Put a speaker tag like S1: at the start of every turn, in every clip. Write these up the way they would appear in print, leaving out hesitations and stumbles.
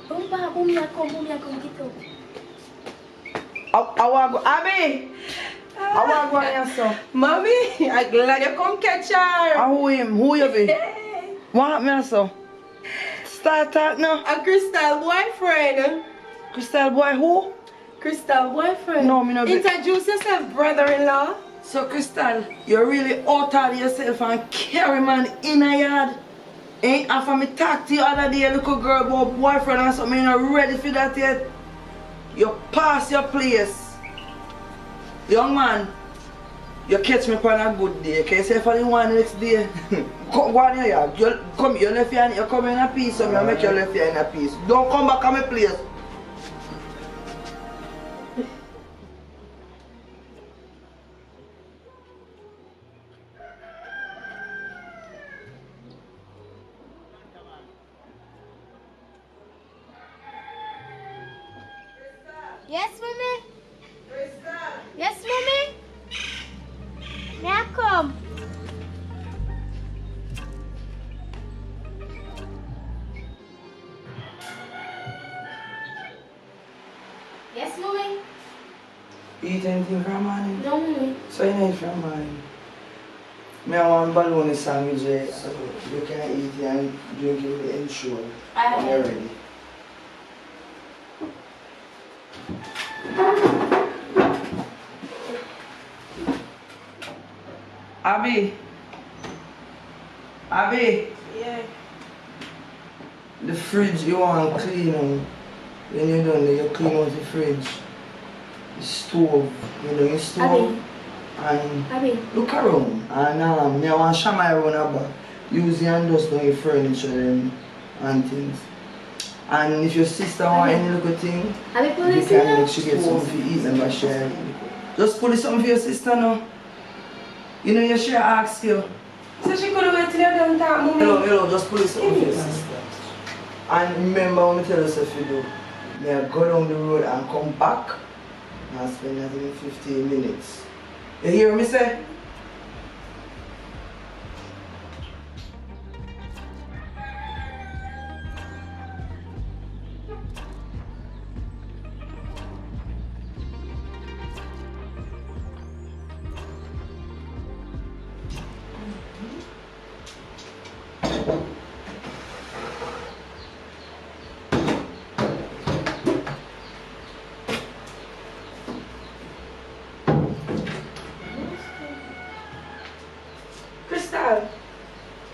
S1: Boom, ba, boom, ya, come, get up.
S2: I want to go. Abby! I want to go here, so.
S3: Mommy, I'm glad you come catch her.
S2: Who him? Who you be? What happened, so? Start talk now.
S3: A Crystal boyfriend.
S2: Crystal boy who?
S3: Crystal boyfriend.
S2: No, me no be.
S3: Introduce yourself, brother-in-law.
S2: So Crystal, you really out of yourself and carry man in a yard. Ain't after me talk to you other day, little girl about boyfriend and something, you not ready for that yet. You pass your place. Young man, you catch me on a good day. Can you say for the one next day? Go on here, yard. You left here and you come in a piece, so I make you left here in a piece. Don't come back to my place.
S1: Yes, mommy? Yes, mommy? May I come? Yes, mommy?
S2: Eat anything from morning?
S1: No, mommy.
S2: So you need from morning? Me I want bologna sandwich, so you can eat it and drink it with the ensure when you're ready. Abby.
S3: Yeah.
S2: The fridge you want to clean out. When you're done, you clean out the fridge. The stove, you know, the stove. And look around. And I want to show my around about. Use the hand dust on your furniture and things. And if your sister want any little thing, you can make sure you get something to eat and by share. Just pull it something for your sister now. You know, your share asked you.
S3: So she could have waited till you're done talking, mommy.
S2: Hello, just pull it something for your sister. And remember when I tell us if you do, you go down the road and come back and spend I think 15 minutes. You hear me say?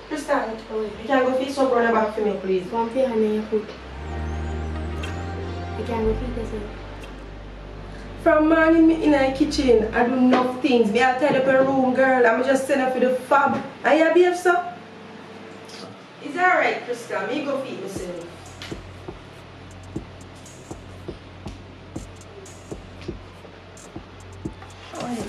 S3: Crystal, you can go feed some run back for me, please.
S1: One for hand in your foot. You can go feed yourself.
S3: From morning in the kitchen, I do enough things. Me I tidy up a room, girl. I'm just send her for the fab. Are you behave, sir? Is that right, Crystal? Me go feed myself. How are you?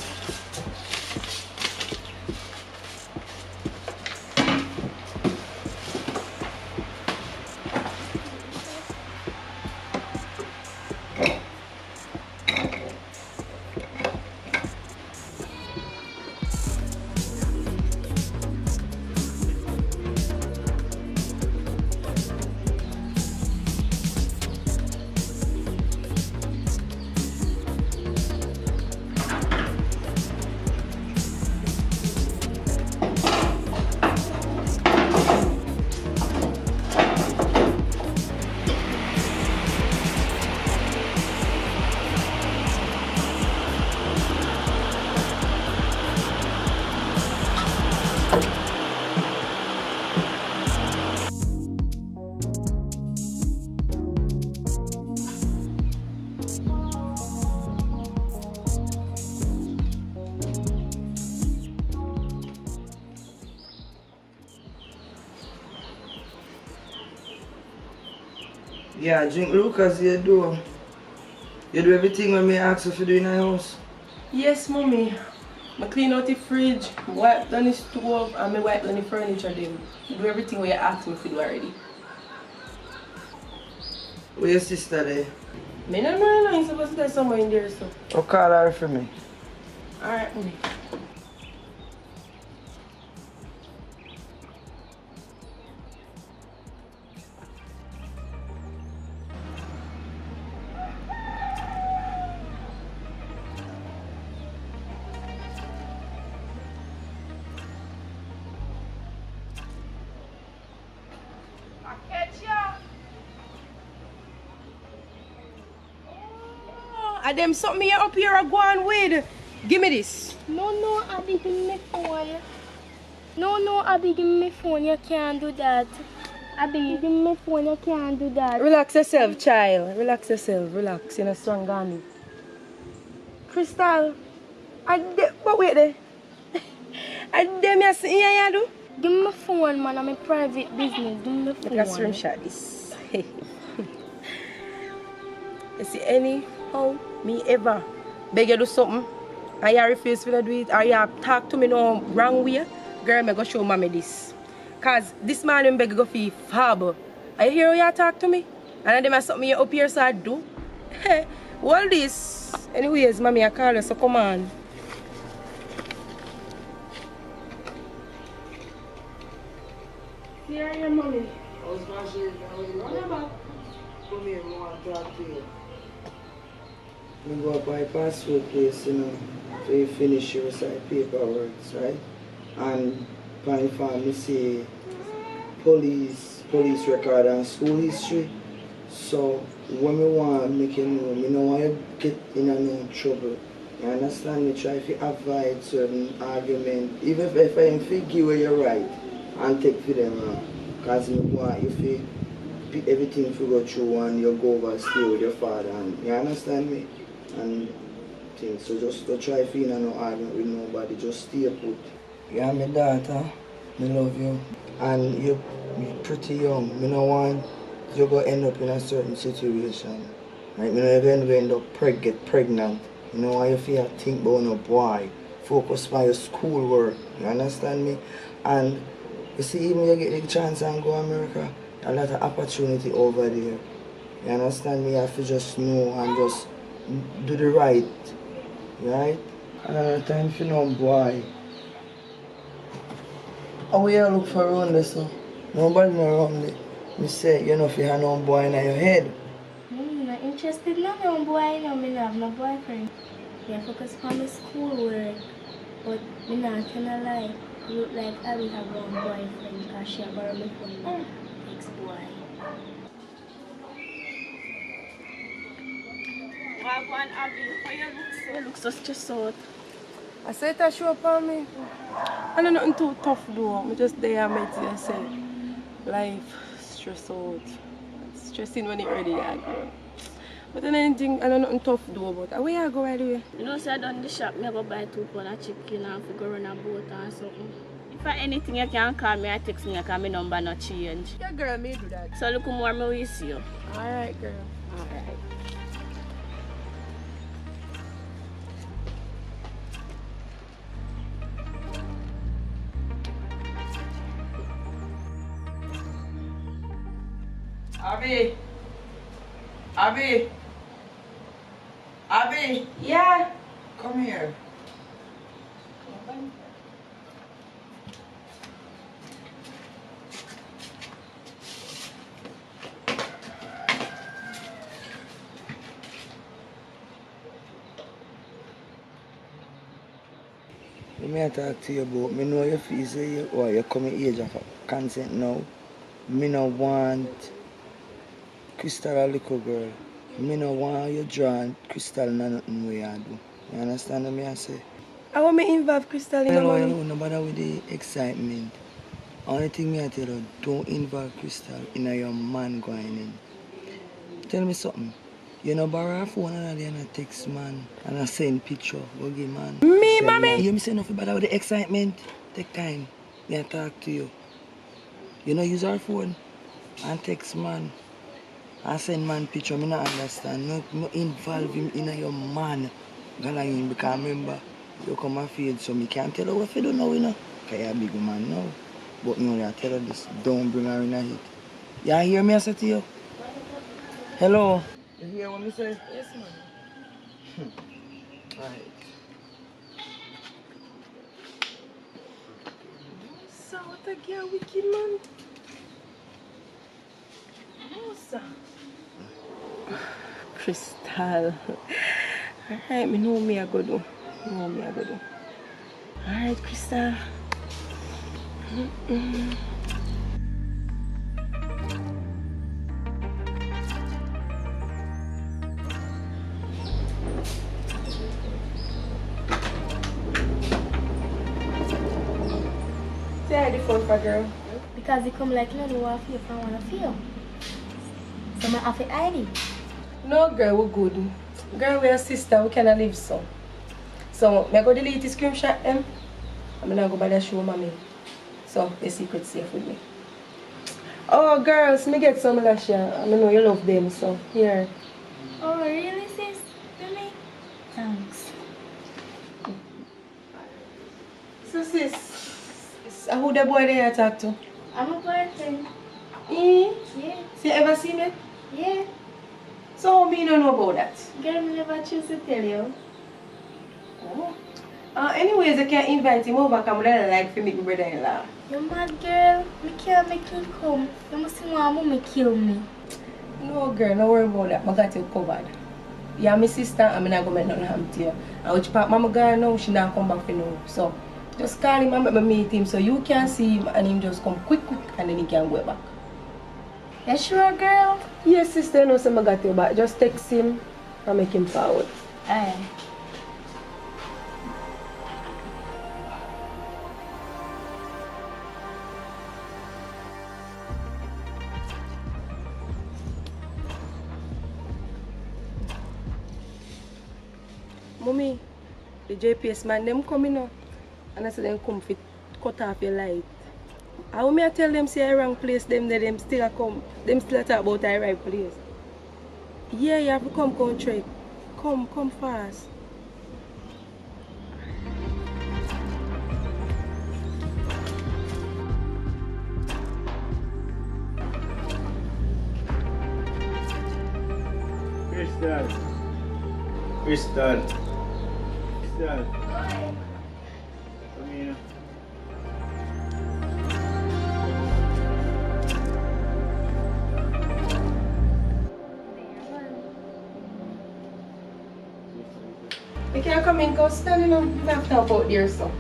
S2: Yeah, drink Lucas, you do. You do everything when me ask you to do in the house?
S3: Yes, mommy. I clean out the fridge, wipe down the stove, and I wipe down the furniture. Then do everything what you asked me to do already.
S2: Where your sister there?
S3: Me no know, you're supposed to tell someone in there, so.
S2: Oh, call her for me.
S3: Alright, mommy. And them something you up here are going with. Give me this.
S1: No, Abby, give me my phone. No, Abby, give me my phone. You can't do that. Abby, give me my phone. You can't do that.
S3: Relax yourself, child. Relax yourself. Relax. You're not strong on me. Crystal. But wait there. And them you see here you do?
S1: Give me my phone, man. I'm a private business. Give me my phone.
S3: Let's screenshot this. You see anyhow me ever beg you do something and you refuse to do it or you talk to me no wrong way, girl, me go show mommy this. Cause this man him beg you go for fab. I hear how you talk to me and then there's something you up here so I do. Hey, all this. Anyways, mommy I call you so come on. Here I am, mommy.
S2: I was going to say, come here, I want to talk to you. I go up by passport place, you know, to finish your side paperwork, right? And by form, me say police record and school history. So when me want make you know, me no want you get in no trouble. You understand me? Try to avoid certain argument, even if I figure where you're right and take for them wrong. Because me want you to pick everything to go through and you go over stay with your father. And you understand me? And things. So just don't try to no argument with nobody. Just stay put. You're my daughter. I love you. And you're pretty young. I don't want you to end up in a certain situation. Right? You're going to end up get pregnant. You know why you feel think about no boy. Focus on your schoolwork. You understand me? And you see, even you get the chance and go to America, a lot of opportunity over there. You understand me? You have to just know and just do the right. Right? Another time for no boy. How will you look for around this? So? Nobody around it. Me say, you know if you have no boy in your head.
S1: I'm not interested in no boy. I have no boyfriend. I focus on my schoolwork. But I'm not gonna lie. You look like I will have one boyfriend because she borrowed me from my ex-boy.
S3: Wagwan Abby, how you look so?
S1: You look so stressed out.
S3: I said that show up on me. I don't know nothing too tough though. I'm just there and make you say life stress out. It's stressing when it's ready, yeah, girl. But then anything, I don't know nothing tough though, but where you go right away?
S1: You know, so I done the shop, I go buy 2 pounds of chicken and go run a boat or something. If I anything you can call me or text me, because my number not change.
S3: Yeah, girl, me do that.
S1: So look more, I will see you.
S3: Alright, girl.
S1: Alright.
S2: Abby! Abby! Abby!
S3: Yeah.
S2: Come here. Let me talk to you about, me know you feel say you come in age of consent now. Me no want Crystal a little girl. Me no want you draw Crystal in nothing way you do. You understand what me I say?
S3: I want me involve Crystal in the money.
S2: No bother with the excitement. Only thing me I tell you, don't involve Crystal in your man going in. Tell me something. You know borrow a phone and I text man and I send picture. Go give man.
S3: Me, mommy?
S2: You me say nothing bother with the excitement. Take time. Me I talk to you. You know use our phone and text man. I send man picture, me not understand. No involve him in your man. Because remember, you come and feel so me can't tell you what you do now, you know. Because you're a big man now. But me only tell you this, don't bring her in a hit. You hear me I say to you? Hello? You hear what me say?
S3: Yes, man.
S2: Alright.
S3: So what a girl wicked man. Nossa. Crystal. Alright, me know me I go do. Alright, Crystal. phone for, girl?
S1: Because he come like, no, I feel if I want to feel. So I have to hide it.
S3: No, girl, we're good. Girl, we're a sister, we cannot live so. So, I go delete the screenshot them. I'm gonna go by the show mommy. So, the secret safe with me. Oh, girls, me get some lash here. I know you love them, so here.
S1: Oh, really, sis? Really? Thanks.
S3: So, sis, who the boy there you talk to?
S1: I'm a boyfriend.
S3: Eh?
S1: Yeah.
S3: So, you ever seen it?
S1: Yeah.
S3: So, how me don't know about that?
S1: Girl, me never choose to tell you.
S3: Oh. Anyways, I can't invite him over because I like to meet my brother-in-law.
S1: You mad, girl? Me can't make him come. You must want me kill me.
S3: No, girl, don't worry about that. I got you covered. Yeah, my sister, and I'm not going to make nothing happen to you. And which part Mama girl now, she not come back for now. So, just call him and make me meet him so you can see him and him just come quick and then he can go back.
S1: You sure, girl?
S3: Yes, sister, I know I got you back. Just text him and make him forward.
S1: Aye.
S3: Mommy, the JPS man, them coming up. And I said them come fit cut off your light. How me I tell them say a wrong place, them still a come. Them still a talk about the right place. Yeah, you have to come country. Come fast.
S4: Crystal. Crystal. Crystal. Come here.
S3: You can't come in, go stand in and have to about there, so.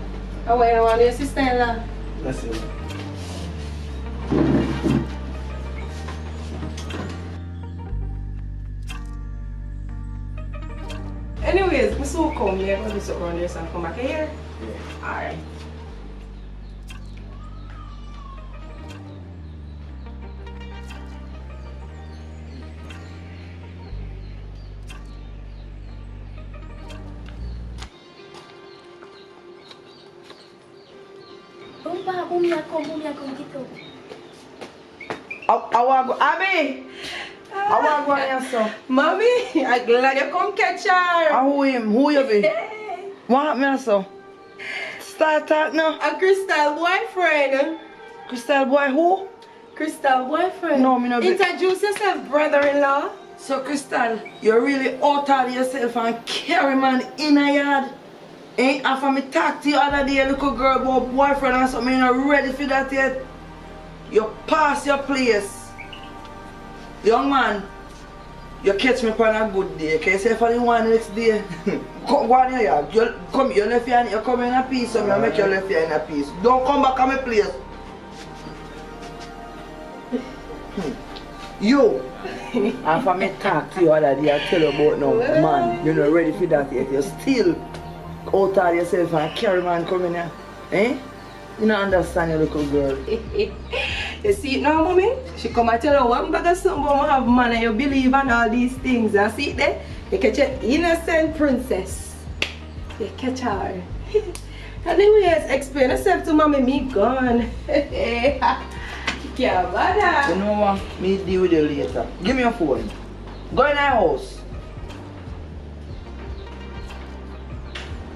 S3: Oh, wait, I want your sister-in-law.
S4: That's it.
S3: Anyways, we so come here, I'm going to sit around there and come back here.
S4: Yeah.
S3: Alright.
S1: Boom, ya come, get up.
S2: I want to go. Abby! I want to go on your son.
S3: Mommy, I'm glad you come catch her.
S2: Who him? Who you be? What me so? Start talk now.
S3: A Crystal boyfriend.
S2: Crystal boy who?
S3: Crystal boyfriend.
S2: No, me no be.
S3: Introduce yourself, brother-in-law.
S2: So Crystal, you really out of yourself and carry man in a yard. Ain't after me talk to you other day, little girl about boyfriend and something, you not ready for that yet. You pass your place. Young man, you catch me on a good day. Can you say for the one next day? Go on here, you come, you left here and you come in a piece, so I make you left here in a piece. Don't come back on my place. You, after me talk to you other day, I tell you about now, man, you're not ready for that yet. You're still out of yourself and carry man coming here. Eh? You don't understand your little girl.
S3: You see it now, mommy? She come and tell you one bag of something about have man and you believe in all these things. You see it there? You catch an innocent princess. You catch her. Anyways, explain yourself to mommy, me gone. Yeah, bother.
S2: You know what? Me deal with you later. Give me your phone. Go in the house.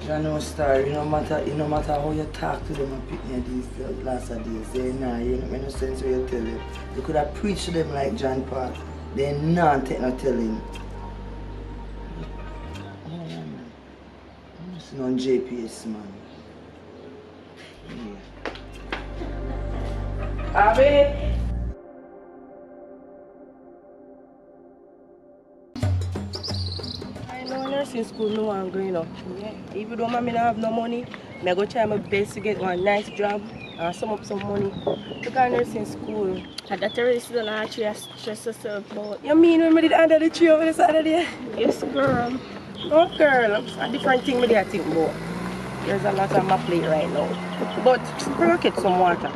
S2: You know, star, no matter how you talk to them and pick me these last days, they nah, you know, no sense what you tell them. You could have preached to them like John Paul. They not take no telling. Oh man. I'm just on JPS man. Yeah. Abby!
S3: Nursing school, no one going up. Yeah. Even though mommy don't have no money, I go try my best to get one nice job and sum up some money to go nursing school.
S1: And that already still not actually stress yourself about.
S3: You mean when we did under the tree over the Saturday?
S1: Yes, girl.
S3: No, girl. A different thing I think about. There's a lot on my plate right now. But we'll get some water.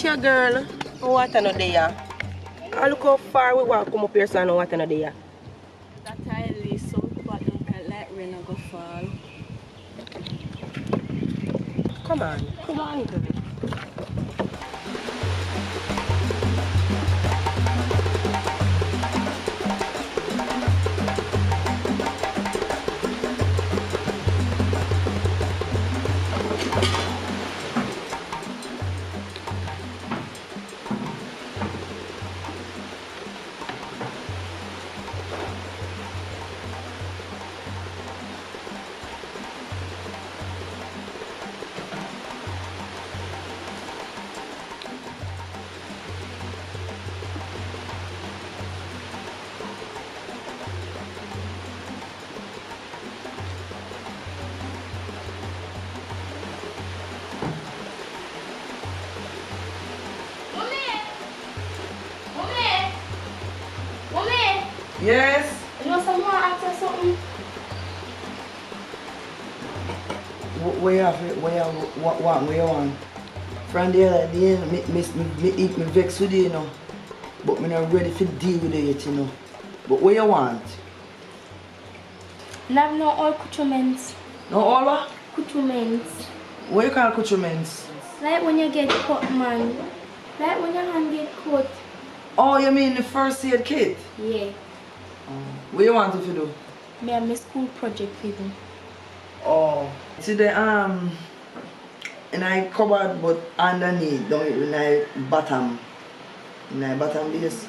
S3: reach here, girl. Oh, what no there? I look how far we walk come up here, so I know what no there.
S1: That tile is so bad, like rain go fall.
S3: Come on, girl.
S2: Yes?
S1: You know someone asked us something?
S2: Where you want? From there, at the end, me vex with you, you know. But me not ready to deal with it yet, you know. But what you want?
S1: I have no all accoutrements.
S2: No all what?
S1: Accoutrements.
S2: What you call accoutrements?
S1: Like when you get cut, man. Like when your hand get cut.
S2: Oh, you mean the first aid kit?
S1: Yeah.
S2: What you want it to do?
S1: Me have my school project for them.
S2: Oh, see the in I cupboard, but underneath, don't in I bottom base,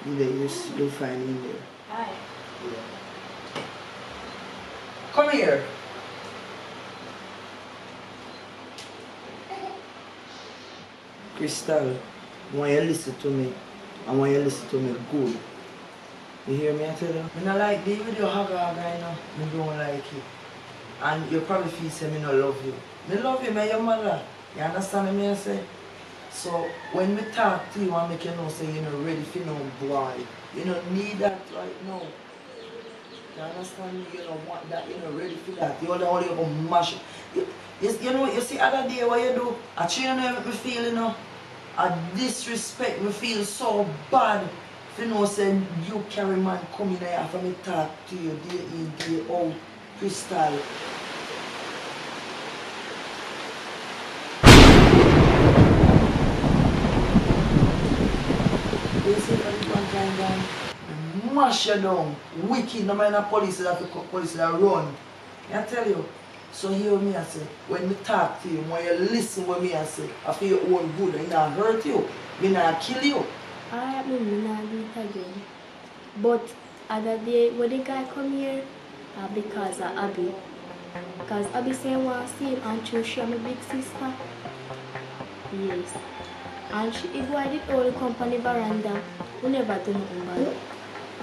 S2: you'll find in there.
S1: Aye.
S2: Come here. Crystal, I want you to listen to me. I want you to listen to me good. You hear me? I tell you? I don't like the video hugger right now. I don't like it. And you probably feel say me no love you. Me love you, me your mother. You understand me I say? So when we talk to you and make you know say you're not ready for no boy. You don't need that right now. You understand me? You don't want that, you're not ready for that. You only gonna mash it. You know, you see other day what you do, I try to make me feel, you know, I disrespect me feel so bad. If you know say you carry man come in here after me talk to you day in, day out, Crystal. You see that one time down? Mash you down. Wicked, no matter police that run. I tell you. So hear me I say, when me talk to you, when you listen what me I say, I feel your own good, I not hurt you, me not kill you.
S1: Alright, me not do it again. But other day when the guy come here, because of Abby. Because Abby say I want to see him and choose she my big sister. Yes. And she if I did all the company veranda, we never do nothing bad.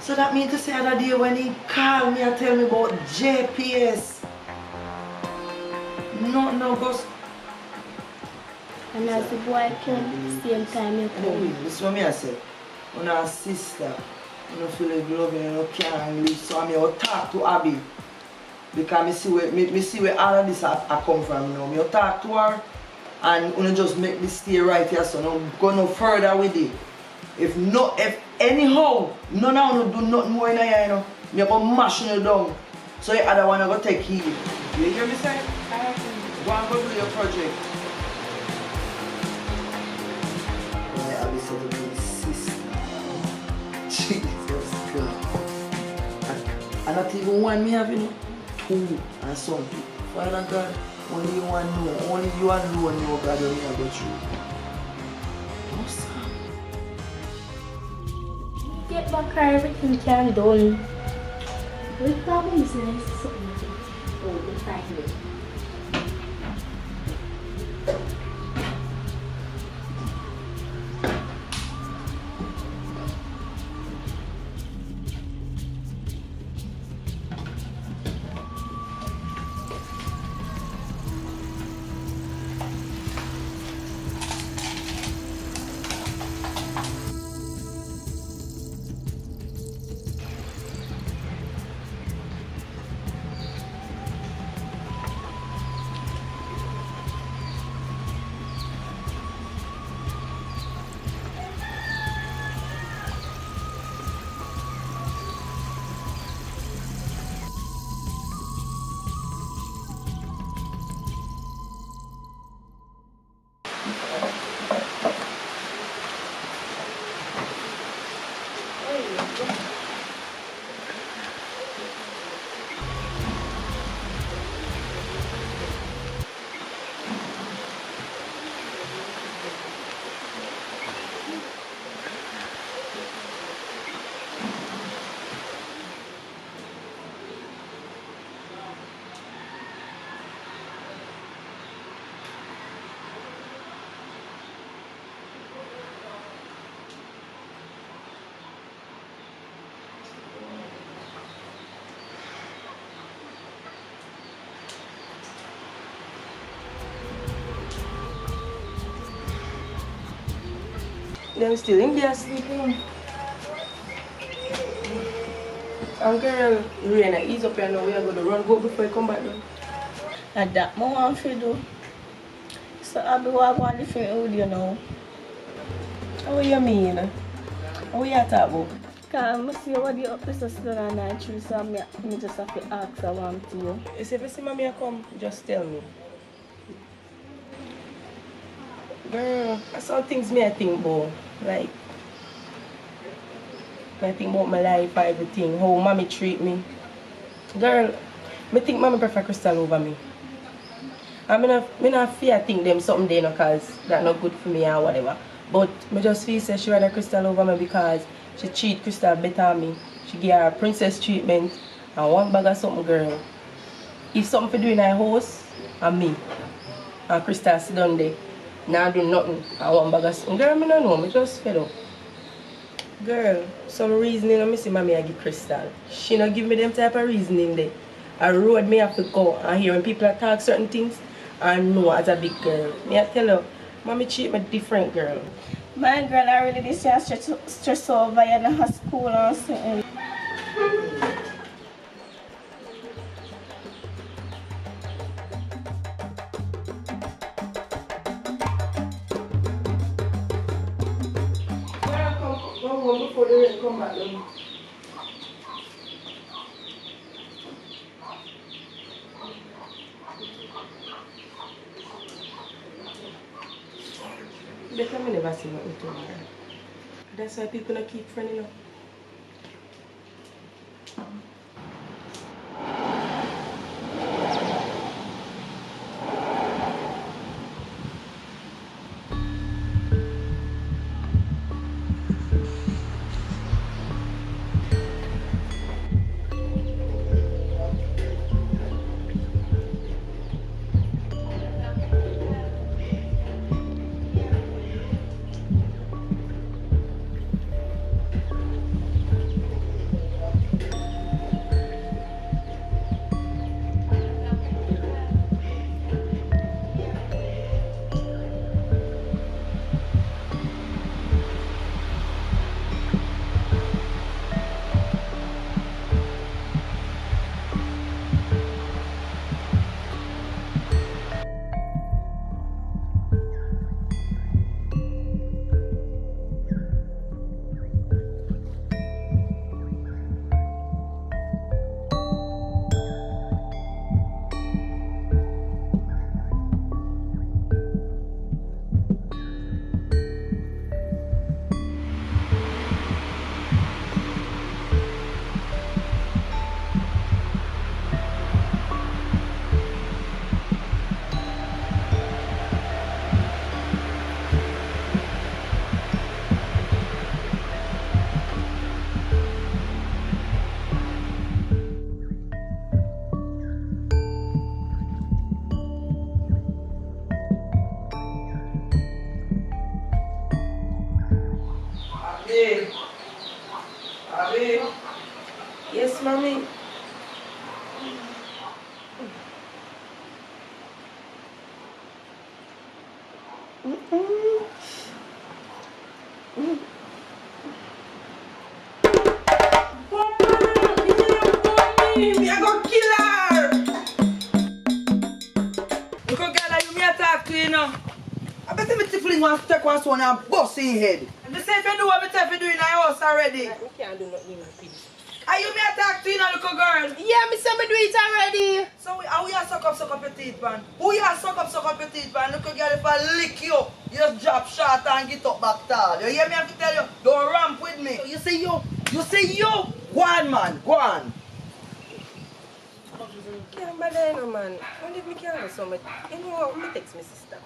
S2: So that means to say other day when he called me and tell me about JPS. No, boss.
S1: And as the boy come, same time you come.
S2: This is what I say. When our sister, you don't feel like loving, you can't live. So I'm here to talk to Abby. Because I see where all of this I come from. You know. I talk to her and you just make me stay right here. So I'm going no further with it. If anyhow, none of them do nothing more in here, you know, I'm going to mash you down. So the other one I'm going to take heed. You hear me say? Go and go do your project. Yeah, I'll be so good. Jesus God. And not even one me have, you know, two and something. Father God, only you one know, only you alone know God when you go through. No, sir.
S1: Get back her, everything can done. We probably is nice something. Oh, the time.
S3: Them still in there sleeping. And girl, Rihanna, ease up here now. We are going to run go before you come back down.
S1: And that I want to do. So I'll be walking different with you now.
S3: What you mean? What you talking about?
S1: Because I see what the officers done on that tree, so I just have to ask I want to you.
S3: You see, if you see mommy come, just tell me. Girl, that's some things I think about. Like, I think about my life, everything, how mommy treat me. Girl, I think mommy prefer Crystal over me. I'm not fear think them something there no cause that not good for me or whatever. But I just feel say she rather Crystal over me because she treat Crystal better than me. She give her princess treatment and one bag of something, girl. If something for do in her house, and me. And Crystal sit down there. Now do nothing. And one bag of something. Girl, I don't know, I just fed up. Girl, some reasoning I see mommy I give Crystal. She not give me them type of reasoning there. A road me have to go and hear when people are talk certain things and know as a big girl. Me I tell her, mommy treat me different, girl.
S1: My girl, I really this year stress over you in her school or something.
S3: Girl, come home before the rain come back down. Better me never see nothing to her. That's why people don't keep friendly now.
S2: Abi.
S3: Yes, mommy.
S2: Me I go kill her. Look how girl you me talk to you know. I bet me tiffling one take one stone and bust in head. And the same you do what me tell you do in the house already.
S3: I can't do nothing with peace.
S2: Are you me talk to you now, little girl?
S3: Yeah, me say me do it already.
S2: So how you suck up your teeth, man? Who you suck up your teeth, man? Look girl, if I lick you, you just drop short and get up back tall. You hear me have to tell you, don't ramp with me. You see you, go on man, go on.
S3: Can't bother no man. Don't leave me carry so much. You know what? Me text my sister.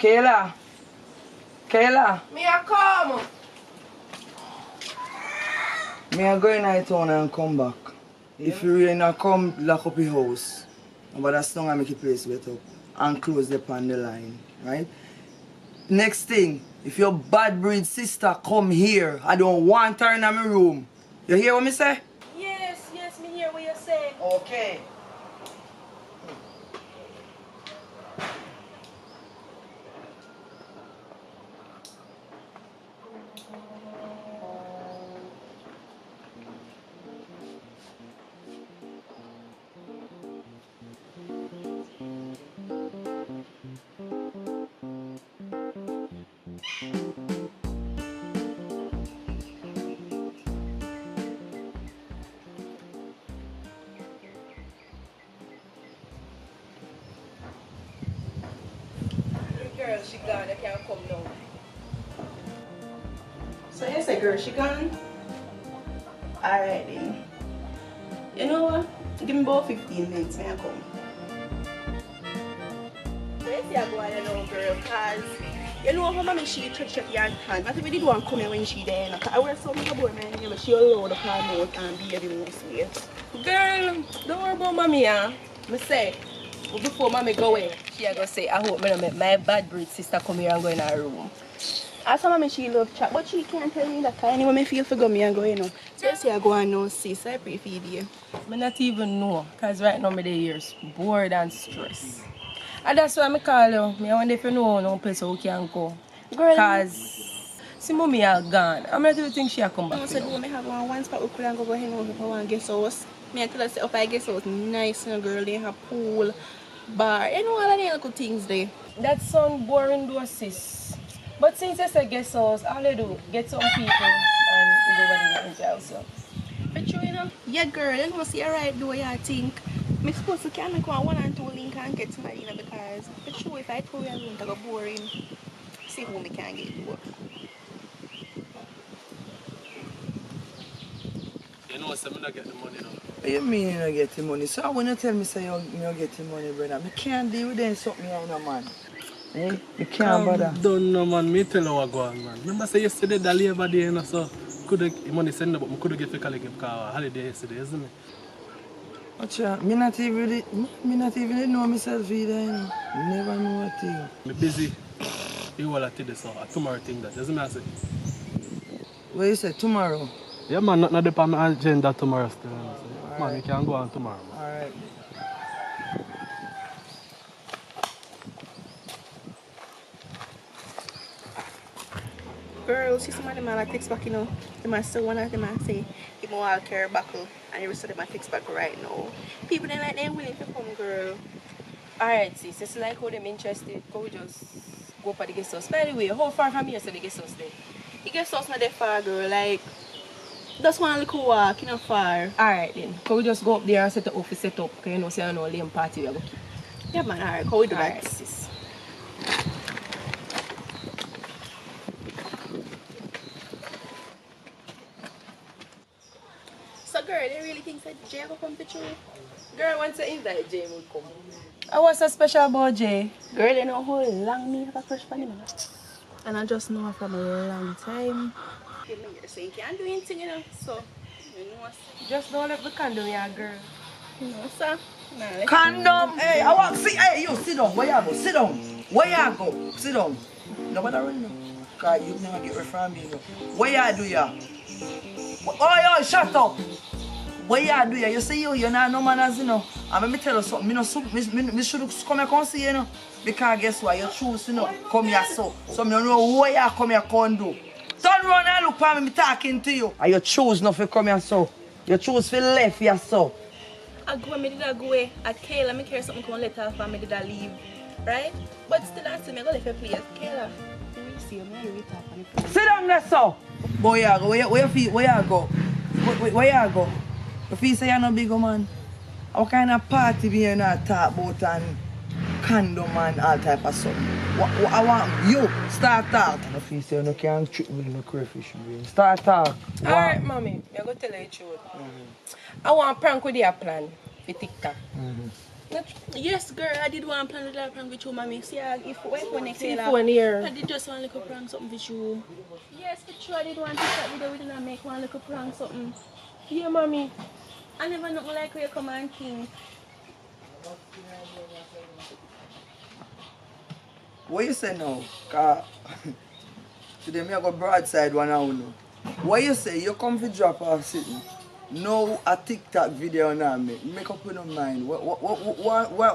S2: Kayla. Kayla.
S3: Me a come.
S2: Me a go in the town and come back. Yeah. If you really not come, lock up your house. But that's not gonna make your place wet up. And close the pan the line. Right? Next thing, if your bad breed sister come here, I don't want her in my room. You hear what me say?
S3: Yes, me hear what you say.
S2: Okay.
S3: Girl, she gone, I can't come now. So you say, girl, she gone? Alright then. You know what? Give me about 15 minutes, may I come? So you see I go on now, girl, because you know how mommy she check your hand. But if we did want to come here when she there, you know, I wear something about man, but she allowed to come out and be the most way. Girl, don't worry about mommy, yeah. I say, before mommy go away, she go say, I hope me make my bad breed sister come here and go in her room. I saw mommy she love chat, but she can't tell me that kind. Anyway, me feel for go me and go, you know. So you see I go and know sis, I pre-feed you.
S5: I not even know, because right now I'm here bored and stressed. And that's why I call you. I wonder if you know no place where we can go. Because see mommy are gone. I'm not even think she come back.
S3: I said, we have one spot we could go ahead and go for one guest house. Me I tell her say up I guest house nice, you know, girl, they have pool, bar, you know all of the little good there.
S5: That sound boring though, sis. But since it's a guest house, all they do, get some people and we go over there and enjoy ourselves.
S3: But you know? Yeah, girl, you know, see alright do what you think. I'm supposed to can make one and two link and get somebody, you know, because but sure if I throw you a link, I go boring. See who me can get to.
S4: You know, so I'm not get the money now.
S2: What you mean you don't get the money? So when you tell me say you don't get the money, brother, I can't deal with them something I know, man. Eh? You can't bother.
S4: Don't know, man. Me tell you what go on, man. Remember say yesterday the labor day, you know, so could money send but I could get to collect a car holiday yesterday, isn't it?
S2: Acha, me not even know myself either, you know. Never know a thing.
S4: I'm busy. You will at this so tomorrow thing that doesn't matter.
S2: What you say, tomorrow?
S4: Yeah, man, not the on my agenda tomorrow still. You know, so. Man, we can go on tomorrow. Man.
S2: Alright.
S3: Girl, see some of them that text back, you know. They might still one of them and say, give me all care buckle. And the rest of them are text back right now. People they like them willing to come, girl.
S5: Alright, sis, it's like how them interested. Go we just go for the guest house. By the way, how far from here is the guest house there?
S3: The guest house not that far, girl. Like, just one little walk, you know, far.
S5: Alright then. Can we just go up there and set the office set up? Because you know, say I know lame party we are going to keep.
S3: Yeah, man, alright. How we do
S5: Alright,
S3: that?
S5: sis.
S3: So, girl, they really think that Jay will come to you? Girl, once I invite Jay will come.
S5: And what's so special about Jay?
S3: Girl, they know how long me have a crush for him. And I just know her from a long time. Give me your say, you can't do anything, you know. So, you know what?
S5: Just don't let the condom, yeah, girl.
S3: You know, sir. Nah,
S2: Condom! Hey, I want see. Hey, you sit down. Where you go? Sit down. Where you go? Sit down. Nobody run now. Cause you never get rid from me. No. Where you do ya? Oh, yo, shut up. Where you do ya? You see you're not no manners, you know. And let me tell you something. Me should come here and see you know. Because guess what? You choose, you know, come here so. So me don't know where you come here and do. Turn around and look for me talking to you. And you choose not to come here so. You choose for left here so.
S3: I go and me did I go away. At Kayla, me care something come let her and me did I leave. Right? But still I see me, I go left your place. Kayla, you will see me, I will talk on the phone.
S2: Sit down there so. Boy, you go. Where you feel? Where you go? Where you go? You feel say you're no big man? What kind of party we you not talk about and condom and all type of stuff? I want you start talk. I feel say you can't trick me with no crayfish brain. Start talk.
S5: Alright, mommy. I'm going to tell you the truth. I want to prank with your plan for TikTok.
S6: Yes, girl, I did one plan with prank with you, mommy. See, if when next year,
S5: One year.
S6: I did just one little prank something with you.
S5: Yes, for sure. I did one TikTok video. We didn't make one little prank something. Yeah, mommy.
S6: I never know like where you come and think.
S2: What you say now? Cause today me I go broadside one hour now. What you say? You come for drop off sitting. No a TikTok video now make up in your mind. What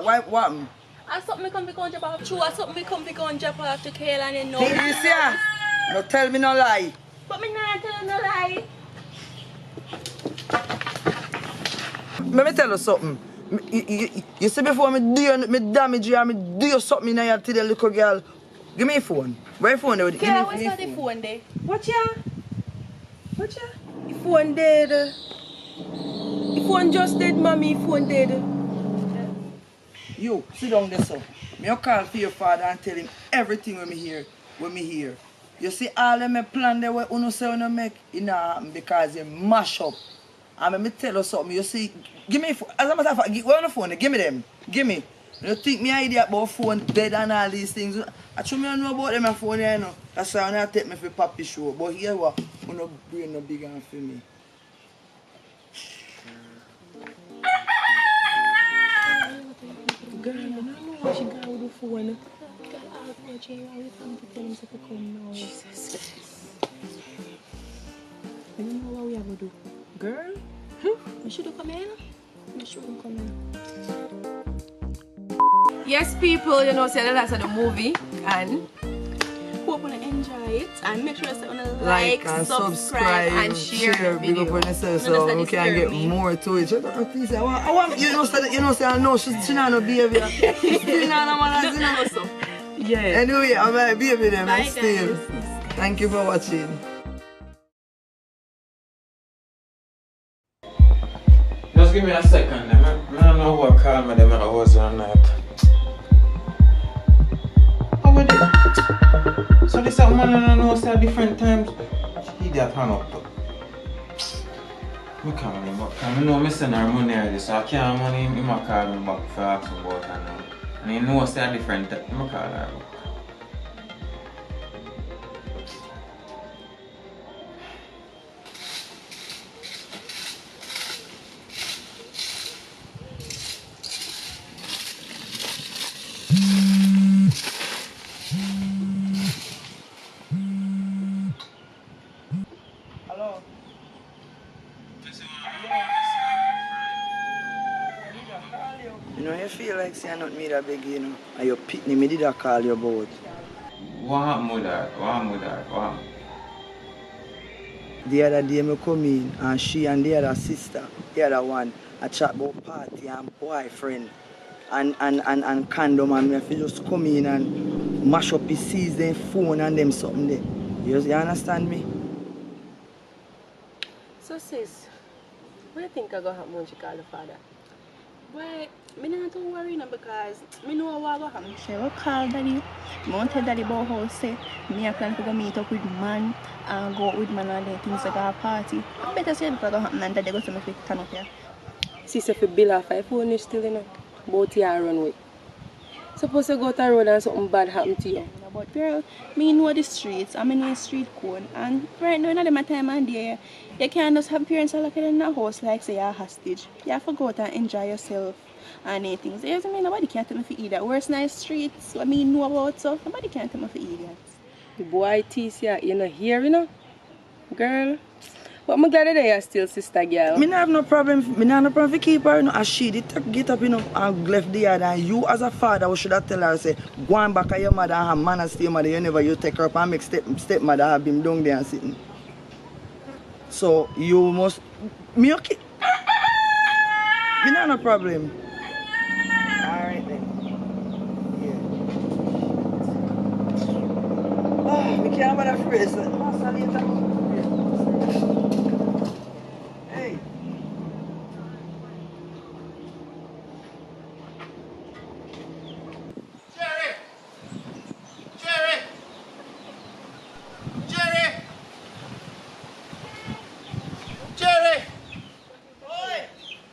S2: happened?
S6: I something me come to go and drop off true. I something me come to go and drop off to Kayla and then no.
S2: Please, yeah. No tell me no lie.
S6: But me not tell no lie.
S2: Let me tell you something. You see before me do you, me damage you and me do you something in here to the little girl. Give me a phone. Where your phone there? Give
S6: Kayla,
S2: me
S6: where's the phone there?
S5: What ya? What ya? The phone dead. The phone just dead, mommy. The phone dead.
S2: You, sit down there, so. Me call for your father and tell him everything when me hear. You see all of my plan there what uno say uno make, it not happen because you mash up. And let me tell you something, you see, give me, as a matter of fact, where on the phone, give me them. Give me. You think me idea about phone dead and all these things. Actually, I don't know about them my phone here, you know. That's why I take me for papi show. But here what, uno brain no big enough for me.
S5: Girl, I don't know what she got with the phone. I'll go check out with him to tell him to come now. Jesus. I don't know what we have to do. Girl?
S6: We should come in. We should come in.
S5: Yes, people, you know, say the last of the movie. And
S6: Hope you enjoy it and make sure you
S2: Like and subscribe
S5: and share the
S2: big up
S5: video.
S2: on yourself so we can get more to it. Shut up, please. I want you know say I know she not no behavior. She still not no man you know.
S5: yeah.
S2: Anyway, I'm a baby them
S6: Bye,
S2: still.
S6: guys.
S2: Thank you for watching.
S7: Just give me a second, I don't know who I called me, them I was on night. How would it? So this man I don't know say different times. He that hang up though. Me call him back. I know me send her money already, so I can't money him call me back for ask me about her now. And he knows say different time. Me call her back.
S2: Hello. You know, you feel like saying not me that beg you know, and you pick me did I call you about.
S7: What happened with that? What happened with that? What happened?
S2: The other day I come in and she and the other sister, the other one, I chat about party and boyfriend and condom and me have to just come in and mash up his seize them phone and them something there. You understand me?
S5: So, sis, what do you think I go happen when she call the father?
S6: Well, me not too worry now because me know what will happen. She will call daddy. I want to tell daddy about how say me a plan to go meet up with man and go out with man and then things like a party. I better say because go happen and daddy go to me to turn up here.
S5: Sis, if you bill off her phone, you still, you know, both you are run with. Suppose you go to the road and something bad happen to you.
S6: But girl, me know the streets, I know the street code, and right now, in my time and day, you can't just have parents locked in the house like say you're a hostage. You have to go out and enjoy yourself and things. You know, nobody can tell me for eat that. Worst nice streets, what me know about, so nobody can tell me for eat that.
S5: The boy tease you, you know, here, you know, girl. But I'm glad that you're still sister girl.
S2: Me not have no problem. Me not have no problem to keep her, you know, as she did get up, you know, and left the yard. And you as a father, we should have tell her, say, go on back at your mother and her manners to your mother. You never you take her up and make stepmother have him down there and sitting. So you must me okay. Me not have no problem. Alright then. Yeah. Ah, me can't bother phrase. Master later. Hey.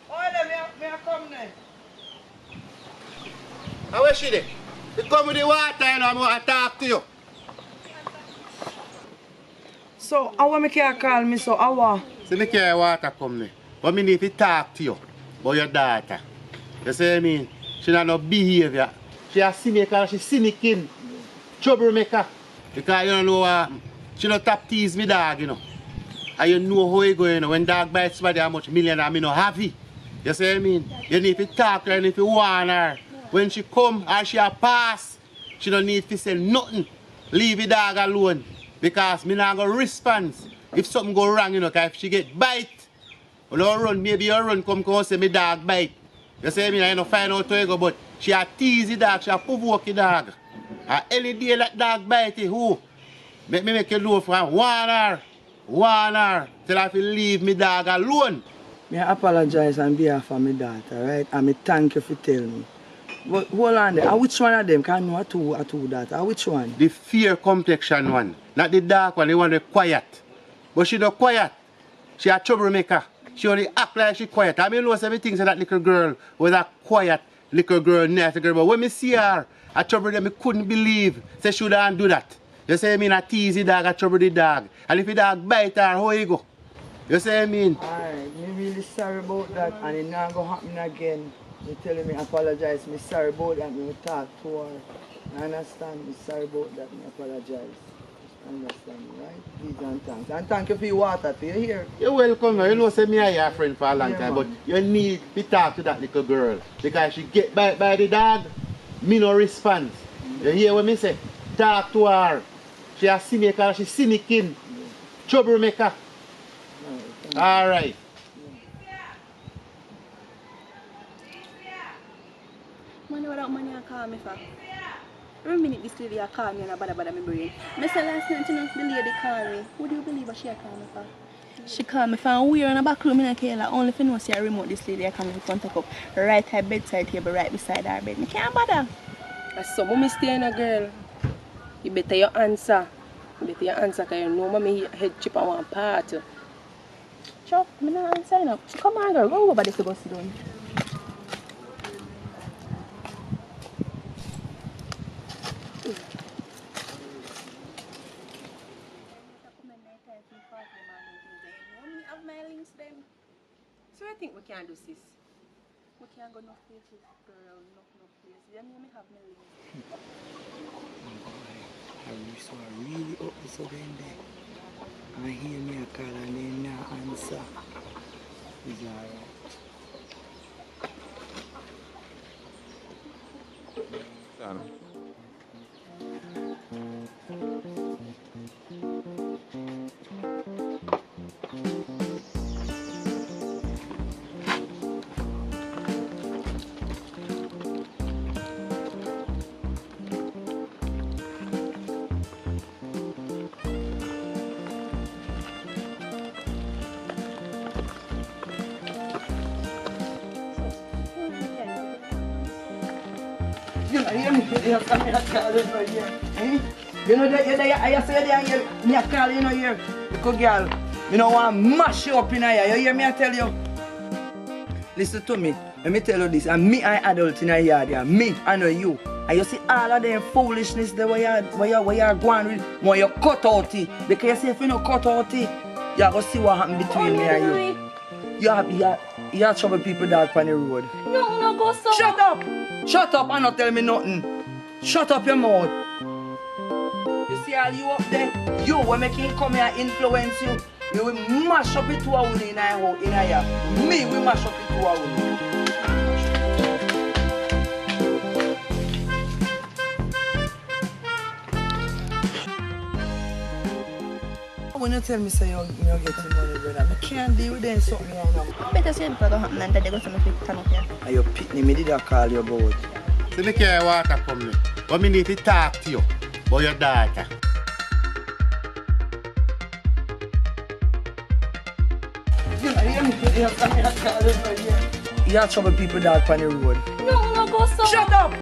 S2: Oi, let me come now.
S8: she there? You come with the water, you know, I want to talk to you.
S2: So, how me can call me so? How?
S8: So, me carry water come there. But me need to talk to you about your daughter. You see what I mean? She not no behavior. She a cynical, she cynicking. Troublemaker. Because you don't know what she not tap tease me dog, you know. And you know how it go, you know. When dog bites somebody how much million and me no have it. You see what I mean? You need to talk to her, you need to warn her. When she come or she a pass, she don't need to say nothing. Leave the dog alone. Because me not go respond if something go wrong, you know, because if she get bite, you don't run, maybe you run come say me dog bite. You see what I mean? I don't find out where you go, but she a tease the dog, she a provoke the dog. And any day that dog bite you, who? Make me make you know from warn her, tell her to leave me dog alone.
S2: Me apologize on behalf of my daughter, right? And me thank you for telling me. But hold on there, which one of them can know two daughter? Which one?
S8: The fear complexion one, not the dark one, the one that's quiet. But she not quiet. She a troublemaker. She only act like she quiet. I mean, know everything so that little girl was a quiet little girl, nice girl. But when me see her, I trouble them, I couldn't believe. Say she shouldn't do that. You say I mean, I tease the dog, I trouble the dog. And if the dog bite her, how you go? You say I mean?
S2: Alright, me really sorry about that and it not gonna happen again. Me telling me apologize, me sorry about that, me talk to her. I understand, me sorry about that, me apologize. Understand me, right? Please and thanks. And thank you for your water, do you hear?
S8: You're welcome. You know, say me and your friend for a long time,
S2: man.
S8: but you need to talk to that little girl. Because she get bite by the dog, me no respond. You hear what me say? Talk to her. She a cynical, she cynicking. Troublemaker. Alright.
S6: Money without money I call me for. Every minute this lady I call me and I bother my brain. Mr. Last night, you know, the lady call me. What do you believe what she call me for? She called me from weird in the back room in a Kayla. Only if you know see a remote this lady I come in front of up. Right her bedside table right beside her bed. I can't bother.
S5: That's some mommy stay in a girl. You better your answer. You better your answer because you know mommy head chip on one part.
S6: Chop, I'm not answering up. Come on girl, go over this to go sit down.
S5: So I think we can do sis.
S6: We can't go no places, girl, no places. You know me have my links.
S2: I really up this again there. I hear me a call and then not answer. It's alright. You know that I say that me a call you know here. Because girl, you know want mash you up in here. You hear me I tell you? Listen to me. Let me tell you this. And me I adult in here. Yeah. Me I know you. And you see all of them foolishness there where you're going with when you cut out it. Because you see if you don't cut out it, you're going to see what happens between me and you. You have trouble people dog on the road.
S6: No, go so.
S2: Shut up! Shut up and not tell me nothing. Shut up your mouth. You see all you up there? You will make him come here and influence you. You will mash up it to a woman in here. Me will mash up it to a woman. When you tell me say you're getting money, brother, I can't deal with them something right now.
S6: Better say it doesn't happen and they go to me to turn up here.
S2: And you pitney me did I call you about?
S8: So me carry water come me. But me need to talk to you about your daughter.
S2: You have trouble people dog on the road.
S6: No, go so.
S2: Shut up!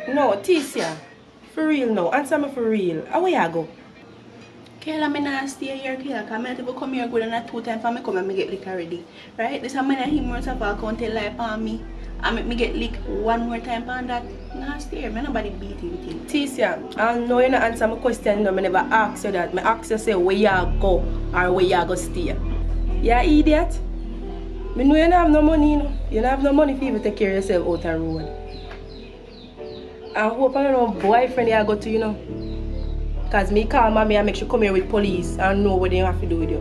S5: No, Tisha. For real no. Answer me for real. How where you go?
S6: Kayla, I'm not stay here, Kayla, because I'm not come here good and 2 times for me come and me get lick already. Right? This is how many him words of all count tell lie on me. And make me get lick 1 more time on that. Nah, stay here. Nobody beat you with him.
S5: Tisha, I know you not answer my question, no, I never ask you that. I ask you say where you go or where you go stay. You idiot? I know you don't have no money, you know. You don't have no money for you to take care of yourself out on the road. I hope I don't know boyfriend you go to, you know. Because me call mommy and make sure come here with police and know what they have to do with you.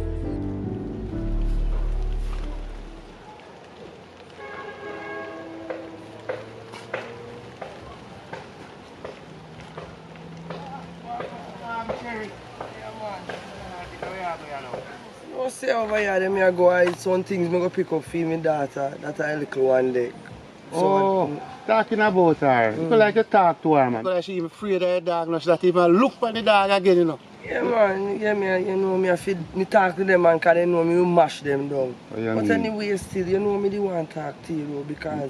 S2: No say over here, them here go hide some things me go pick up for me daughter. That a little one day.
S8: So, talking about her. You feel like you talk to her, man. Because she even afraid of the dog, no, she not even look for the dog again, you know.
S2: Yeah, man. Yeah, me, you know, me talk to them, man, because they know me will mash them down. But anyway, still, you know me the one talk to you, though, because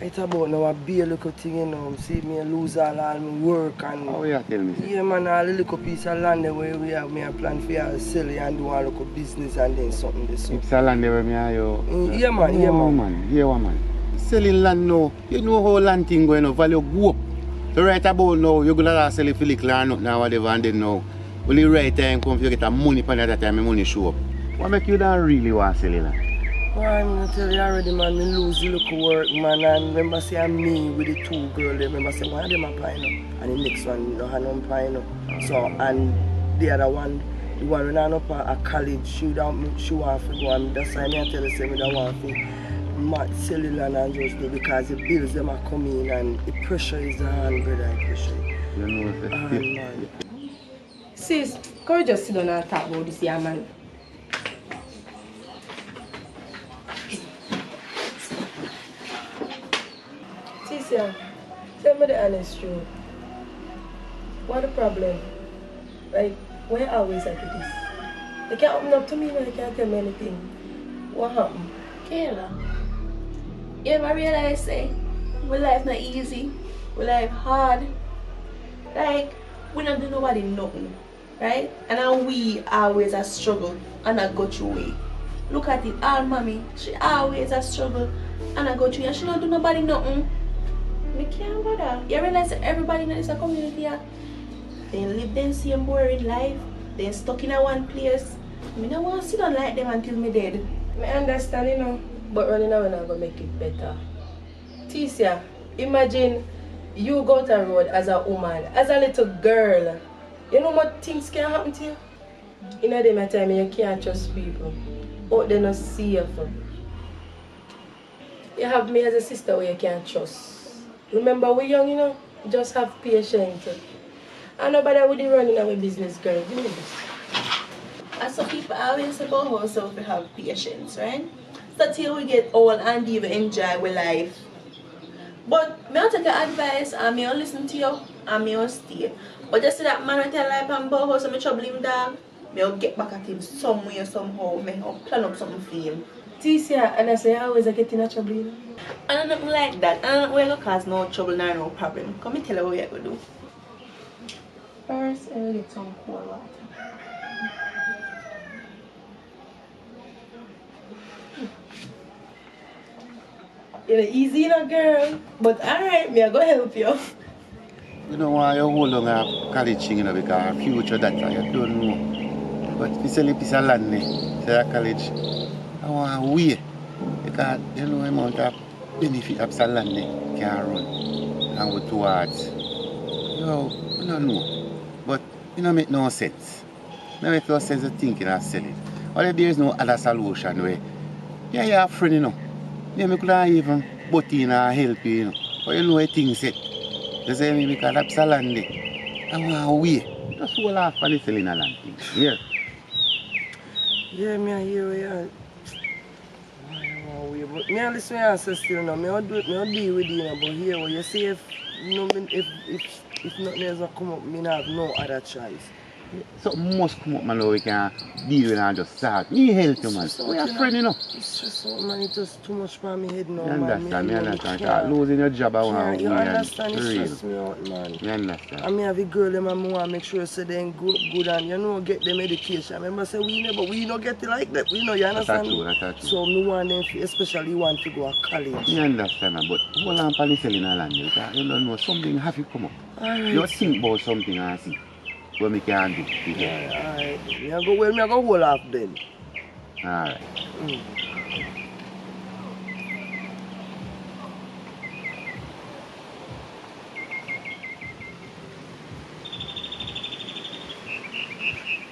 S2: it's about now a bare little thing, you know. See me lose all my work and...
S8: How you tell me?
S2: Yeah, man, all the little piece of land where we have me a plan for you sell it and do a little business and then something this.
S8: It's a land where me are you...
S2: Yeah, man, yeah, man.
S8: Yeah, man. Selling land now, you know how land thing going up, value go up. So right about now, you're going to sell it for little or nothing or whatever, and then now, when the right time comes, you get a money for that time, the money show up. What make you don't really want to sell it land?
S2: Well, I'm going to tell you already, man, I lose the little work, man, and remember say I'm me with the 2 girls, remember say one of them are pine up, and the next one don't have no pine up. So, and the other one, the one when I'm up at college, she want to go, and that's why I tell her, say, I don't want to selling land and just do because the bills them are coming and the pressure is on, brother, the pressure.
S8: You know what
S2: man.
S5: Sis, can you just sit down and talk about this here, man? Tisha, tell me the honest truth. What the problem? Like, why you always like this? They can't open up to me, they can't tell me anything. What happened?
S6: Kayla, you ever realize, say, my life not easy, my life hard. Like, we not do nobody nothing, right? And now we always a struggle and I go through it. Look at it, all mommy, she always a struggle and I go through it and she not do nobody nothing. Me can't bother. You realize that everybody in this community here, they live the same boring life, they stuck in a one place. Me don't want to sit down like them until me dead.
S5: I understand, you know, but running away not gonna make it better. Tisha, imagine you go to the road as a woman, as a little girl. You know what things can happen to you? In a day time you can't trust people. Out there not safe. You have me as a sister where you can't trust. Remember we're young, you know, just have patience. And nobody would be running away business, girl. Do this.
S6: And so people always say about ourselves we have patience, right? So till we get old and even enjoy our life. But me will take your advice and me will listen to you and me will stay. But just see that man will tell life and about how some trouble him dog, me will get back at him some way somehow. Me will plan up something for him.
S5: Tisha, and I say I always get in a trouble, you know?
S6: And nothing like that. And we're going to cause no trouble nor no problem. Come and tell her what you're going to do.
S5: First, I will get some cold water. It's easy, you know, girl. But alright, me I go help you.
S8: You don't want to hold on a college thing, you know, because future that you don't know. But if you sell a piece of land, say a college, I want to wait. Because you know the amount of benefit of some land can run and go towards. You know, I don't know. But it don't make no sense. It don't make no sense of thinking of selling. Or if there is no other solution where, yeah, you're a friend, you know. Yeah, I couldn't even butt in and help you, you know. But you know what things say. They say me because that's a land there. I want to wait. Just hold off on the selling a land thing. Yeah.
S2: Yeah, me I hear what you but me I listen to you say still now. Me I deal with you now, but here what you say if you know if nothing else come up, me not have no other choice.
S8: Something must come up, man, how we can deal with and just start. Me help you, man. We are friends, you know.
S2: It's just out, man. It's just too much for me head now,
S8: You
S2: man.
S8: understand, me
S2: head
S8: understand.
S2: now,
S8: Cause losing your job, I want
S2: you understand, it
S8: for real.
S2: stress me out, man.
S8: You understand?
S2: I mean, have a girl, them, and I want to make sure so they grow up good and, you know, get them education. Remember, say, we don't get it like that. We know, you understand?
S8: That's true.
S2: So, me want them, especially want to go to college.
S8: You understand, man, but hold on for the selling a land, because you don't know, something have to come up.
S2: Alright.
S8: You think about something and see what we can do.
S2: Yeah, alright. Me I go hold off then.
S8: Alright.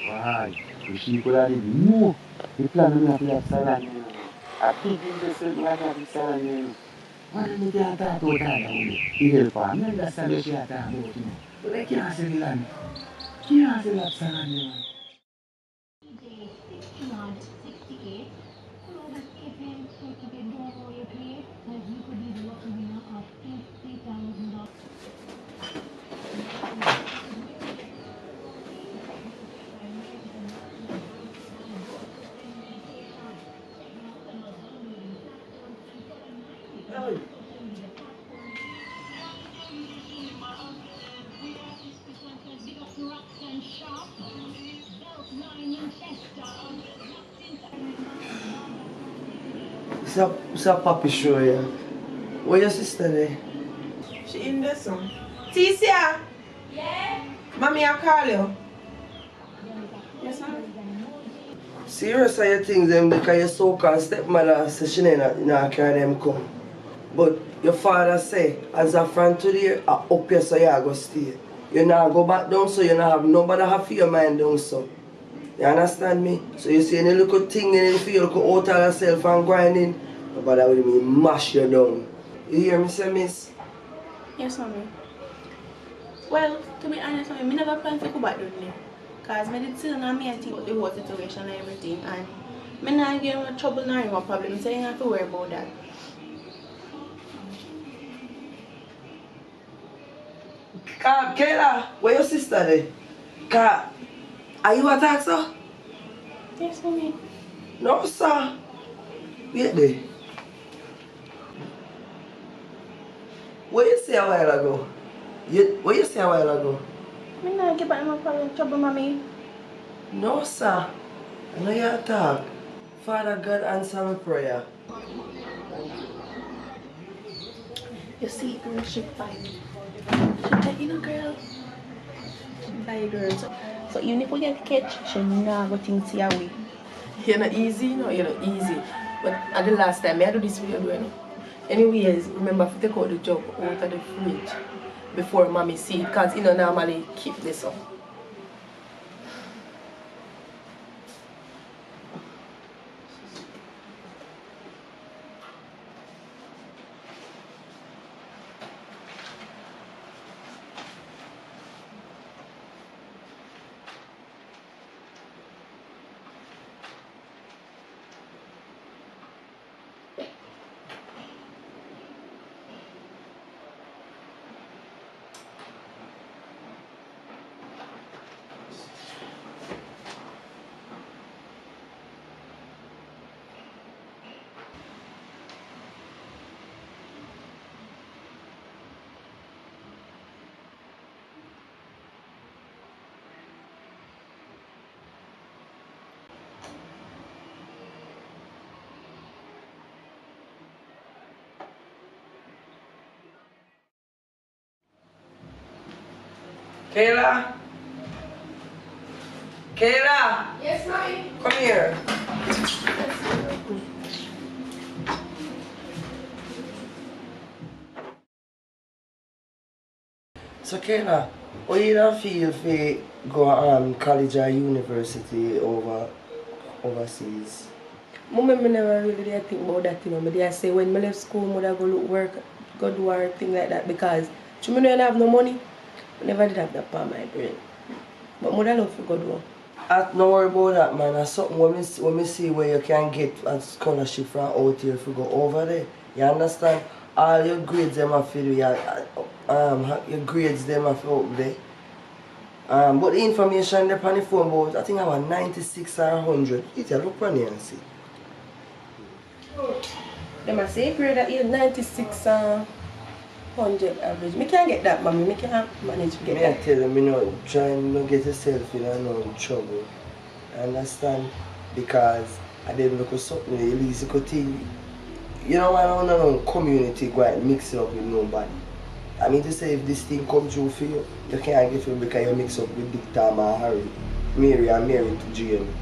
S8: Why? The people are living more. The plan of the salary. I think it's the same like the salary. Why don't you talk about that? You help her. I understand what you are talking about. But they can't sell the land. Can't sell that salary.
S2: It's a puppy show, yeah. Where your sister there?
S3: She in there, son. Ticia! Yeah? Mommy, I call you. Yes, ma'am.
S2: Serious are your things them because your so-called stepmother says she not carry them come. But your father say, as a friend today, I up here so you go stay. You not go back down so you not have nobody have for your mind down so. You understand me? So you see any little thing in the field, you out of yourself and grinding, nobody will me mash you down. You hear me say, miss?
S6: Yes, mommy. Well, to be honest, mommy, I never plan to go back down there. Because I did still know me and think about the whole situation and everything. And I not get no trouble nor no problem, so you don't have to worry about that.
S2: Kayla, where your sister there? Are you attacked, sir?
S6: Yes, mommy.
S2: No, sir. Wait there. What you say a while ago? What you say a while ago?
S6: I not get back no trouble, mommy.
S2: No, sir. I know you talk. Father God, answer my prayer.
S6: You see, girl, she fine. She tell you know, girl. She buy girls. So even if we get catch, she not go think see away.
S5: You're not easy, no, you're not easy. But at the last time, I do this for you, you know. Anyways, remember to take out the jug out of the fridge before mommy see it, because you know normally keep this up.
S2: Kayla? Kayla?
S6: Yes, mommy.
S2: Come here. So Kayla, how you don't feel if you go college or university overseas?
S5: Mummy, me never really did think about that, you know. I say when I left school, I go look work, go do or thing like that because I don't have no money. I never did have that part of my brain. But I love to go do.
S2: Don't worry about that, man. That's something when we see where you can get a scholarship from out here if you go over there. You understand? All your grades them are for you. Your grades them are for up there. But the information there on the phone about, I think I was 96 or 100. It's a look on here and see.
S5: Them I say grade that is 96 100 average. Me can't get that, mommy. Me can't manage to get that.
S2: I tell them, you know, try not get yourself in no trouble. I understand? Because I didn't look at something, at least you could think, you know, I don't know, community go and mix it up with nobody. I mean to say, if this thing comes through for you, you can't get it because you mix up with Big Tom and Harry, Mary and Mary to Jane.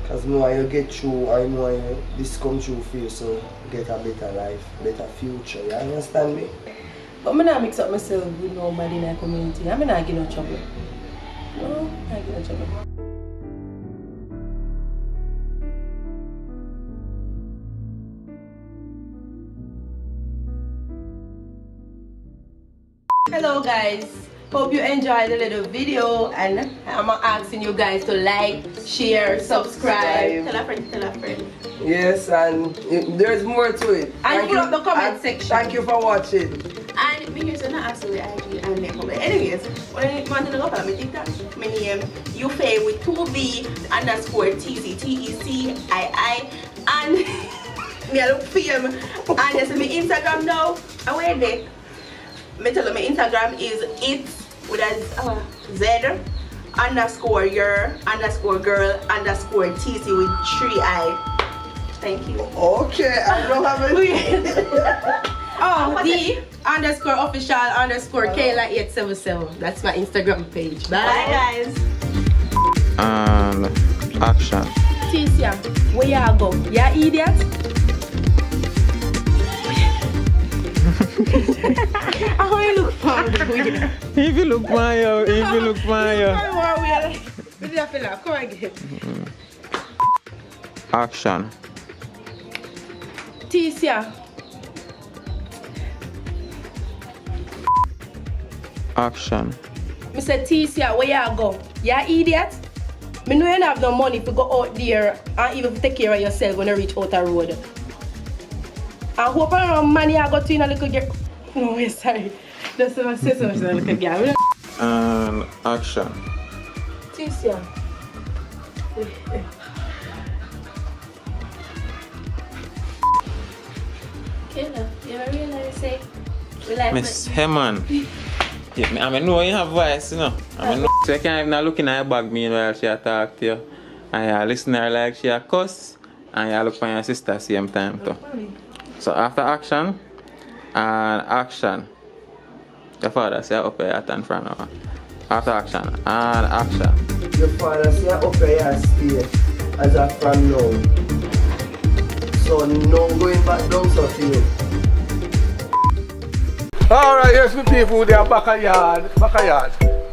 S2: Because more you get through, I know this comes through for you, so you get a better life, better future. You understand me?
S5: But I'm not mix up myself with nobody in the community. I'm not getting no trouble. No, I get no trouble. Hello guys, hope you enjoyed the little video, and I'm asking you guys to like, share, subscribe. Tell a friend.
S2: Yes, and there's more to it.
S5: And put up the comment section.
S2: Thank you for watching.
S6: And me here so not absolutely IG and make comment. Anyways, when you want to go follow me TikTok, my name Ufe with 2V_TC and me I look film. And you see my Instagram now. I wait there. Me tell you my Instagram is it with a Z_your_girl_TC with 3I. Thank you.
S2: Okay, I don't have it.
S5: Oh, the_official_Kayla877. That's my Instagram page. Bye.
S6: Bye guys.
S7: And action.
S5: Ticia, where you go? You idiot? How you look for?
S7: If you look Mayo,
S5: Come again.
S7: Action.
S5: Ticia.
S7: Action.
S5: Mr. Ticia, where you go? You idiot? Me know you don't have no money to go out there and even take care of yourself when you reach out the road. I hope I don't money I got to in a little girl. No, wait, sorry. That's what I say so much to a little girl.
S7: And action.
S5: Ticia. Kayla, you ever realize say we like
S7: Miss Heman. Yeah, I mean, know you have voice, you know. I mean, so you can't even look in her bag meanwhile she talk to you. And you listen to her like she a cuss. And you look for your sister same time too. So after action and action. Your father say up here at and from now. After action and action.
S2: Your father say up here stay as a from now. So no going back down so for you.
S9: Alright, yes, my people, they are back a yard.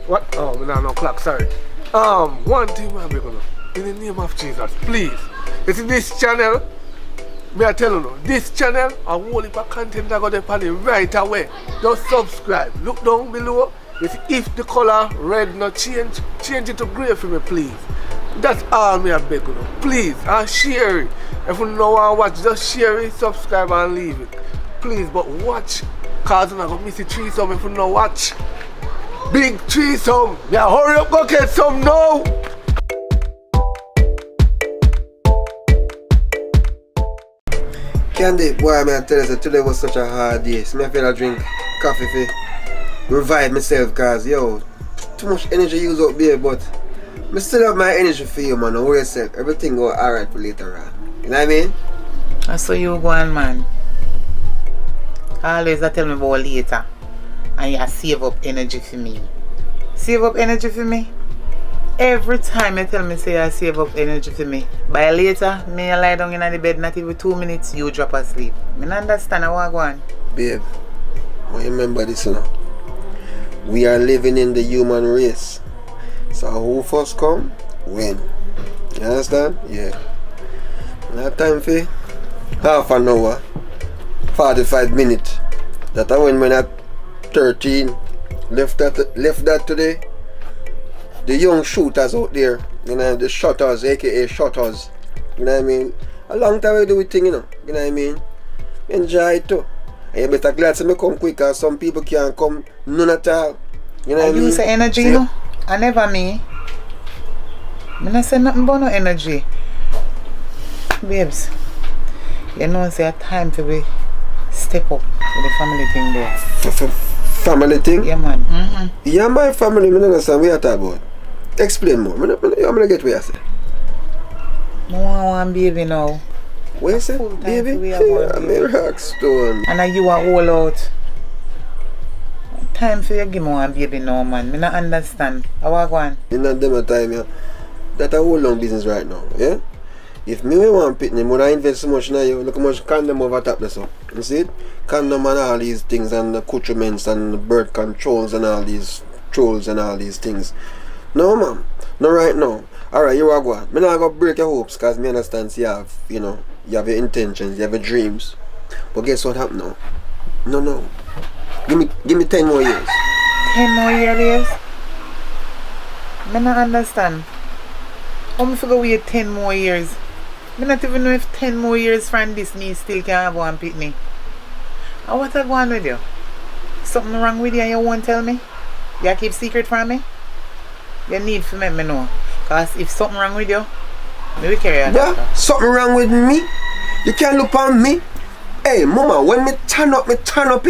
S9: What? Oh, we don't no clock, sorry. One thing I'm gonna, in the name of Jesus, please. You see this channel, me I tell you, this channel, a whole heap of content I got there on it right away. Just subscribe. Look down below. You see, if the color red not change it to grey for me, please. That's all me I beg you. Please, and share it. If you don't want to watch, just share it, subscribe and leave it. Please, but watch. Cause you're not going to miss the threesome if you don't watch. Big threesome. Yeah, hurry up, go get some now.
S10: Candy, boy, I tell you, today was such a hard day. So I feel I drink coffee to revive myself, cause yo, too much energy use up there, but I still have my energy for you, man. Don't worry yourself. Everything go alright for later on. You know what I mean?
S11: I saw you go on, man. Always tell me about later. And you save up energy for me. Save up energy for me? Every time you tell me say you save up energy for me. By later, me lie down in the bed, not even 2 minutes, you drop asleep. I don't understand how I go on.
S10: Babe, remember this now. We are living in the human race. So who first come, win. You understand? Yeah. Not time for half an hour, 45 minutes. That I when at 13, left that today. The young shooters out there, you know, the shotters, aka shotters. You know what I mean? A long time we do it thing, you know. You know what I mean? Enjoy it too. And you better glad to me come quick, cause some people can't come none at all. You know what I mean?
S11: Use the energy, you know? I never me. I not say nothing about no energy. Babes, you know it's a time to be step up with the family thing there.
S10: Family thing?
S11: Yeah, man.
S10: Yeah, my family, I don't understand what you're talking about. Explain more. I'm going to get what you say.
S11: I want one baby now.
S10: What you say? Baby? Yeah, I'm a rock stone.
S11: And you are all out. Time for you give me one baby now, man. I don't understand. How I go on?
S10: In that demo time, yeah. That's a whole long business right now, yeah? If me want to pick them, I invest so much in you, look how much condom over top there, so. You see it? Condom and all these things, and accoutrements, and birth controls, and all these trolls, and all these things. No, man. No, right now. Alright, you are going. I'm not going to break your hopes, because I understand you have, you have your intentions, you have your dreams. But guess what happened now? No. Give me 10 more years.
S11: 10 more years? I don't understand. How am I going to wait 10 more years? I don't even know if 10 more years from this me still can have one pitney. And what I going with you? Something wrong with you and you won't tell me? You keep secret from me? You need to let me know. Because if something wrong with you, maybe carry on.
S10: What? Something wrong with me? You can't look on me? Hey, mama, when me turn up, you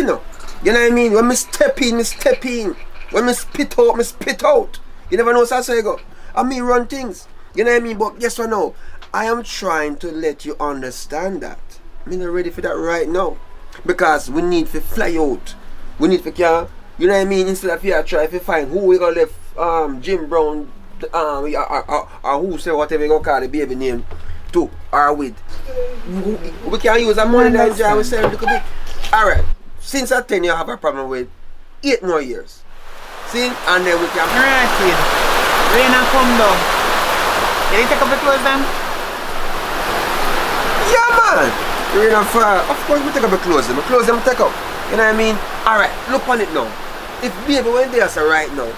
S10: know. You know what I mean? When me step in, me step in. When me spit out, me spit out. You never know how you go. And me run things. You know what I mean? But guess what now? I am trying to let you understand that. I'm not ready for that right now. Because we need to fly out. We need to, you know what I mean? Instead of you try to find who we gonna left Jim Brown, or who say whatever you gonna call the baby name to or with. We can use a money that enjoy ourselves a little bit. Alright. Since at 10 you have a problem with 8 more years. See? And then we can
S11: Alright, kid. Rain and come down. Can you take up the clothes then?
S10: Yeah, man. Rain and fire. Of course we take up the clothes. The clothes them take up. You know what I mean? Alright, look on it now. If baby when they are right now,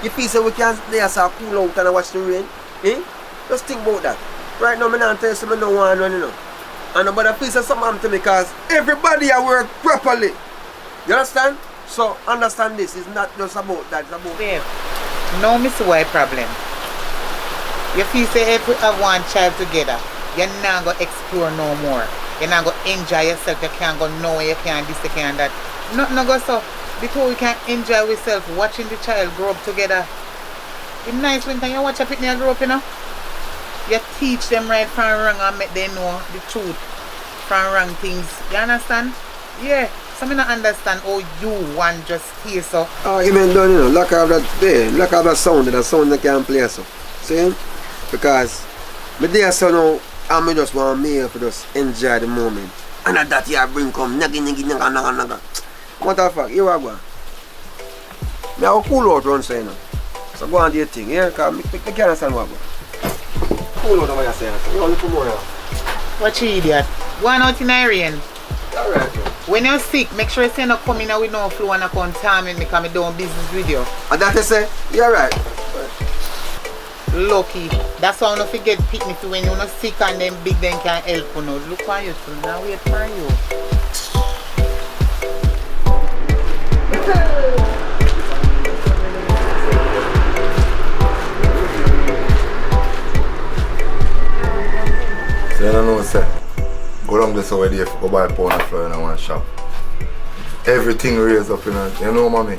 S10: you feel so we can they are cool out and watch the rain? Eh? Just think about that. Right now, I'm not telling you something no one running up. And nobody feels something happen to me because everybody I work properly. You understand? So understand this, it's not just about that, it's about
S11: babe. No miss why problem. You feel say if we have one child together, you're not gonna explore no more. You're not gonna enjoy yourself, you can't go nowhere, you can't this, you can't that. Nothing go so. Because we can enjoy ourselves watching the child grow up together. It's nice when you watch a picnic grow up, you know. You teach them right from wrong and make them know the truth from wrong things. You understand? Yeah. So I don't understand how you want just hear so.
S10: Argument done, you know, lock out that sound that can play so. See? Because me there so now and me just want me to just enjoy the moment. And at that you bring come naga. What the fuck? You are going. Me have a cool out run so you know. So go and do your thing, yeah? Because I can't understand what I'm going. Cool out over your saying. You want to come more now.
S11: What you idiot? Go on out in the rain.
S10: Alright.
S11: When you're sick, make sure you say no come in with no flu and contaminate me because I'm doing business with you.
S10: And that you say? You're right.
S11: Lucky. That's why I don't forget picnic when you're not sick and then big then can help you know. Look on you too. Now wait for you.
S12: So you don't know say go down this over there go buy a pound of flour in one shop. Everything raised up in it. You know mommy?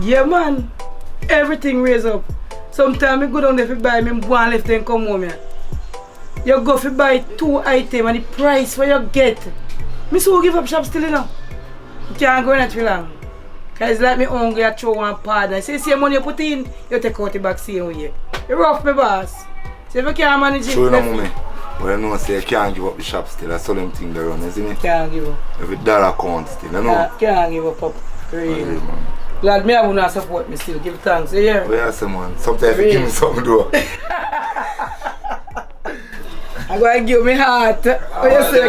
S3: Yeah man. Everything raised up. Sometimes I go down there to buy me one left and come home here. You go to buy 2 items and the price what you get. Me so give up shop still you know. You can't go in it for long. Cause it's like me hungry I throw one pad. I say the money you put in, you take out the back same way. You rough me boss. So if you can't manage it.
S12: True enough mommy. Well you know say you can't give up the shop still. That's all them things they run, isn't it?
S3: Can't give up.
S12: Every dollar counts still, you know?
S3: Can't give up. Really. Glad me I will not support me still. Give thanks. You hear?
S12: Well yes man. Sometimes you give me something though.
S3: I'm going to give me heart. What you say?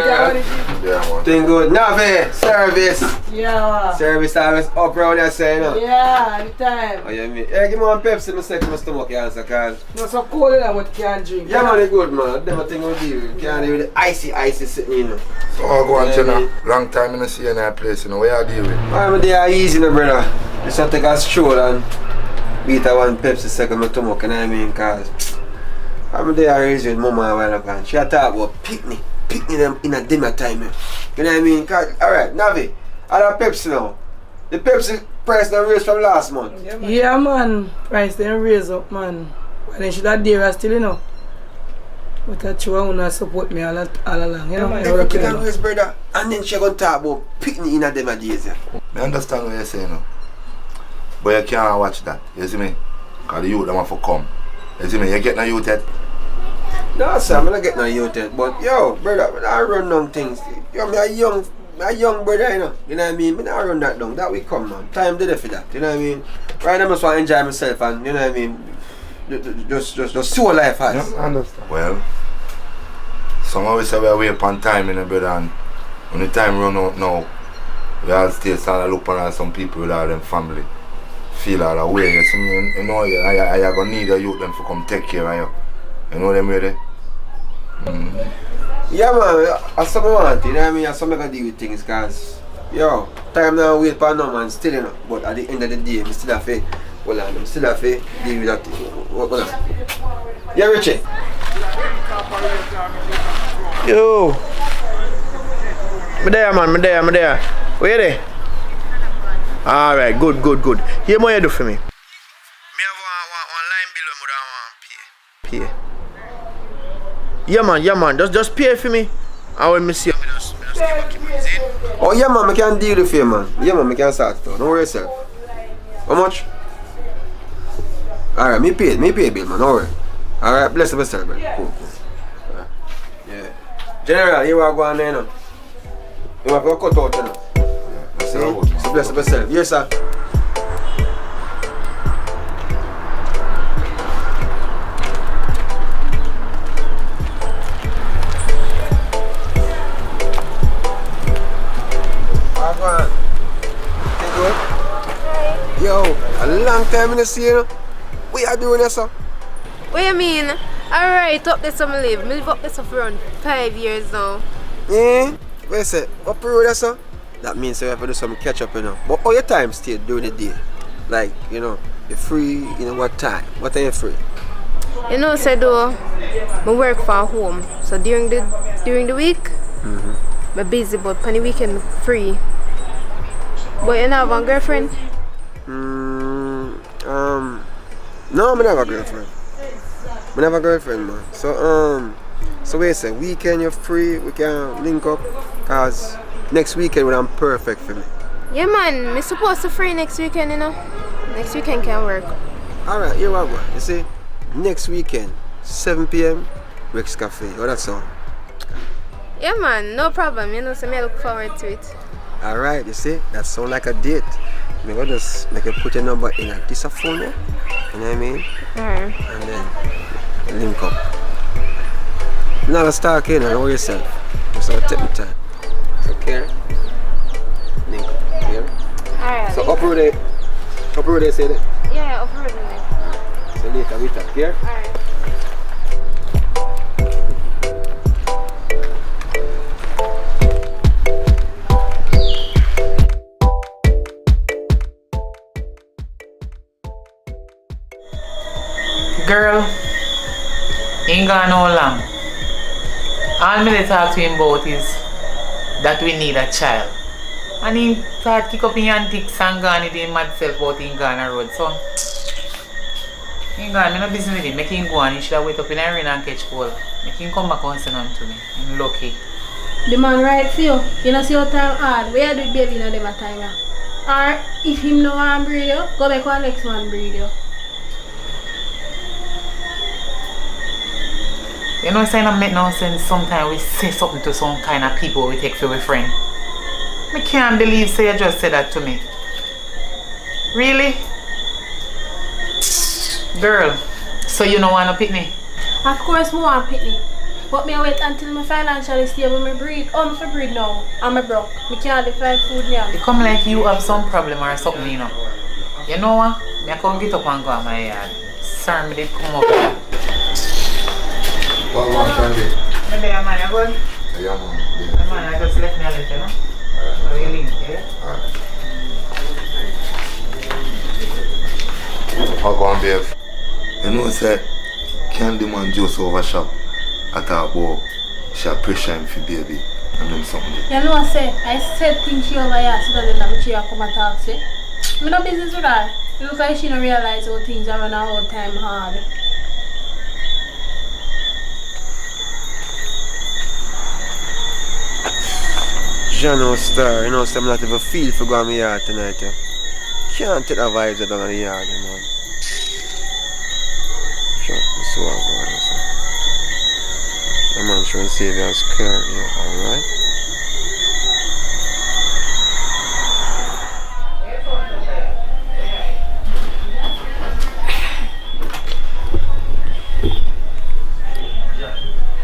S12: Yeah, man.
S10: Thing good. Navi, service.
S3: Yeah, man.
S10: Service always up round there saying, you know?
S3: Yeah, anytime.
S10: Oh, yeah, me. Hey, give me one Pepsi, me say to my stomach, you answer, cause...
S3: No, so cold enough what you can drink.
S10: Yeah, man, it's good, man. Them thing will deal with. Can't deal with the icy sitting, you know.
S12: So I'll go on to you. Long time I don't see you in that place, you know. Where you deal with?
S10: I'm there easy, no, brother. Just want to take a stroll and beat a one Pepsi second my stomach, you know what I mean? Because I'm there raised with mama a while ago and she talk about picnic them in a dinner time. You know what I mean? Alright, Navi, I have Pepsi now. The Pepsi price done raised from last month.
S3: Yeah man, price done raise up man. But then she that there still, you know. But I try to support me all along, you know.
S10: Everything done raised, brother. And then she gonna talk about picnic in a dinner days.
S12: I understand what you're saying now. But you can't watch that, you see me? Because the youth them have to come. You see me? You get no youth yet?
S10: No sir, I'm not getting no youth yet. But yo, brother, I run down things. Yo, me a young brother, you know. You know what I mean? I don't run that down. That will come, man. Time did it for that, you know what I mean? Right now I just want to enjoy myself and, you know what I mean? Just see what life has.
S12: Yeah, I understand. Well, some of us say we're waiting upon time, you know, brother, and when the time run out now, we all still start to look at some people with all them family. Feel all the way, you see me? You know, you're going to need a youth them to come take care of you. You know them ready?
S10: Yeah man, that's something I want, you know what I mean? That's something I can deal with things because, yo, time now wait for no man still, you know. But at the end of the day, I still have to, hold on, I still have to deal with that thing. Hold on. Yeah, Richie?
S13: Yo! I'm there man, I'm there. Where you there? Alright, good. Here what you do for me? Me have one line bill I want pay. Yeah man, just pay for me. And when me see you, just give back your money.
S10: Oh yeah man, I can deal with you man. Yeah man, I can start it out. Don't worry yourself. How much? Alright, me pay bill man, don't worry. Alright, bless yourself man. Cool. Yeah. General, you are going there now. You have to cut out you know. See? So bless yourself. Yes sir. Yo, a long time I see you. What you doing here, sir?
S14: What you mean? Alright, up this summer live. I live up this for around 5 years now.
S10: Yeah? What you say? Up the road, sir? That means you have to do some catch up, you know. But all your time still during the day. Like, you know, you're free, you know, what time? What time you free?
S14: You know, say though, I work from home. So during the week, I'm busy, but on the weekend, I'm free. But you don't have a girlfriend?
S10: No, I don't have a girlfriend. I don't have a girlfriend, man. So wait a second, weekend you're free, we can link up, cause next weekend will be perfect for me.
S14: Yeah man, I'm supposed to free next weekend, you know. Next weekend can work.
S10: Alright, here we go. You see, next weekend, 7 p.m, Rex Cafe. Oh, that's all.
S14: Yeah man, no problem, you know, so I look forward to it.
S10: Alright, you see, that sounds like a date. I'm gonna just make you put your number in a this phone, yeah? You know what I mean?
S14: Alright.
S10: And then link up. You're not gonna start again, know yourself. Just gonna take my time. So, okay? Link up. Yeah?
S14: Alright.
S10: So, uproot it, say that?
S14: Yeah, uproot it.
S10: So, later we talk, yeah?
S14: Alright.
S11: Girl, ain't gone no long. All me talk to him about is that we need a child. And he start kick up in antics and gone with him mad self about him gone a road. So, he gone, me no business with him. Make him go and he should have wait up in the rain and catch cold. Make him come back and send on to me. I'm lucky.
S1: The man right for you. You know see your time hard. Where you do baby in them time ya? Or if him no want breed you, go make one next man breed you.
S11: You know, it's not make no sense sometimes we say something to some kind of people we take for a friend. I can't believe say you just said that to me. Really? Girl, so you don't want to pick me?
S1: Of course I want pick me. But me wait until my financially stable me breed. I'm for breed now. I'm a broke. I can't find food now.
S11: It come like you have some problem or something, you know. You know what? I come get up and go on my yard. Sorry, me did come over here.
S12: What one Sunday?
S11: I'm there, man. You good?
S12: Yeah, man.
S11: Man, I just left me a little, you know? Alright. So you link, yeah?
S12: Alright. I'll go and behave. You know, say, Candy man just over shop. I thought about she pressure him for baby and them something.
S15: You know, I said things she over here so that then she come and talk, say. I'm not business with her. It looks like she don't realize how things are running out time hard.
S10: Jano Star, you know, so I'm not even feel for going to my yard tonight. Yeah. Can't take the vibes down on the yard, you know. Sure, that's what I'm going to say. The man trying to save you as clear, yeah, alright?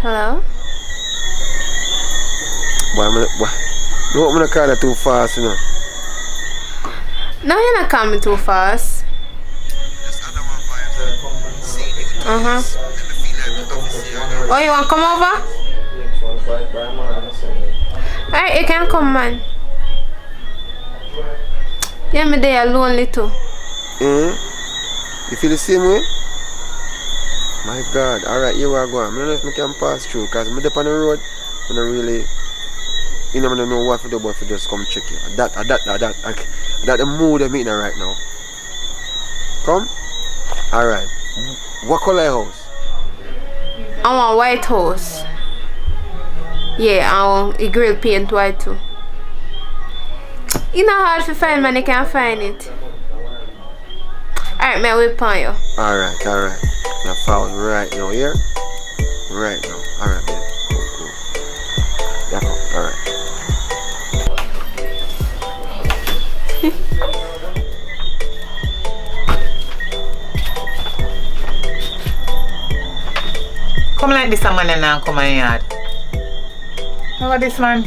S14: Hello?
S10: No, I'm not calling too fast, you know.
S14: No, you're not coming too fast. Oh, you want to come over? Alright, you can come, man. Yeah, me there lonely too.
S10: You feel the same way? My God, alright, here we go. I don't know if I can pass through because I'm up on the road. I don't really, you know, I don't know what to do but to just come check you. That the mood I'm in right now. Come? Alright. What color house?
S14: I want white house. Yeah, I want a grill paint white too. You know hard to find, man, you can't find it. Alright, man, we'll pay you.
S10: Alright. I found right now here. Right now. Alright, baby. Cool. Yeah, come. Alright.
S11: Come like this, man, and now come in yard. How about this, man?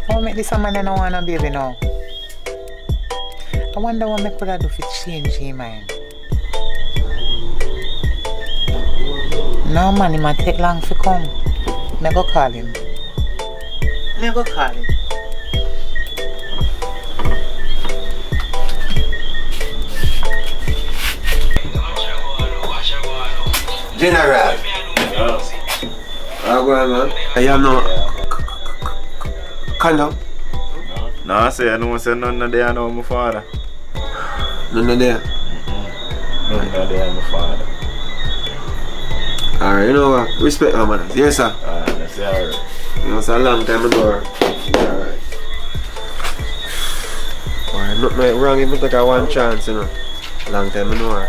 S11: How make this man and I want a baby now? I wonder what I could have do to change his mind. No man, it might take long to come. I go call him.
S10: General. How go on, man? I have no condom.
S7: No, I say I don't say none of there now, my father.
S10: None of there?
S7: None of there, my father.
S10: Alright, you know what? Respect my manners. Yes, sir.
S7: That's alright.
S10: You know, it's a long time ago. Alright. Alright, nothing wrong if you take a one chance, you know. Long time ago.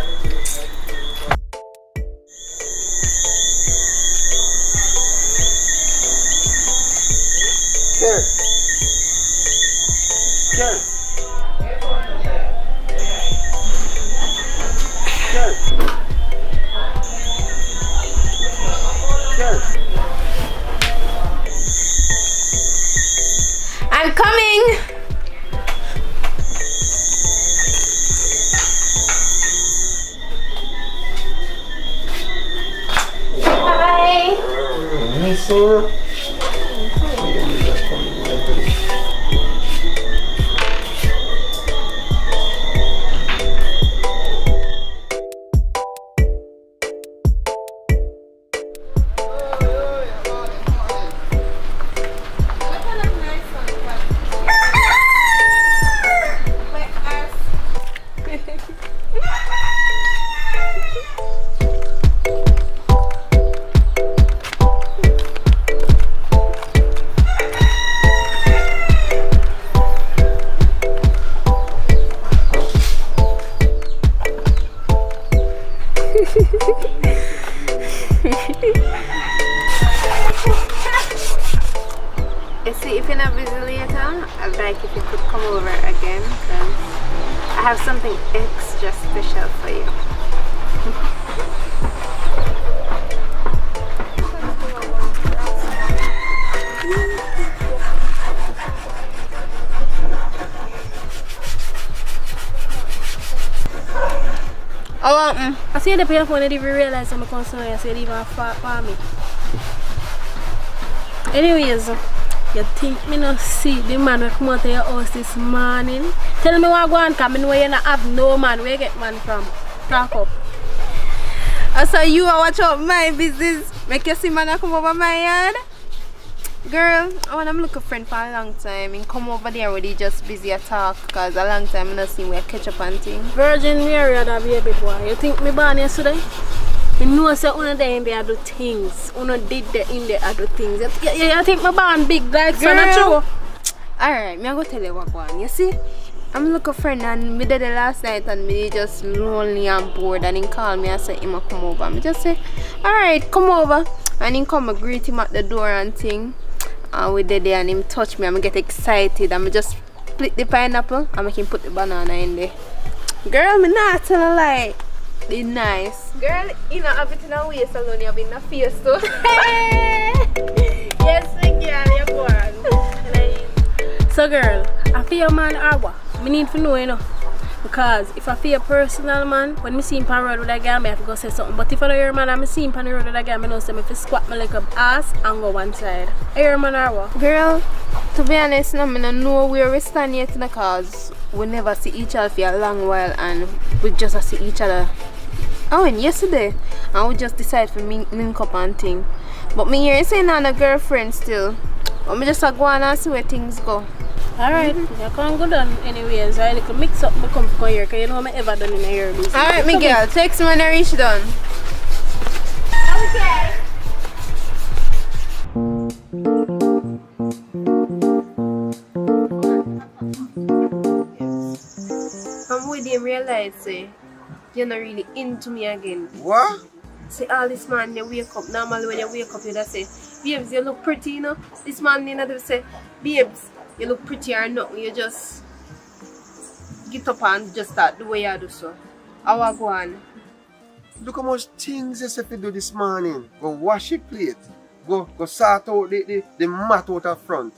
S14: I'm coming! Hi! You see, if you're not busy later, I'd like if you could come over again because I have something extra special for you. I want
S6: Nothing.
S15: I see the paper phone, I didn't even realize I'm concerned. I said even far for me. Anyways, you think me not see the man who come out of your house this morning? Tell me what go on, because I know you not have no man. Where you get man from? Talk up.
S6: I saw you watch out my business. Make you see man come over my yard. Girl, I want to look a friend for a long time. And come over there where they just busy at talk. Because a long time I don't see where I catch up on things.
S15: Virgin Mary, that baby boy. You think me born yesterday? I know say una there in there do things. Una did there in there do things. You think my born big like so not true?
S6: Alright, me I go tell you what go on. You see? I'm look a friend and me did the last night and me just lonely and bored and he call me and say him come over. Me just say, alright, come over. And he come and greet him at the door and thing. And we did there and him touch me and me get excited and me just split the pineapple and make him put the banana in there. Girl, me not tell a lie. It's nice. Girl, you know everything I waste alone, you have in a face too.
S15: Yes, girl, you go on. So girl, I feel man or what? I need to know, you know. Because if I feel personal man, when I see him on the road with a girl, I have to go say something. But if I don't hear man and I see him on the road with a girl, I know say I have to squat my like a ass and go one side. I hear man or what?
S6: Girl, to be honest, I don't know where we stand yet because we never see each other for a long while and we just see each other. Oh, and yesterday, and we just decided to link up and thing. But me here saying I'm a girlfriend still. But me just go on and see where things go.
S15: Alright, you can't go down anyways. I like mix up my comfort here because you know I'm ever done in a year.
S6: Alright, my girl, text me when I reach done. Okay. I'm with you realize say you're not really into me again.
S10: What?
S6: See all this man they wake up. Normally when you wake up you just say, babes, you look pretty, you know. This man you know they say, babes, you look pretty or nothing. You just get up and just start the way you do so. How I go on?
S10: Look how much things you have to do this morning. Go wash your plate. Go sort out the mat out of front.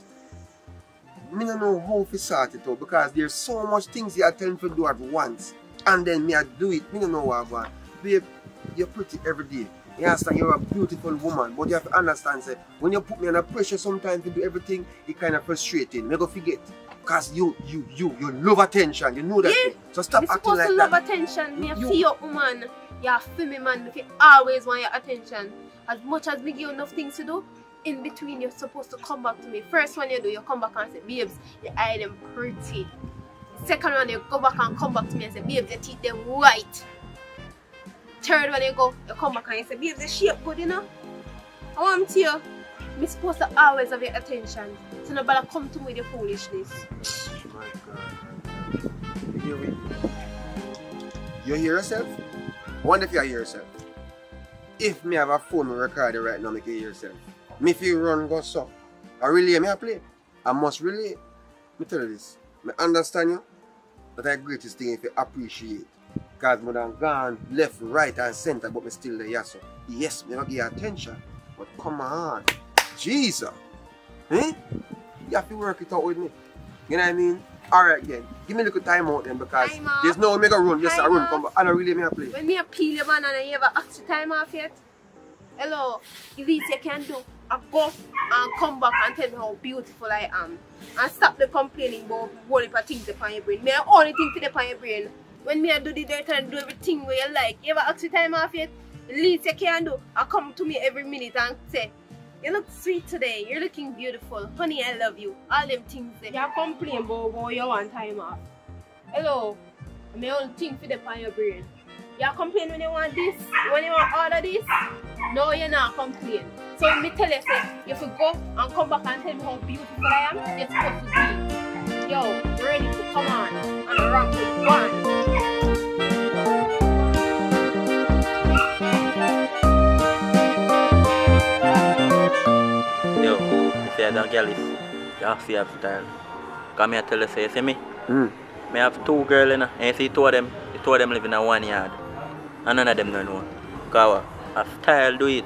S10: I don't know how to sort it out because there's so much things you are telling to do at once. And then me I do it. I don't know what I want. Babe, you're pretty every day. You understand? You're a beautiful woman. But you have to understand, say, when you put me under pressure sometimes to do everything, it's kind of frustrating. I go forget. Because you love attention. You know that.
S6: Yeah.
S10: Thing. So stop acting like that.
S6: You're supposed to love attention. Me feel your woman. You're a female man. If you always want your attention. As much as we give you enough things to do, in between you're supposed to come back to me. First one you do, you come back and say, babes, your eye them pretty. Second one you go back and come back to me and say, babes, your teeth them white. Third one you come back and you say, babes, the shape good, you know. I want to you. I'm supposed to always have your attention. So nobody come to me with your foolishness.
S10: Oh my God. You hear me? You hear yourself? I wonder if you hear yourself. If me have a phone recorder right now, make you hear yourself. Me if you run go so. I relay me I play. I must relay. Me tell you this. I understand you. But the greatest thing if you appreciate. Because I done gone left, right and center, but me still there, yes, so. Yes, me not give you attention. But come on. Jesus. Eh? You have to work it out with me. You know what I mean? Alright then. Give me a little time out then because there's no make a run. Just a run. Come back. I don't really make a play.
S6: When me peel your banana, you ever ask the time off yet? Hello. The least you can do, I go and come back and tell me how beautiful I am. And stop the complaining about all the things upon your brain. Me I only think to upon your brain. When me I do the dirt and do everything where you like, you ever ask the time off yet? The least you can do, I come to me every minute and say, you look sweet today, you're looking beautiful, honey I love you, all them things there. You complain about how you want time off. Hello, I only think for the upon your brain. You complain when you want this, when you want all of this? No, you're not complaining. So when me tell you, say, you should go and come back and tell me how beautiful I am, you're supposed to be. Yo, ready to come on and rock with one.
S16: Yo, if you're that girl, you have to have style. Come here tell you, say, you see me? I have two girls in and you see two of them live in a 1 yard. And none of them don't know. Because a style do it.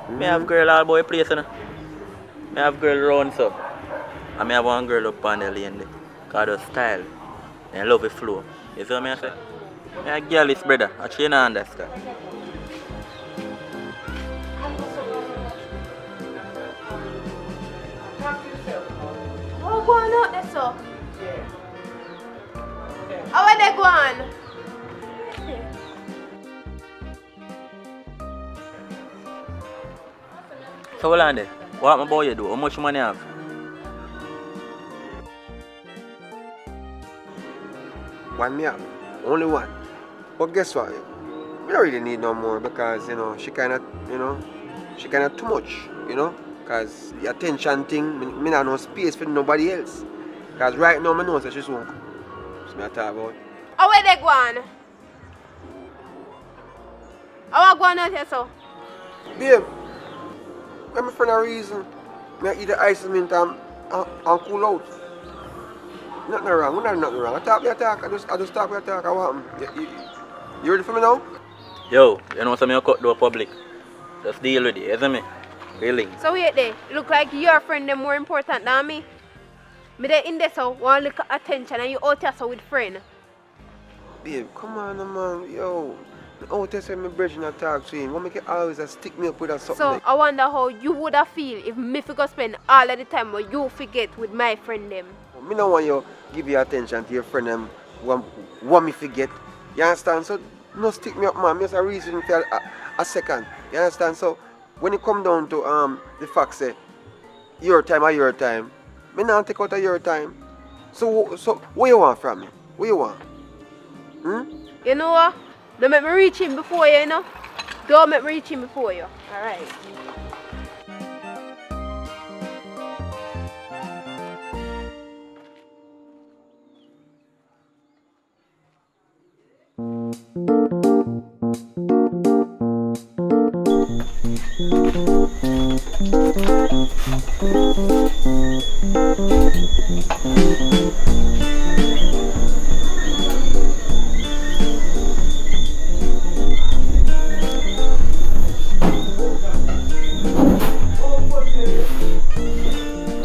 S16: I have girl all boy place, you know. I have girl round so. And I have one girl up on the lane there. Because of style. And I love the flow. You see what I say? Yeah, girl is brother. Actually, you don't understand.
S14: Oh, go on out there, so. How are they going?
S16: So, hold on there. What my boy do? How much money you have?
S10: One me have. Only one. But guess what? We don't really need no more because, you know, she kind of too much, you know? Because the attention thing, me not no space for nobody else. Because right now, I know that she's home. That's what I talk about.
S14: How are they going? How are going out here, so?
S10: Babe, I'm for no reason. I eat the ice mint and cool out. Nothing wrong, nothing wrong. I just talk, I talk. What happened? You ready for me now?
S16: Yo, you know something you cut to a public. Just deal with it, isn't me? Really?
S14: So wait there. Look like your friend is more important than me. Me there in there so want look attention and you out here so with friend.
S10: Babe, come on man. Yo. Out there say me bridge and talk to him. Why make you always stick me up with something?
S14: So I wonder how you would have feel if me forgot spend all of the time where you forget with my friend them.
S10: Me don't want you give your attention to your friend them want me forget. You understand? So no stick me up man. Just a reason for a second. You understand? So when it come down to the fact say your time or your time, me not take out of your time. So what you want from me? What you want?
S14: You know what? Don't make me reach him before you, you know? Don't make me reach him before you. Alright.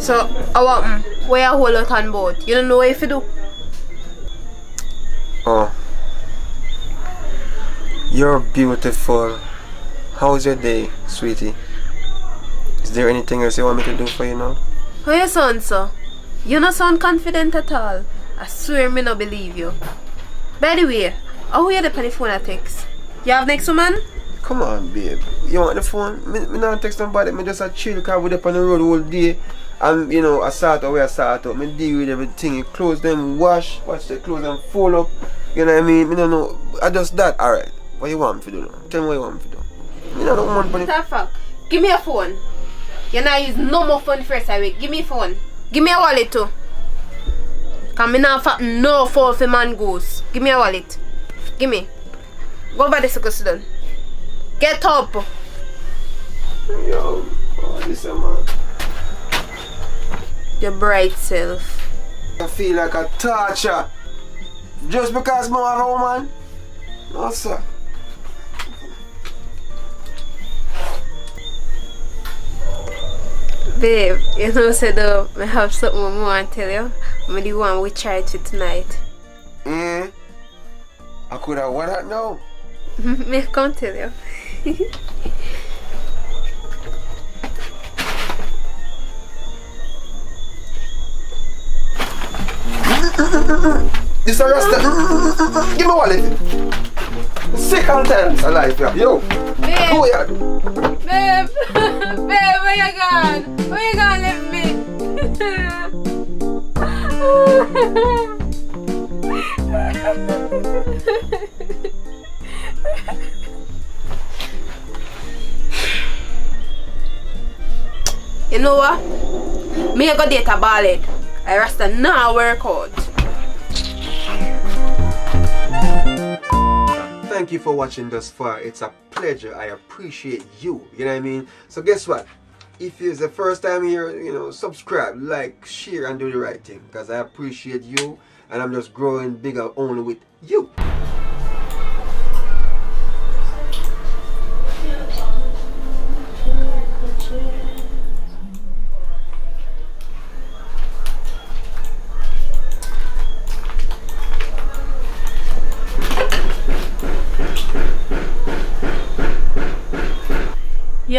S14: So, where you hold out on board? You don't know what you do?
S10: Oh. You're beautiful. How's your day, sweetie? Is there anything else you want me to do for you now?
S14: How you sound, sir? You don't sound confident at all. I swear me not believe you. By the way, how are you the penny phone I text? You have next woman?
S10: Come on, babe. You want the phone? Me not text nobody. Me just a chill car with up on the road all day. And you know, I start out where I start out. Me deal with everything. You close them, wash the clothes and fold up. You know what I mean? Me don't know. I just that. Alright. What you want me to do now? Tell me what you want me to do. Me not want money.
S14: Fuck. Give me a phone. You not use no more phone first I wait. Give me a phone. Give me a wallet too. Cause me not fat no fall for man goes. Give me a wallet. Give me. Go over this go sit down. Get up.
S10: Yo, oh, this a man.
S14: Your bright self.
S10: I feel like a torture. Just because I'm a woman? No, sir.
S14: Babe, you know, I have something more I want to tell you. I'm the one we tried to tonight.
S10: I could have what that now?
S14: Me come tell you.
S10: This a rasta. Give me wallet. Second time this alive, yeah. Yo.
S14: Babe.
S10: Go here.
S14: Babe. Babe, where you gone? Where you gone leave me? You know what? Me I go date a ballad. I rasta now work out.
S10: Thank you for watching thus far. It's a pleasure. I appreciate you. You know what I mean? So guess what? If it's the first time here, you know, subscribe, like, share, and do the right thing. Because I appreciate you. And I'm just growing bigger only with you.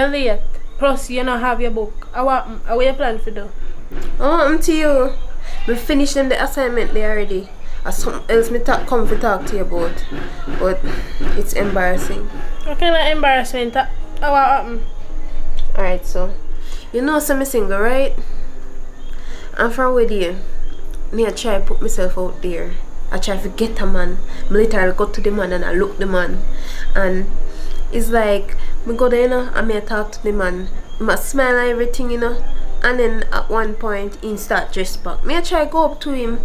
S15: You're late. Plus, you don't have your book. How you plan to do?
S14: Oh, to you. We finished them the assignment there already. Or something else me come to talk to you about. But it's embarrassing.
S15: What kind of embarrassment? How happened?
S14: Alright, so you know some single, right? And from with you, me I try to put myself out there. I try to get a man. I literally go to the man and I look the man. And it's like me go there, you know, and me I talk to the man. I smile and everything, you know. And then at one point he start dress back. Me I try to go up to him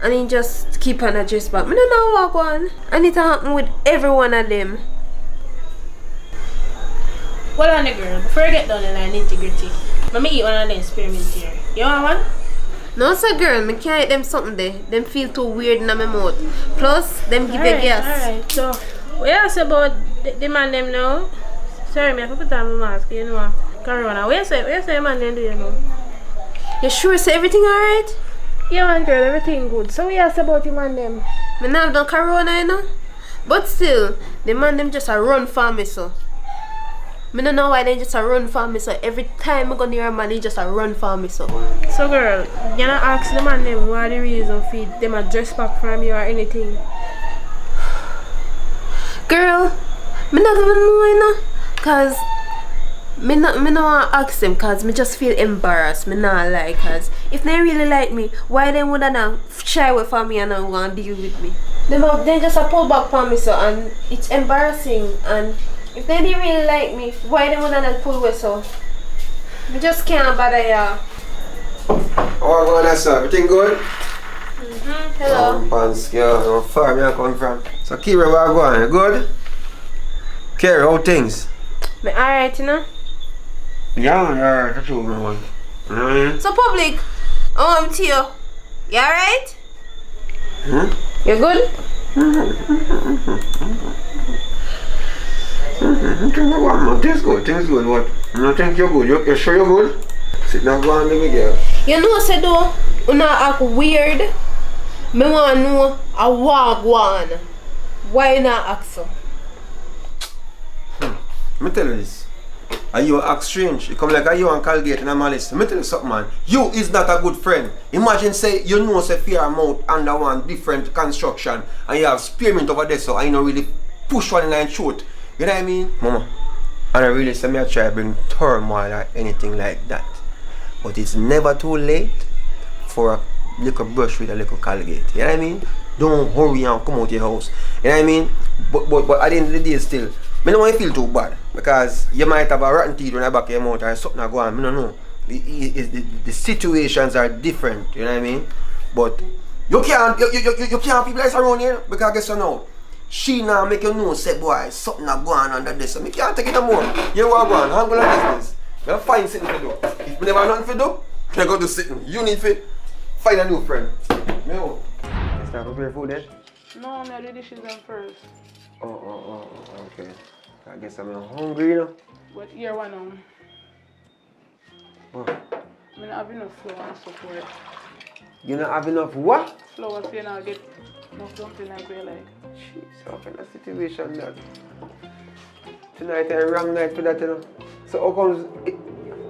S14: and he just keep on a dress back. Me don't know what going on. And it happen with every one of them.
S15: Hold on, the girl. Before I get down the line nitty-gritty, let me eat one of them experiment here. You want one?
S14: No, sir, girl. Me can't eat them something there. Them feel too weird in my mouth. Plus, them give you gas.
S15: Alright, so what you ask about the man them now? Sorry, me I have to put on my mask, you know. Corona. What you say the man them do, you know?
S14: You sure say everything alright?
S15: Yeah, man, girl, everything good. So what you ask about the man them?
S14: Me not have done corona, you know. But still, the man them just a run for me, so. I don't know why they just a run for me, so every time I go near a man, he just a run for me, so.
S15: So girl, you not ask the man them what the reason for them a dress back from you or anything?
S14: Girl, me not even know, you know, cause me not want to ask them, cause me just feel embarrassed. Me not like, cause if they really like me, why they would not shy away from me and not want to deal with me? They just a pull back from me, so, and it's embarrassing. And if they didn't really like me, why they would not pull away, so? Me just can't bother ya.
S10: How going on, sir? Everything good?
S14: Hello.
S10: Pants, yeah, how far me I come from? So Kira, where you going? You good? Kira, how things?
S14: Me alright, you know?
S10: Yeah, alright, that's all man.
S14: So public, I'm to you. You alright? You good?
S10: Things good, what? I think you're good. You sure you're good? Sit down, go on, let me get.
S14: You know, say though, you not act weird. Me want to know a wagwan. Why you not act so?
S10: Let me tell you this. Are you act strange? You come like are you and Colgate and a malice. Let me tell you something, man. You is not a good friend. Imagine say you know say fear amount under one different construction and you have spearmint over there so I know really push one in and shoot. You know what I mean? Mama. And I really say me I try to bring turmoil or anything like that. But it's never too late for a little brush with a little Colgate. You know what I mean? Don't hurry and come out of your house. You know what I mean? But at the end of the day still, I don't want to feel too bad. Because you might have a rotten teeth on the back of your mouth or something go on. I don't know. The situations are different. You know what I mean? But you can't people like around here because guess what now? She now make you know say boy something going on under this. So I can't take it no more. You want to go on, handle of business. You find something to do. If you never have nothing to do, you go to sitting. You need to find a new friend. No. You start prepare food then?
S15: No, I'm gonna do dishes them first.
S10: Oh, okay. I guess I'm hungry, you know.
S15: But here one
S10: Oh.
S15: I don't have enough flour and support.
S10: You don't have enough what?
S15: Flour so you not get enough something like we like.
S10: Jeez, how kind of situation that? Tonight a wrong night for that, you know. So how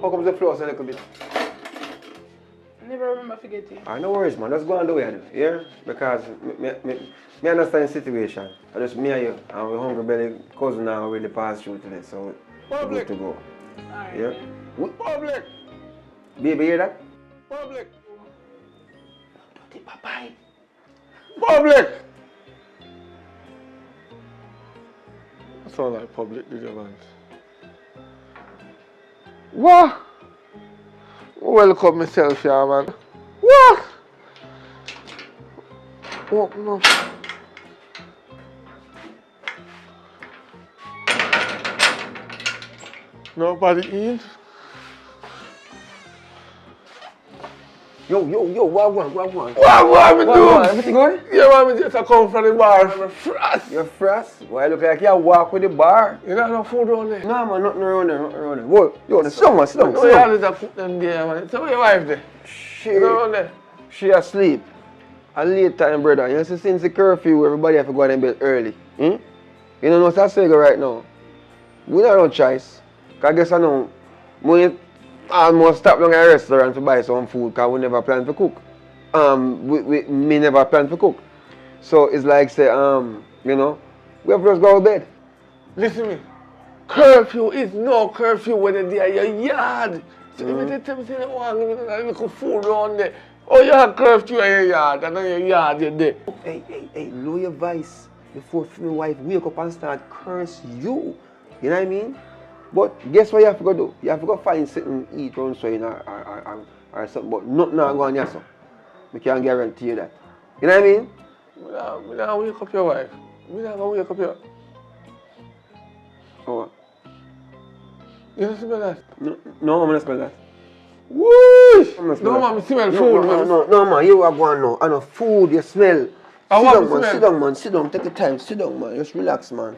S10: comes the flour so a little bit?
S15: I never remember forgetting.
S10: No worries, man. Let's go on the way, yeah? Because me understand the situation. I just me and you, and we hungry belly cousin now really passed through today, so we're good to go.
S15: Alright.
S10: Yeah?
S9: Public!
S10: Baby, hear that?
S9: Public!
S10: Bye-bye.
S9: Public! That sound like public, did you, man? What? Welcome myself here, man. What? Open up. Nobody in?
S10: Yo, what one?
S9: What me do?
S10: Everything good?
S9: Yeah, man, me just come from the bar. I'm frost.
S10: You're frost? Why look like you walk with the bar?
S9: You don't have no food around there?
S10: No, man, nothing around there. Whoa, yo, sit down.
S9: No, you have to put them there, man. Tell me your wife there.
S10: She asleep. A late time, brother. You see, since the curfew, everybody have to go to bed early. You know what's that saying right now? We don't have no choice. Because I guess I know, we almost stop down at a restaurant to buy some food because we never plan to cook. Me never plan to cook. So it's like say, you know, we have to just go to bed.
S9: Listen to me. Curfew is no curfew when you're at your yard. So if you tell me say you want to give me a little food around there, oh you have curfew at your yard, and on your yard you're there.
S10: Hey, lower your voice before my wife wake up and start curse you. You know what I mean? But guess what you have to go do? You have to go find something to eat around so you know, or something, but nothing not going on so. I can't guarantee you that. You know what I mean?
S9: I'm not wake up your wife. I'm not going to wake up your...
S10: Oh.
S9: You don't smell that?
S10: No, I'm not smell that.
S9: Whoosh! No, man, I smell food, man.
S10: No, man, you are going now. I know food, you smell. Sit down, man. Sit down. Take your time. Sit down, man. Just relax, man.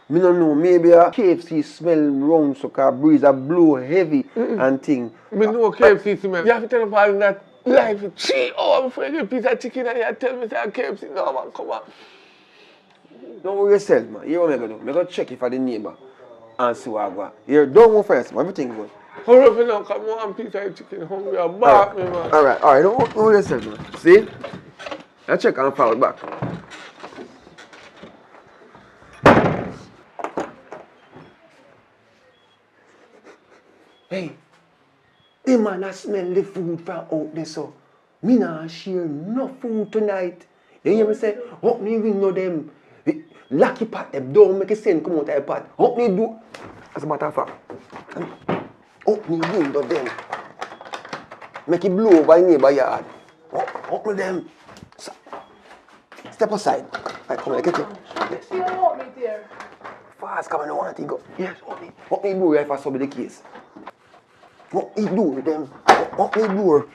S10: Me don't know. Maybe a KFC smell round so car breeze a blow heavy and thing.
S9: Me know KFC smell. You have to tell them all that life for 3 hours before you get a piece of chicken and you tell me say KFC. No, man, come on.
S10: Don't worry yourself, man. Hear what I'm going to do. I'm going to check if I the neighbor and see what I got. Here, don't go first, man. Everything good.
S9: Hurry up now, come on, piece of chicken. Hungry or bark me, man.
S10: Alright. Don't worry yourself, man. See? I check and follow back. Hey, man, I smell the food from out there, so me not share no food tonight. You hear me say, help me ring no them. Lucky pot them, don't make a sense come out of the pot. Help me do, as a matter of fact, help me ring no them. Make it blow over your neighbor yard. Help me them. Step aside. Right, come on, get it.
S9: Yes. You help me there.
S10: Fast, come on, I don't want to go. Yes, help me do if I saw the case. What me do with them? What me do?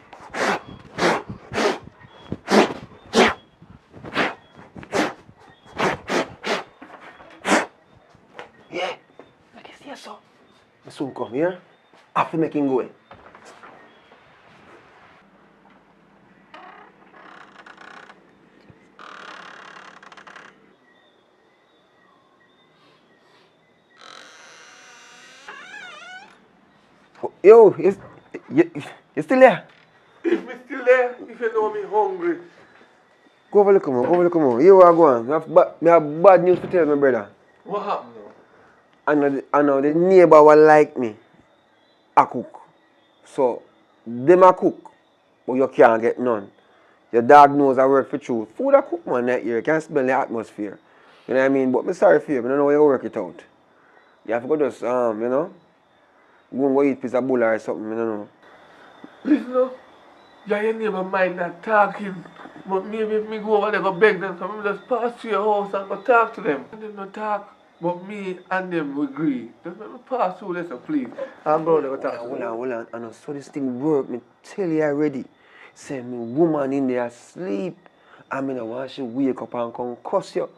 S10: Yeah, I can see so. I soon come here. After making go. Yo, you still there?
S9: If me still there, if you know me hungry.
S10: Go over look more. You are going. I have bad news to tell my brother.
S9: What happened now?
S10: I know the neighbor will like me. I cook. So, them a cook, but you can't get none. Your dog knows I work for truth. Food I cook, man, that year. You can't smell the atmosphere. You know what I mean? But I'm sorry for you. I don't know how you work it out. You have to go just, you know, go and go eat a piece of bull or something, I don't know.
S9: Listen up. Your neighbor mind not talking. But maybe if me go over there go beg them, so I just pass through your house and go talk to them. And them not talk. But me and them agree. Just let me pass through this, please. I'm going to go talk to them.
S10: Hold on. I know so this thing work. Me tell you already. Say me woman in there sleep. I mean I want she wake up and come cuss you.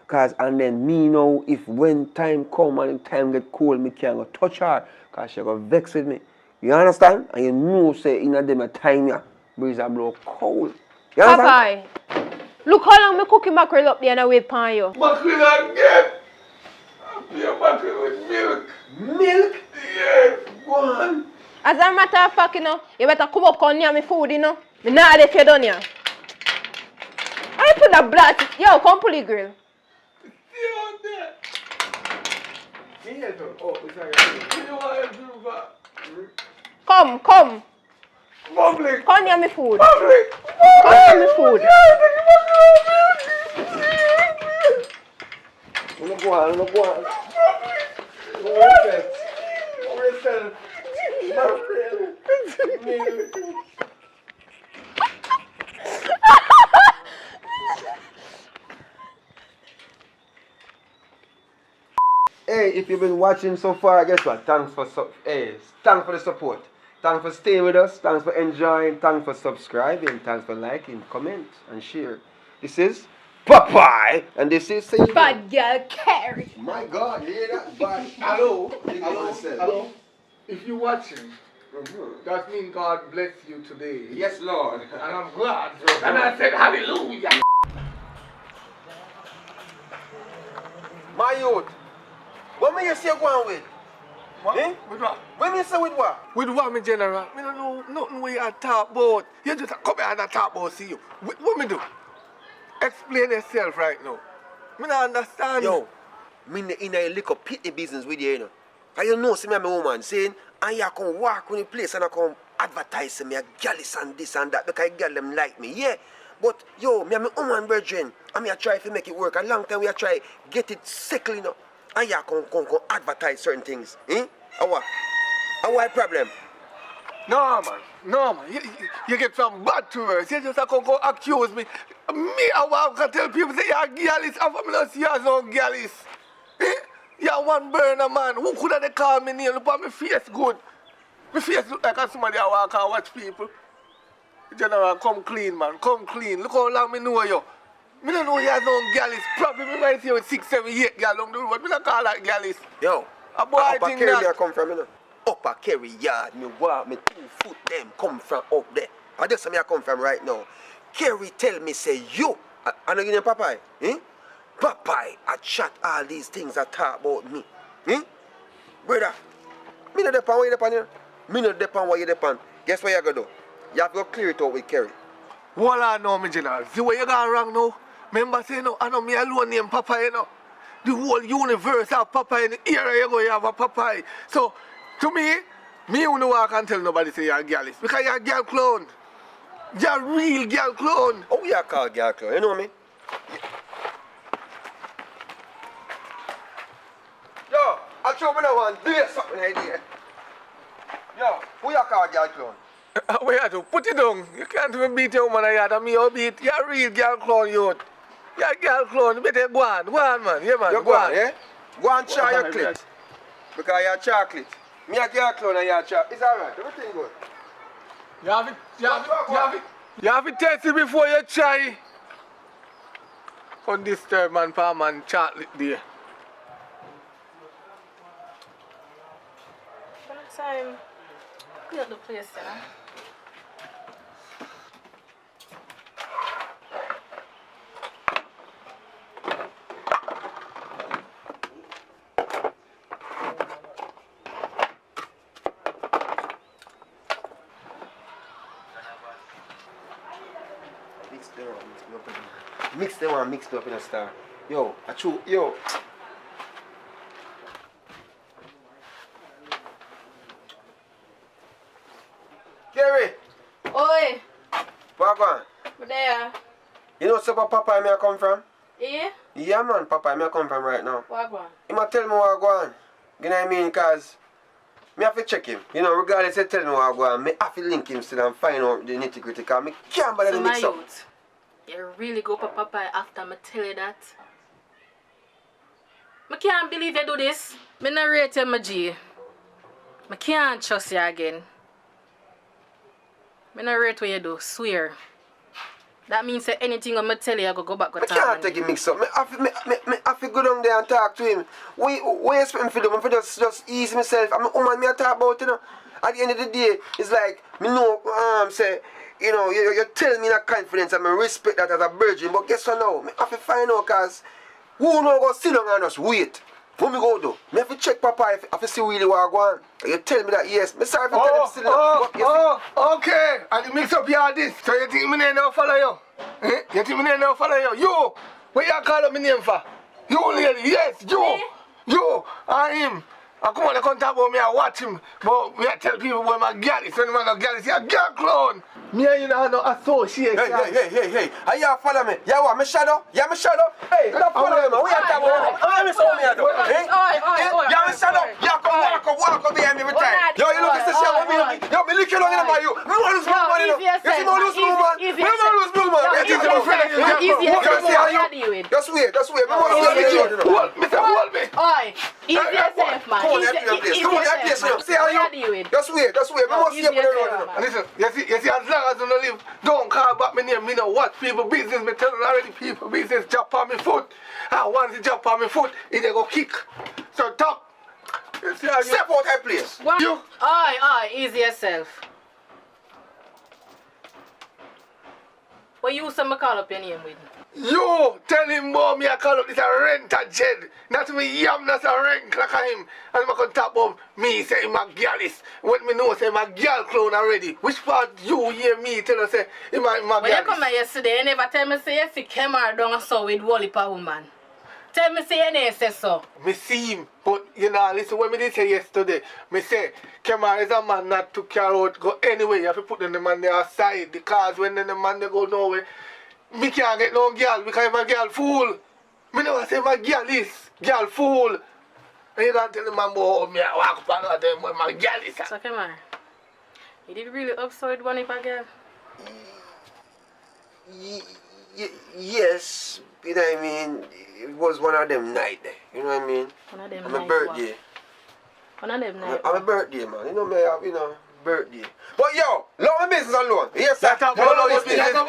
S10: Cause and then me know if when time come and time get cold, me can't go touch her. Cause she go vex with me. You understand? And you know say in a them a time ya breeze a blow cold. You understand?
S14: Papa, look how long me cooking mackerel up there and I wait upon you.
S9: Mackerel again? You're mackerel with milk.
S10: Milk?
S9: Yes, go on.
S14: As a matter of fact, you know, you better come up and near me food, you know. Me not if you done here. I put the blood. Yo, come pull the grill. Come.
S9: Public.
S14: Come near me food.
S9: Public.
S14: Come near me food.
S10: Go on. Hey, if you've been watching so far, guess what? Thanks for the support. Thanks for staying with us. Thanks for enjoying. Thanks for subscribing. Thanks for liking, comment, and share. This is Popeye, and this is
S14: Bad Girl Carrie.
S10: My God, you hear that? Bad.
S9: Hello. If you're watching, that means God bless you today.
S10: Yes, Lord.
S9: And I'm glad. And I said hallelujah.
S10: My youth, what may you say go on with?
S9: What?
S13: Eh?
S9: With what?
S13: When you say with what?
S9: With what, me general? Me don't know nothing where you talk about. You just come here and talk about see you. What me do? Explain yourself right now. Me not understand.
S13: Yo, me in a little pity business with you, you know. And you know, see me and my woman saying, and you come walk on the place and I come advertise me a gallus and this and that because girl them like me, yeah. But yo, me and my woman brethren, and me I try to make it work. A long time we a try get it settled, you know. And you come advertise certain things. Eh? What problem?
S9: No man. You get some bad to us. You just go accuse me. Me, I want to tell people say you're gallus. I'm from us, you're no gallus. Eh? You're one burner man. Who could have called me name? Look at my face good. My face look like somebody I walk and watch people. General, come clean, man. Come clean. Look how long me know you. Me don't know you're no gallus. Probably me might see you with 6, 7, 8 gal on the road. Me don't call that gallus.
S13: Yo,
S9: a boy I think
S13: Kerry
S9: that.
S13: I come from, you know. Upper Kerry yard, me walk, me 2 foot them come from up there. And that's where I come from right now. Kerry tell me, say, you, I know you name Popeye, eh? Popeye, I chat all these things I talk about me, eh? Brother, me no depend what you depend here. Me no depend what you depend. Guess what you gonna do? You have to go clear it out with Kerry.
S9: Well, I know me, General. See where you gone wrong now? Remember say, no, I know me alone name Popeye, you know. The whole universe have Popeye in the area you go, you have a Popeye. So, to me you know I can't tell nobody say you're a gallus. Because you're a girl clone. You're a real girl clone.
S13: Oh, you call girl clone, you know me? Yo, I'll show me that one. Do something idea. Yo, who you call girl clone?
S9: Where you do? Put it down. You can't even beat your woman yard and me you beat. You're a real girl clone, youth. You're a girl clone. You better go on, man. Yeah, man.
S13: You go on, yeah? Go and try your clit. Because you're chocolate. Me a girl clone and you're chocolate. It's alright. Everything good.
S9: You have to test it before you try. On this third man, palm and chocolate there.
S15: By the time, clean up the place, you know.
S13: Mix them and mix it up in a star. Yo, I chew, yo. Gary!
S15: Oi!
S13: Wagwan.
S15: But there.
S13: You know where Papa me I come from?
S15: Yeah?
S13: Yeah man, Papa me I come from right now.
S15: Wagwan.
S13: He might tell me what I go on. You know what I mean? Cause me have to check him. You know, regardless of telling me what I go on, me have to link him still and find out the nitty gritty. Cause me can't bother to mix up.
S15: Youth, you really go for Papa after me tell you that? I can't believe you do this. I not rate you, my G. I can't trust you again. I not rate what you do, swear. That means that anything I'm tell you, I go back to
S13: I can't take it mix up. I have to go down there and talk to him. What you expect me to do? I'm to just ease myself. I'm woman me I talk about, you know. At the end of the day, it's like, me know, say, you know, you tell me that confidence and I respect that as a virgin. But guess what now? I have to find out because who know go sit down and just wait. What me go do? Me have to check Papa if I see really what I go on. You tell me that yes. Me sorry for telling him sit down.
S9: Okay. And you mix up your this. So you think me name now follow you? Eh? You think me name now follow you? You! What you call up me name for? You lady, yes, you! Me? You! I him. I come on, I can't talk about me, I watch him. But me I tell people when my girl is, when my girl is, you're a girl clone. Me and you know no association.
S13: Hey. Are you follow me? You want me shadow? You me shadow? Hey, stop follow me, man. What you talking about? How me so me I do? You me shadow? You come walk up behind me every time. Yo, you look at the shadow. Yo, me lick you long enough by you. Me want to lose blue man, you know. You see me lose blue man? Me want to lose blue man. You think I'm afraid of you? Just wait. Me want to lose blue man.
S9: Hold me.
S15: Oi, easy yourself, man.
S13: Come on, you place now. See how you? Just wait. Me want to stay up on the road.
S9: Listen, you see, as long as you don't live, don't call back me name. Me know what people business. Me tell you already, people business jump on me foot. And once you jump on me foot, it they go kick. So top.
S13: Step out that place.
S15: What? You? Oi, easy yourself. What you say me call up your name with?
S9: You tell him more me I call up this a rent a Jed. Not me yam that's a rent like him. And I can talk about me say him a girlis. When me know say him a girl clown already. Which part you hear me tell us say him a girlis?
S15: When you come here yesterday, you never tell me say you see Kemar down so with Wally pa woman. Tell me say you never say so.
S9: Me see him, but you know, listen what me did say yesterday. Me say, Kemar is a man not to carry out, go anywhere. You have to put the man there aside because when the man they go nowhere, me can't get no girl because I'm a girl fool. Me never say my girl is girl fool. And you can't tell the man about me I walk up and tell him my girl is.
S15: So Kemar, you did really upside one if a girl?
S10: Yes, you know what I mean? It was one of them night there, you know what I mean?
S15: One of them
S10: on
S15: night.
S10: my birthday.
S15: One of them night.
S10: On my birthday, man. You know me have, birthday. But yo, love my business alone. Yes, sir.
S9: That's about your business. One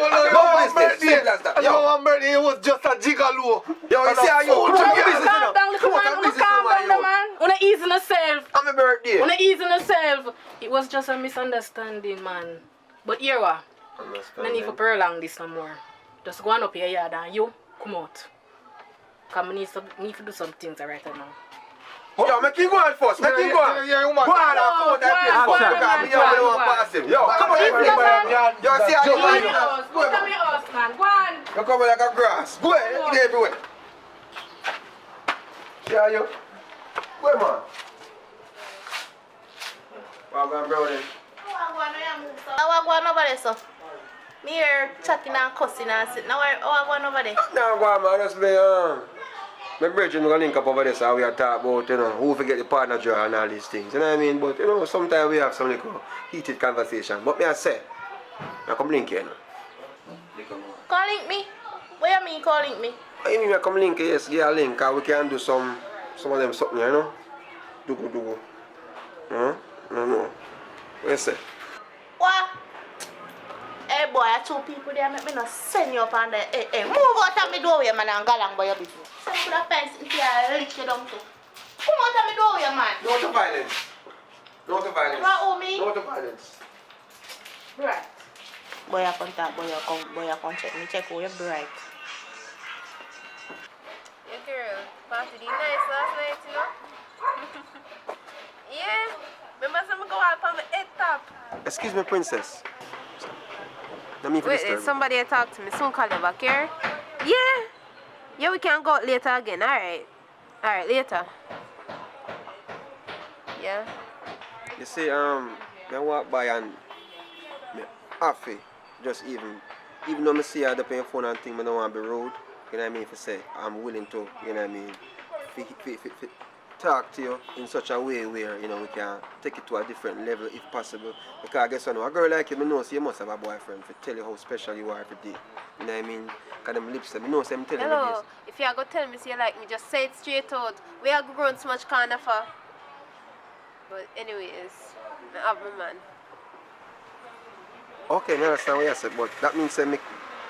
S9: birthday, it was just a gigolo.
S10: Yo, you see how you
S15: calm down, little man. Calm down, man. Wanna ease on yourself.
S10: On my birthday.
S15: Wanna ease on yourself. It was just a misunderstanding, man. But here what? No need to prolong this no more. Just go on up your yard and you come out. Because I need to do some things right now.
S10: Yo, make him go on first. Make him go on. Go on, come out that place first. Because me don't want to pass him. Yo, come on. Yo, see how you find him.
S15: Go to my house, man. Go on.
S10: You come like a grass. Go ahead. Get everywhere. See how you? Go ahead, man. Well, I'm brother.
S17: I want over there, so. Me here chatting and cussing and sitting. Now I want over there.
S10: No, go on, man. Just be, my brethren will link up over there so we are talking about, who forget the partner draw and all these things. You know what I mean? But, sometimes we have some little heated conversation. But me I say, I come link here,
S17: Call link me? What you mean call link me?
S10: I mean, I come link here, yes, get a link, because we can do some of them something, you know? Do. No. What you say?
S17: What? Hey boy, I two people there make me not send you up on the hey, move out of my doorway, man, and go along by your business. Send you to the fence until I lick you down too. Come out of my doorway, man.
S10: No to violence. No to violence.
S17: What, oh me?
S10: No to violence.
S17: Right. Boy, I come talk, boy, I come check me, check who you're bright.
S14: Yeah, girl, party did nice last night, you know? Yeah, remember some go out on the head top.
S10: Excuse me, princess.
S14: Wait, somebody talk to me. Soon call you back here. Yeah, we can go out later again. Alright, later. Yeah.
S10: You see, I walk by and me happy. Just even though I see her up on your phone and think I don't want to be rude, you know what I mean, if I say I'm willing to, you know what I mean, talk to you in such a way where, we can take it to a different level if possible. Because I guess a girl like you, I know so you must have a boyfriend to tell you how special you are every day. You know what I mean? Because them lips, I know so I'm telling you this.
S14: Hello, if you are going to tell me so you like me, just say it straight out. We are grown so much kind of for. But anyways, I have my man.
S10: Okay, I understand what you said, but that means that me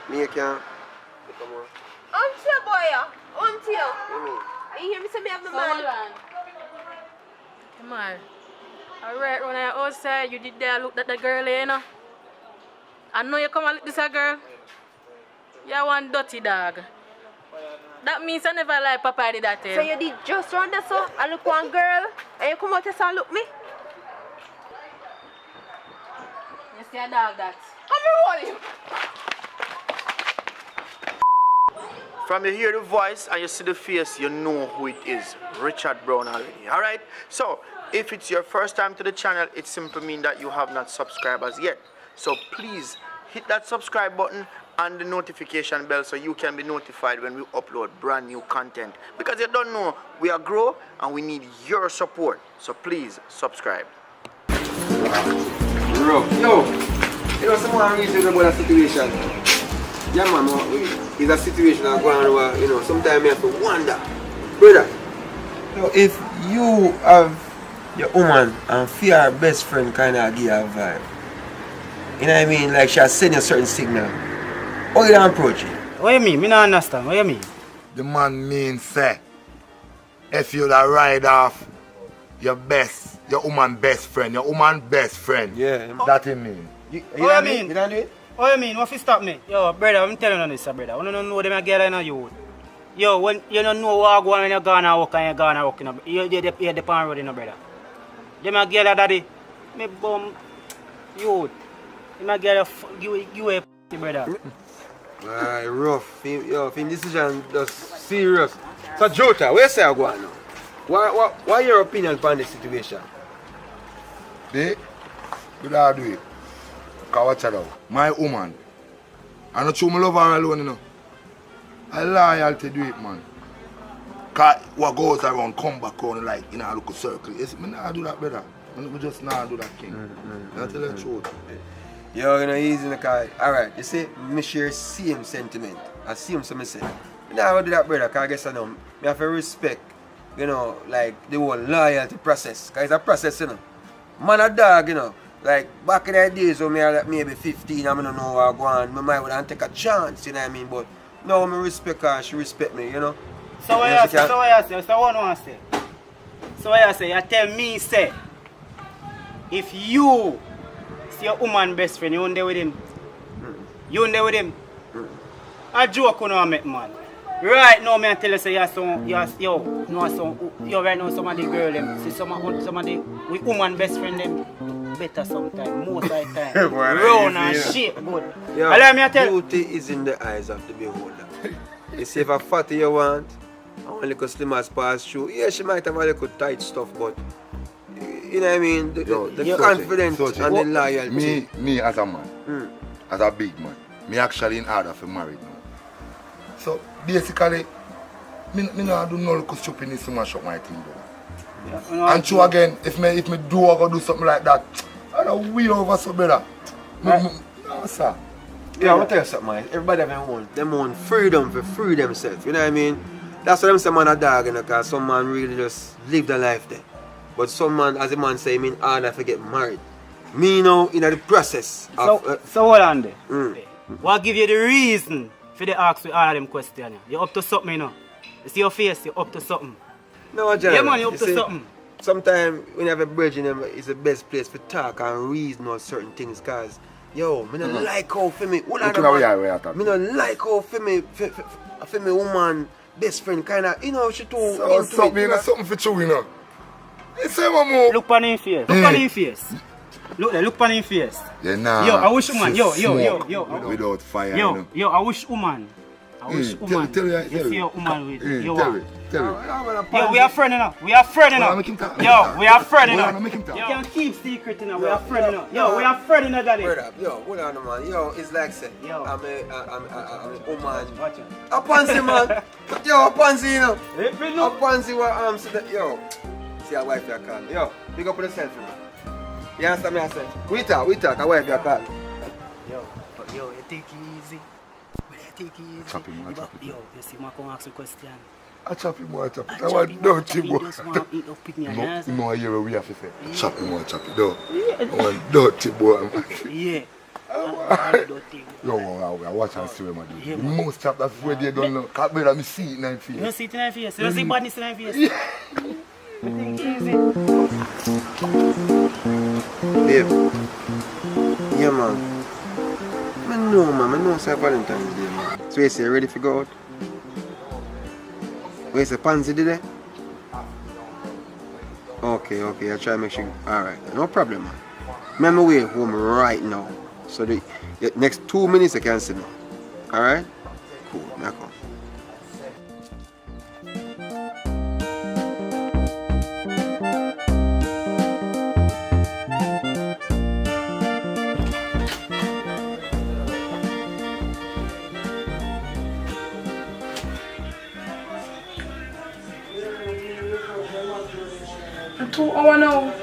S10: can come on.
S14: Until boy, until. You hear me say me have my man?
S15: Come on. Alright, when I outside, you did there look at the girl, I know you come and look this a girl. You're one dirty dog. That means I never like Papa did that.
S14: So you did just run there so I look one girl and you come out and look me?
S15: You see a dog that?
S14: I'm rolling.
S13: From you hear the voice and you see the face, you know who it is. Richard Brown already. Alright? So, if it's your first time to the channel, it simply means that you have not subscribed as yet. So please hit that subscribe button and the notification bell so you can be notified when we upload brand new content. Because you don't know, we are grow and we need your support. So please subscribe.
S10: Bro, someone reason about a situation. Yeah, man, it's a situation that go on where, sometimes you have to wonder. Brother, if you have your woman and feel her best friend kind of give her a vibe, you know what I mean? Like she has sent you a certain signal. How you don't approach it?
S18: What you mean? Me don't understand. What you mean?
S12: The man means say, if you da ride off your woman best friend, your woman best friend.
S10: Yeah.
S12: That he mean.
S18: What you mean?
S10: You don't do it?
S18: What you mean? What you stop me? Yo, brother, I'm telling you this, brother. You don't know them a girl in a youth. Yo, when you don't know what go on when you're gonna walk and you're gonna walk, you're the pan road, brother. Them a girl daddy. Me bum youth. Them a girl you a brother.
S10: Alright, rough. Yo, film decision just serious. So Jota, where say I go on now? What your opinion on this situation?
S12: They don't do it. Because watch it out. My woman. I not true, I love her alone, you know. I loyal to do it, man. Because what goes around, come back around like in a little circle. I not do that, brother. I just not do that thing. I tell you the truth.
S10: Yo, you know, easy in the car. Alright, you see, I share same sentiment. I same something say. I don't do that, brother, because I guess I know. I have to respect, you know, like the whole loyalty process. Because it's a process, you know. Man a dog, you know. Like back in the days when I was like maybe 15, I don't know how I go on. I might would take a chance, you know what I mean? But now I respect her and she respect me, you know.
S18: So what you say? So what you say? So what I say? So what you say? You tell me, say, if you see your woman best friend, you won't there with him. You won't there with him. A joke you know I make, man. Right now, I tell you, say right now some of the girl them, see some of the woman best friend them better sometimes, most of the time. Round and shape good.
S10: Yo,
S18: Allow me to tell you.
S10: beauty is in the eyes of the beholder. You see if a fatty you want, and a little slim as pass through, yeah, she might have a little tight stuff, but you know what I mean? The confidence and the loyalty.
S12: Me as a man, as a big man, me actually in order for married now. So basically, me not do no little stupidness to mash up my thing, brother. Yeah. And true again, if me do or go do something like that, I don't wheel over so better. No, sir.
S10: Yeah, I'll tell you something, man. Everybody have them own freedom for free themselves. You know what I mean? That's why them say man a dog, you know, because some man really just live their life there. But some man, as a man say, mean harder to get married. Me now in the process of...
S18: So hold on there. What give you the reason for the ask with all of them questions? You're up to something, you know. You see your face, you're up to something.
S10: No, John.
S18: Yeah, man, you're up to something.
S10: Sometimes when you have a bridge in them, it's the best place to talk and reason on certain things, because, yo, me don't like how for me... Me don't like how for me woman, best friend, kind of, you know, she too into
S12: something for true, you know. You say one more.
S18: Look on his face. Look on his face. Look there, look on his face.
S12: Yeah, nah.
S18: Yo, I wish woman. Yo.
S12: Without fire.
S18: Yo, I wish woman. You see your woman with your wife. Yo, we are friends now. We are friends now. Yo, we are friends now. You can keep secret now. We are friends now. Yo, we are friends now, daddy.
S10: Yo, hold on, man. Yo, it's like say, I'm a woman. A pansy, man. Yo, a pansy, you know. A pansy where I'm sitting. Yo, see a wife you call. Yo, big up on yourself, man. You understand me? I say, we talk. A wife you call.
S18: Yo, you take it easy. Take it easy.
S12: Chop him.
S18: Yo, you see, I come ask a question.
S12: I chop him. I want dirty boy. No, I hear what we have to say. Chop him. No. I want dirty boy.
S18: Yeah.
S12: Yo, watch and see what I do. You must chop that way they don't know. Can't be that me see it in my face.
S18: You don't see it in my face. You don't see badness in my face. Take it easy.
S10: Babe. Yeah, man. I know it's Valentine's Day, man. So you say, ready to go out? Where is the pansy today? Okay, I'll try to make sure. Alright, no problem, man. I'm on my way home right now. So the next 2 minutes I can see me. Alright? Cool, now come.
S19: And 2 hours now.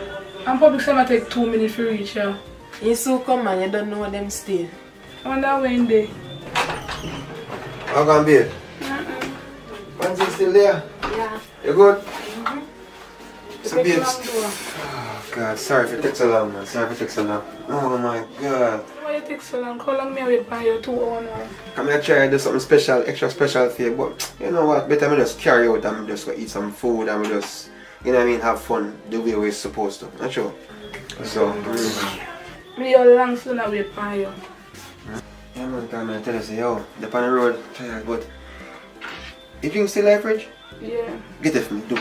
S19: And public summer take 2 minutes to reach here.
S5: You so come man, you don't know them still.
S19: I wonder when they.
S10: How can be? Pansy still there?
S5: Yeah.
S10: You good?
S19: So
S10: babes. Oh God, sorry if it takes so long, man. Oh my God.
S19: Why it takes so long? How long may I wait for you? 2 hours now?
S10: I'm gonna try to do something special, extra special for you, but you know what? Better me just carry out and just go eat some food and we just, you know what I mean, have fun the way we're supposed to. Not sure. So,
S19: Me how long soon I wait for you?
S10: Yeah, man, come and tell us, yo, they're on the road, tired, but you drink still like fridge?
S19: Yeah.
S10: Get it for me, do.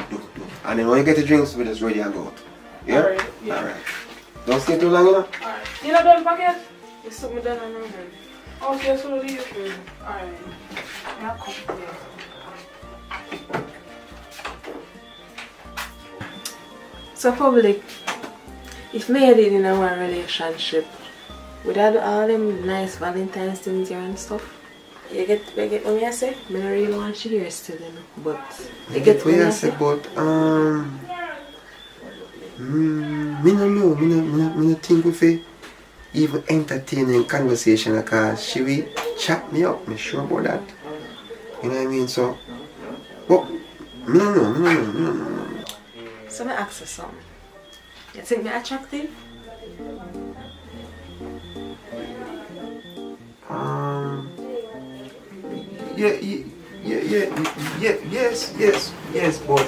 S10: And then when you get the drinks, we just ready and go out. Yeah?
S19: Alright, yeah.
S10: Alright. Don't stay too long, you know?
S19: Alright. You not done packet? It's something done on my head. Okay, so leave it for you. Alright. Yeah, come here. So public, if me had it in a one relationship, would I do all them nice Valentine's things here and stuff? You get what me I say? I don't really want you here still, you know. But you get what I say?
S10: But me no know, me no think we fi even entertaining conversation because she will chat me up, me sure about that. You know what I mean? So, but me no know.
S19: So I ask you something. You think me attractive?
S10: Yes, but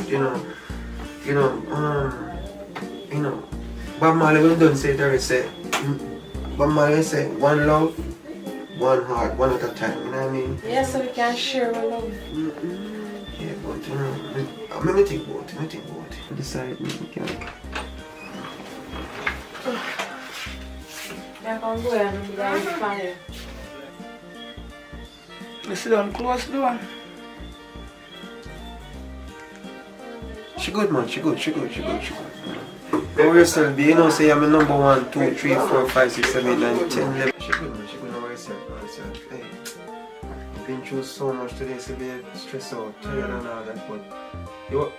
S10: Bob Marley will don't say there say Bob Marley say one love, one heart, one at a time, you know what I mean?
S19: Yeah, so we can share our love.
S10: Yeah, but me think about it. Decide me can.
S19: I can go and go find you. You sit down, close the door.
S10: She good, man. She good. Go yourself, be. You know, say I'm a number 1, 2, 3, 4, 5, 6, 7, 8, 9, 10, 11. She good, man. She good. Know yourself. Hey, I've been through so much today, so be stressed out, tired and all that. But you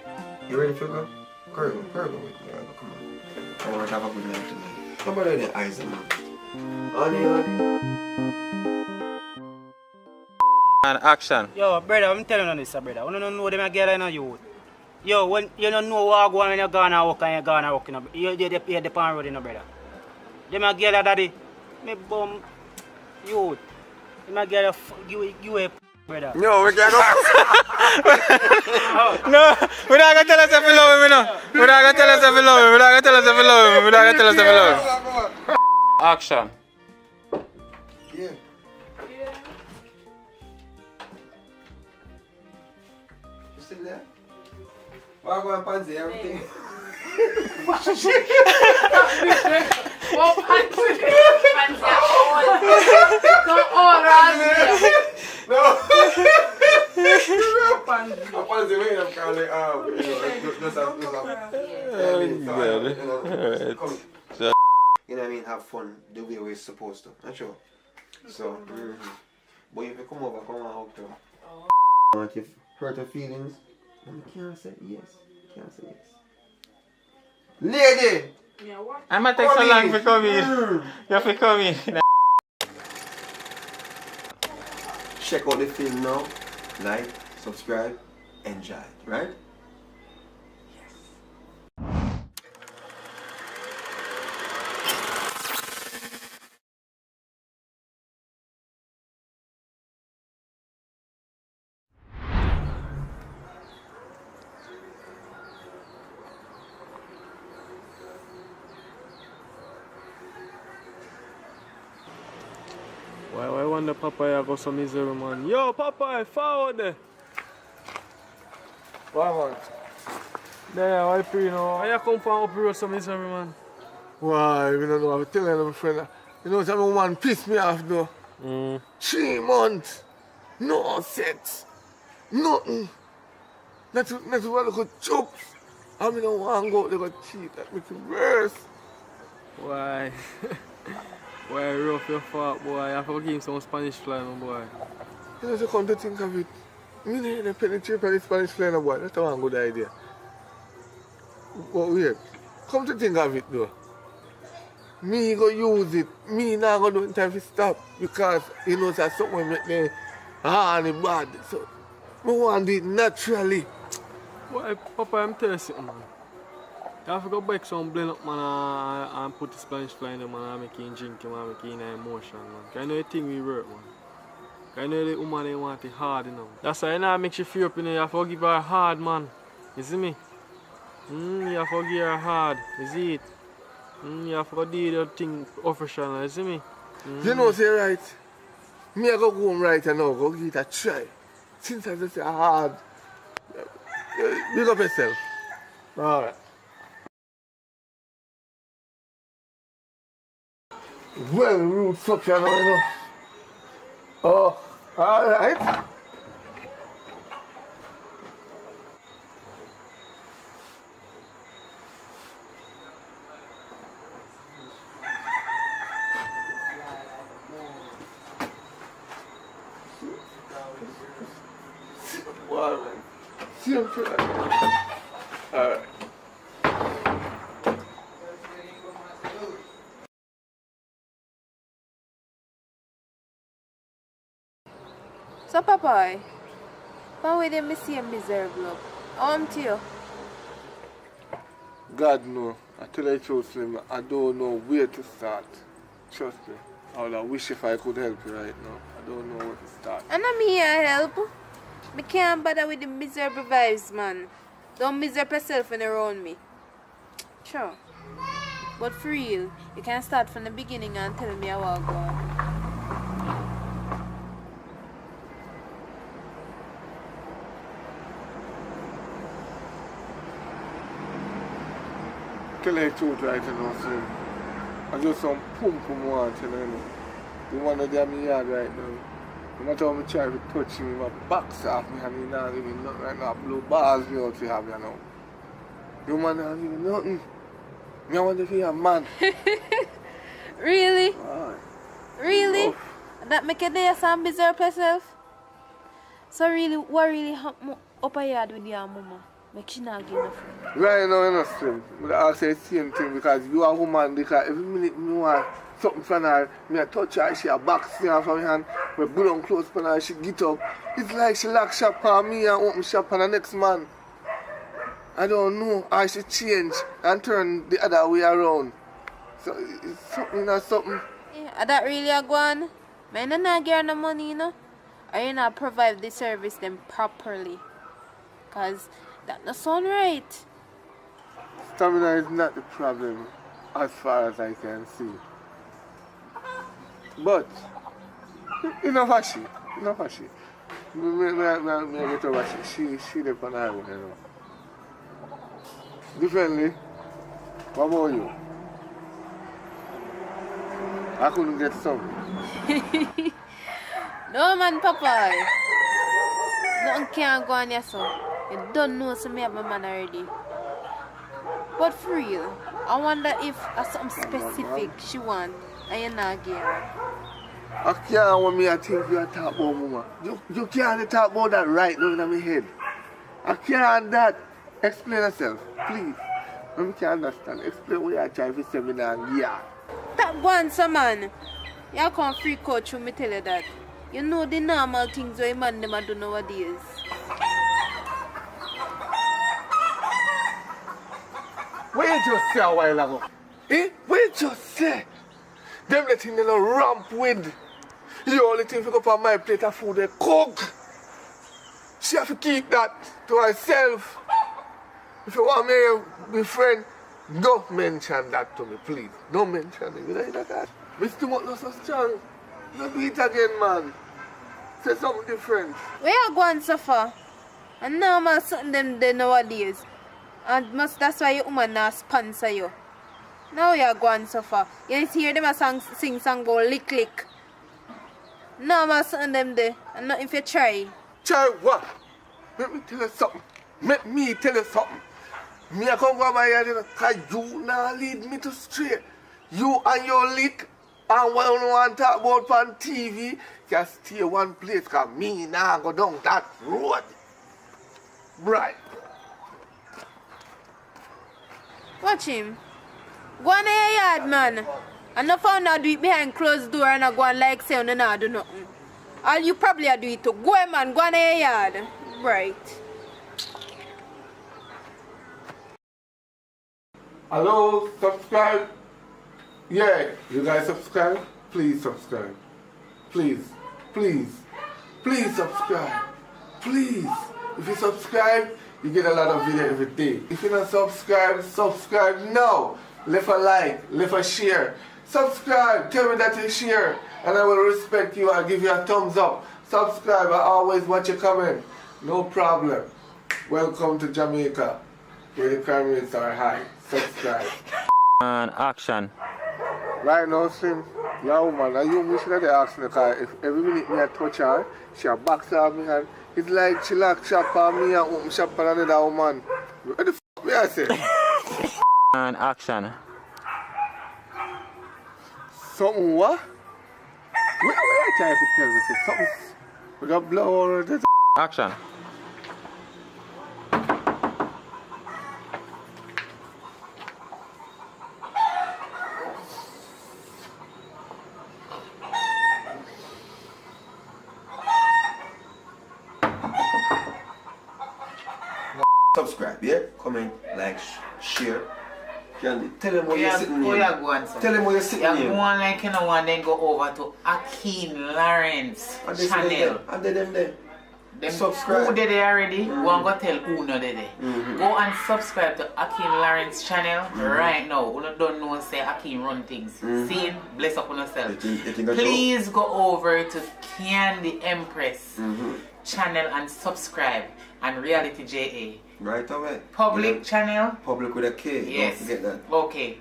S10: ready to go? Girl, go with me. Come on. I want to have a good night tonight. Nobody the eyes, man. Honey.
S7: And action.
S18: Yo, brother, I'm telling you this, brother. You don't know them a girl in a youth. Yo, when you don't know what go on when you gonna walk and you gonna walk, you the pan road, brother. Them a girl daddy, me bum youth. Them a girl you a brother.
S13: No, we can't go. No, we're not gonna tell us if we love him, no. We're not gonna tell us if we love him. We're not gonna tell us if we love him. We're not gonna tell us if we love him.
S7: Action.
S10: Yeah. You still there? Why go and pansy everything?
S19: What pansy?
S10: No. Pansy, wait, I'm calling you know what I mean? Have fun the way we're supposed to. Not sure. So, but if you come over, come and hug them. Want you hurt her feelings? You can't say yes. Lady!
S19: Yeah, what?
S7: I'm gonna take so long for coming. You have to come in.
S10: Check out the film now. Like, subscribe, enjoy, right?
S4: Why wonder Papa go so miserable, man? Yo, Papa, forward there.
S9: Why, man?
S4: There, why free now? Why you come from up here so miserable, man?
S9: Why? You don't know. I'm telling you, my friend. You know, some man pissed me off, though. 3 months. No sex. Nothing. Not to want to go chop. I mean, I don't want to go out there go cheat. That makes it worse.
S4: Why? Why rough your fault, boy? I have to give him some Spanish fly, my boy.
S9: You know, so come to think of it. Me need to penetrate by the Spanish fly, no, boy. That's a good idea. But wait. Come to think of it, though. Me go use it. Me not go do it in time to stop. Because, you know, that's something make me hard and bad. So, I want to do it naturally.
S4: Boy, Papa, I'm telling you something, man. You have to go back some blend up, man, and put the Spanish fly in them, man, and make him drink him, and make him in emotion, man. Because I know the thing we work, man. Because I know the woman, they want it hard, you know. That's why, you know, make you feel up, you know, you have to give her hard, man. You see me? You have to give her hard, you see it? You have to do the thing official, you see me?
S9: You know, say right. Me I go home right now, go give it a try. Since I just say hard. Big up yourself. Alright. Well, roots up here now, you know. Oh, alright. Wow, man. See him for that. Alright.
S14: So, Papa, how will they see a miserable? To you?
S9: God no. I tell you the truth, Slim, I don't know where to start. Trust me. I would wish if I could help you right now. I don't know where to start.
S14: And I'm here to help. I can't bother with the miserable vibes, man. Don't miserable yourself when you're around me. Sure. But for real, you can start from the beginning and tell me how I go on.
S9: Tell you the truth right now, Slim. I just some pum want to tell you. The one that in my yard right now. No matter how I try to touch me, my box off me and he not even nothing right now. Blow balls me out to have you now. You man not even nothing. Me I want to be a man.
S14: Really?
S9: Alright.
S14: Really? That make you dare some miserable yourself? So really, what really happened up a yard with your mama? Make she not give enough.
S9: Right now, you know, Slim. I say the same thing because you are a woman because every minute me want something from her, me I touch her, she a box me from her hand, me put on clothes from her, she get up. It's like she lock shop on me and open shop on the next man. I don't know how she change and turn the other way around. So it's something, you know, something.
S14: Yeah, that really a go on? Man, I not get no money, you know? Or you not provide the service them properly. Because that not sound right.
S9: Stamina is not the problem as far as I can see. But, enough of she. Enough of she. Me get over she live on her own, you know. Differently, what about you? I couldn't get some.
S14: No man, Papa. Nothing can go on here, so. You don't know so me have my man already. But for real, I wonder if there's something specific she want and you're not getting her.
S9: I can't want me to think you are talking about mama. You can't talk about that right now in my head. I can't that. Explain yourself, please. I can't understand. Explain what you are trying to say me now. Yeah.
S14: That one, so man. You can't freak out through me tell you that. You know the normal things where man them do nowadays.
S9: What you just say a while ago? Eh? What you just say? Them the thing they don't ramp with. The only thing to go up on my plate of food they cook. She have to keep that to herself. If you want me to be friend, don't mention that to me, please. Don't mention it. You know that? Me still want no so strong. Don't do it again, man. Say something different.
S14: Where you going so far? And normal something them there nowadays. And that's why your woman not sponsor you. Now you're going so far. You hear them a sing song go lick lick. Normal something them there. And not if you try.
S9: Try what? Let me tell you something. Let me tell you something. Me I come from my yard because you now lead me to straight. You and your lick and what you want to talk about on TV can stay one place because me now go down that road. Right.
S14: Watch him. Go on in your yard, man. And no found out do it behind closed door and I go on like say you not do nothing. All you probably do it too. Go on, man. Go on in your yard. Right.
S9: Hello, subscribe. Yeah, you guys subscribe? Please subscribe. Please, please, please subscribe. Please. If you subscribe, you get a lot of video every day. If you don't subscribe, subscribe now. Leave a like, leave a share. Subscribe, tell me that you share. And I will respect you and give you a thumbs up. Subscribe, I always watch your comment. No problem. Welcome to Jamaica, where the crime rates are high. Subscribe.
S7: And action.
S9: Right now, Slim, your woman, and you wish that they ask me, because if every minute me I touch her, she a box on me, and it's like she lock shop on me and open shop on another woman. What the f*** me I say?
S7: And action.
S9: Something what? What are you trying to tell me? Say something with a blow or this?
S7: Action.
S10: Subscribe, yeah? Comment, like, share. Candy, tell them where you're sitting
S11: Where
S10: here.
S11: you going, son?
S10: Tell them where you're sitting
S11: You're
S10: here.
S11: going like you know, and then go over to Akeem Lawrence channel.
S10: And them there.
S11: Them
S10: Subscribe.
S11: who did it already, go and go tell who no did it. Go and subscribe to Akeem Lawrence channel right now. Who don't know say Akeem run things. See, bless up on yourself. Please go over to Candy Empress channel and subscribe. And Reality JA.
S10: Right away.
S11: Public channel.
S10: Public with a K.
S11: Yes.
S10: Don't forget that.
S11: Okay.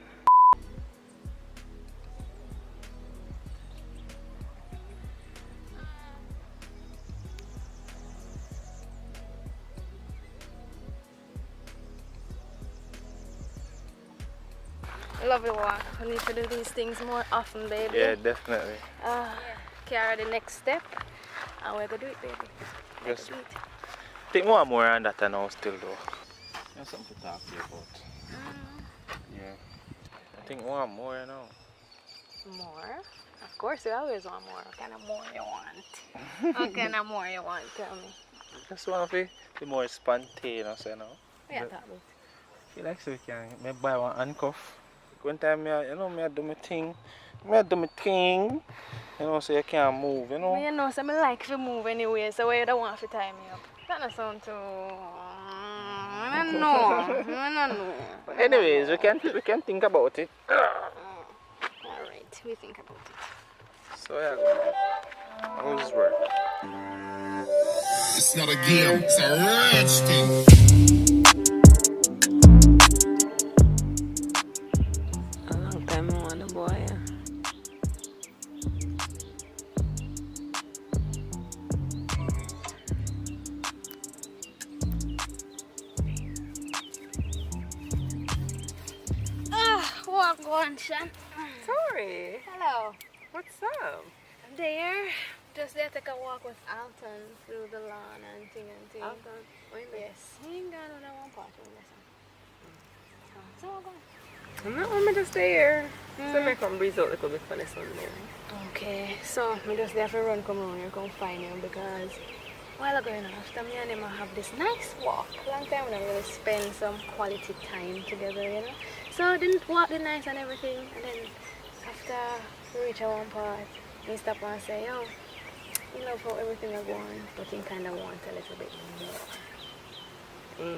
S15: Love you, Wa. I need to do these things more often, baby.
S7: Yeah, definitely.
S15: Carry the next step. And we're gonna do it, baby.
S7: Yes. I think more on that now still though. There's something to talk to you about. Yeah. I think more you know.
S15: More? Of course, you always want more. What kind of more you want? What kind of more you want? Tell me.
S7: Just want to be more spontaneous, you know.
S15: Yeah, talk about.
S7: Feel like so we can maybe buy one handcuff. One time, I do my thing. You know, so you can't move, you know.
S15: You know, so I like to move anyway, so why you don't want to tie me up? That doesn't sound too... I don't know.
S7: But anyways, we can think about it.
S15: Alright, we think about it.
S7: So yeah, how's this work?
S20: It's not a game, it's a rich thing.
S15: A long time I want a boy. Walk on, Shan.
S14: Sorry.
S15: Hello.
S14: What's up?
S15: I'm there. Just there take a walk with Alton through the lawn and thing.
S14: Alton?
S15: Yes. He ain't got no one part of this. So go.
S14: I'm just there. So I come breeze out a little bit for the sun there.
S15: Okay. So I just there for run come around here, come find you because while ago after me and him I have this nice walk. Long time we really spend some quality time together, you know. So I didn't walk the nice and everything, and then after we reach one part, he stop and say, yo, you know for everything I want, but he kind of want a little bit more.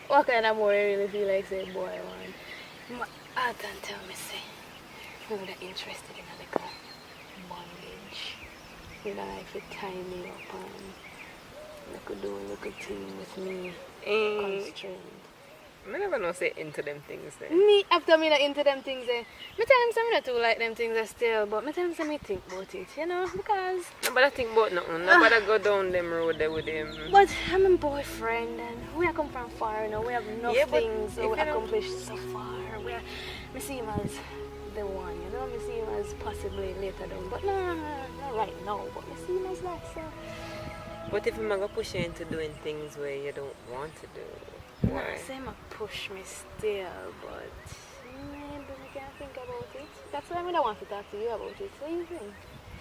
S15: What kind of more you really feel like say, boy, I want? I don't tell me, say, you would have interested in a little bondage. You know, like to tie me up and you could do a little thing with me, constrained.
S14: I never know say into them things there.
S15: Me, after me not into them things there, me tell him I'm not too like them things there still, but me tell him me think about it, you know, because...
S14: Nobody think about nothing, nobody go down them road there with him.
S15: But I'm a boyfriend and we have come from far, you know, we have enough things so we accomplished so far. Me see him as the one, you know, me see him as possibly later down, but no, not right now, but me see him as that, so...
S14: But if I'm going to push you into doing things where you don't want to do,
S15: no, say him push me still, but maybe we can think about it. That's why I don't want to talk to you about it. What do you think?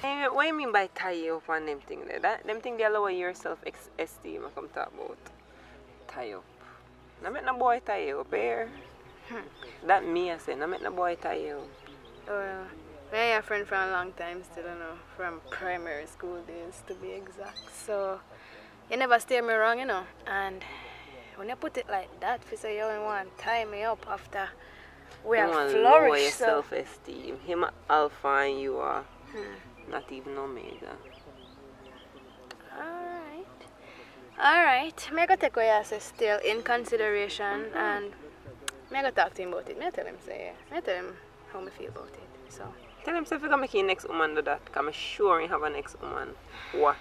S14: Hey, what do you mean by tie you up on them things there? Them things they lower your self-esteem I come talk about. Tie up. I make no boy tie you up here. That me I say, I make no boy tie you up.
S15: Well, we're a friend from a long time still, you know, from primary school days to be exact. So, you never steer me wrong, you know, and when you put it like that, if you say you want to tie me up after we have flourished.
S14: Lower your self-esteem. Him alpha and you are
S2: Not even Omega.
S15: Alright. Me I go take what you say still in consideration and me I go talk to him about it. Me I tell him say me I tell him how me feel about it. So
S2: Tell him if you can make your next woman do that, because I'm sure you have a next woman. Watch.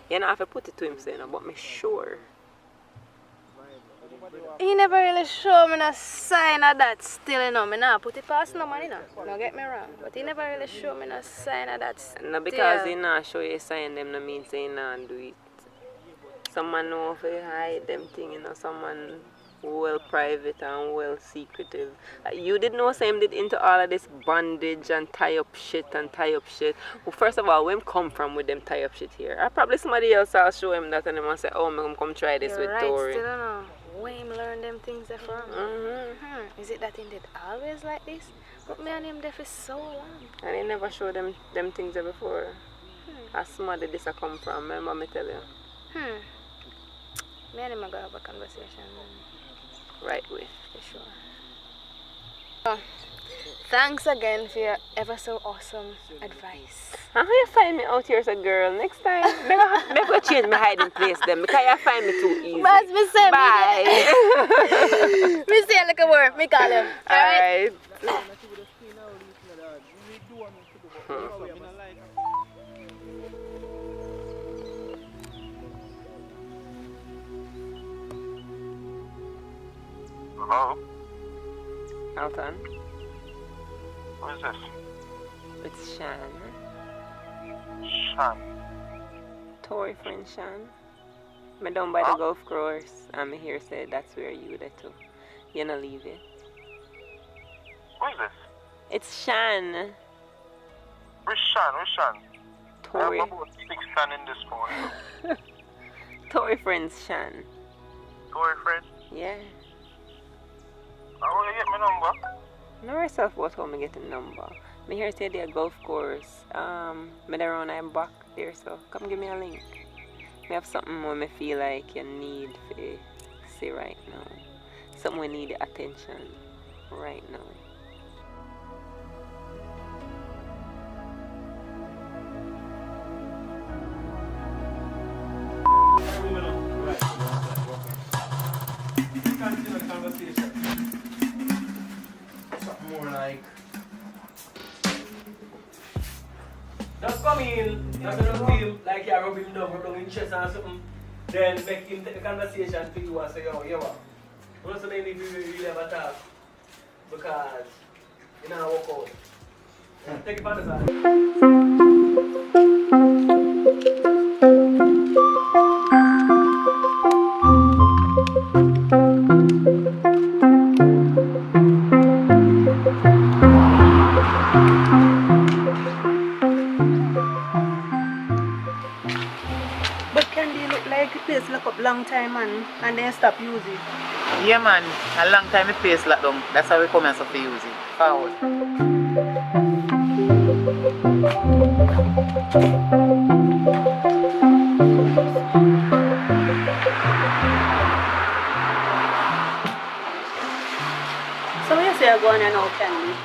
S2: You don't have to put it to him saying, but I'm sure.
S15: he never really show me no sign of that still, you know. Me not put it past no man, you know. Don't get me wrong. But he never really show me no sign of that still.
S2: No, because he not show you a sign, them no mean say he not do it. Someone know if you hide them thing, you know, someone well private and well secretive. You did know Sam did into all of this bondage and tie up shit. Well, first of all, where him come from with them tie up shit here? Probably somebody else will show him that and him say, oh, I'm come try this with
S15: right,
S2: Tori.
S15: Still don't know. Where him learn them things there from? Is it that he did always like this? But me and him there for so long.
S2: And he never showed them things there before. As smart did this a come from, remember me tell you?
S15: Me and him are going to have a conversation.
S2: Right way.
S15: For sure. Oh, thanks again for your ever so awesome advice.
S2: How you find me out here as a girl? Next time, maybe go change my hiding place then because you find me too easy.
S15: But me say
S2: bye.
S15: Me say look at work, me call him.
S2: Alright.
S21: Hello?
S2: Alton?
S21: Who is this?
S2: It's Shan.
S21: Shan?
S2: Tori friend Shan. Me down by the golf course and me here say that's where you there too. You not leave it.
S21: Who is this?
S2: It's Shan.
S21: Which Shan? Which Shan?
S2: Tori.
S21: I have about 6 Shan in this phone.
S2: Tori friends Shan.
S21: Tori friend?
S2: Yeah.
S21: How will you get my number?
S2: Know yourself what how me get the number. Me here say the golf course. Me there around I'm back there, so come give me a link. Me have something where me feel like you need to see right now. Something we need attention right now.
S4: Continue the conversation. Something more like just come in, just don't feel like you're rubbing him down, rubbing his chest or something. Then make him take the conversation to you and say, yo, what? You know, so then if you really have a talk, because you know walk out. Yeah, take it from the side.
S6: Lock up long time and then stop using.
S11: Yeah man, a long time the place locked down. That's how we come and stop use it. Forward.
S6: So when you say you're going now, Candy?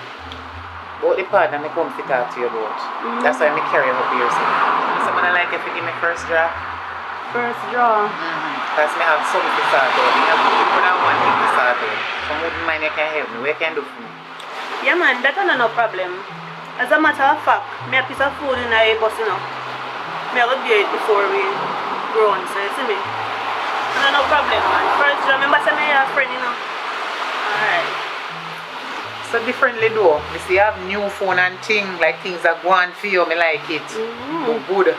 S11: About the partner I come to talk to you about. That's why I carry her up here. So I like if you give me first draft.
S6: First draw.
S11: Because I have something to start out. I have more than one thing to start out. Some wouldn't mind you can help me. What you can do for me?
S6: Yeah man, that's no problem. As a matter of fact, me a piece of food in a bus, you know. Me I will get it before we grow on, so you see me? No problem man. First draw, remember say me a friend, you know. Alright.
S11: So differently though. You see I have new phone and things, like things that go on for you, me like it. Good.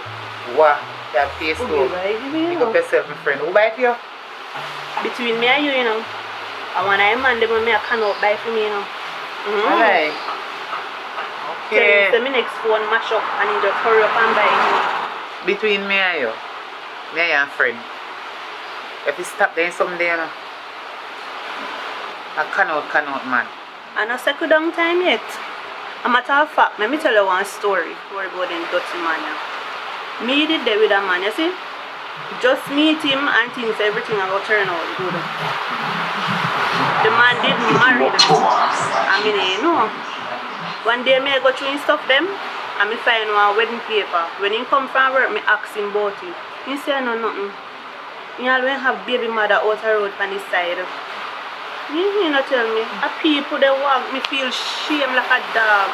S11: Wow. That taste good. Pick up yourself, my friend. Who buy it for you?
S6: Between me and you, you know. I want a man them me I cannot buy for me, you know.
S11: Alright. Okay.
S6: So my next phone mash up and you just hurry up and buy it.
S11: Between me and you. Me and your friend. If you stop there something there, you know. I cannot man.
S6: I no settle down time yet. A matter of fact, let me tell you one story. Worry about them dirty man now. Me did there with a man, you see? Just meet him and things, everything will turn out good. The man did marry them. I mean, you know. One day me I go through and stuff them. and me sign one wedding paper. When he come from work, me ask him about it. He say no nothing. He always have baby mother out the road on his side. He not tell me. A people they walk me feel shame like a dog.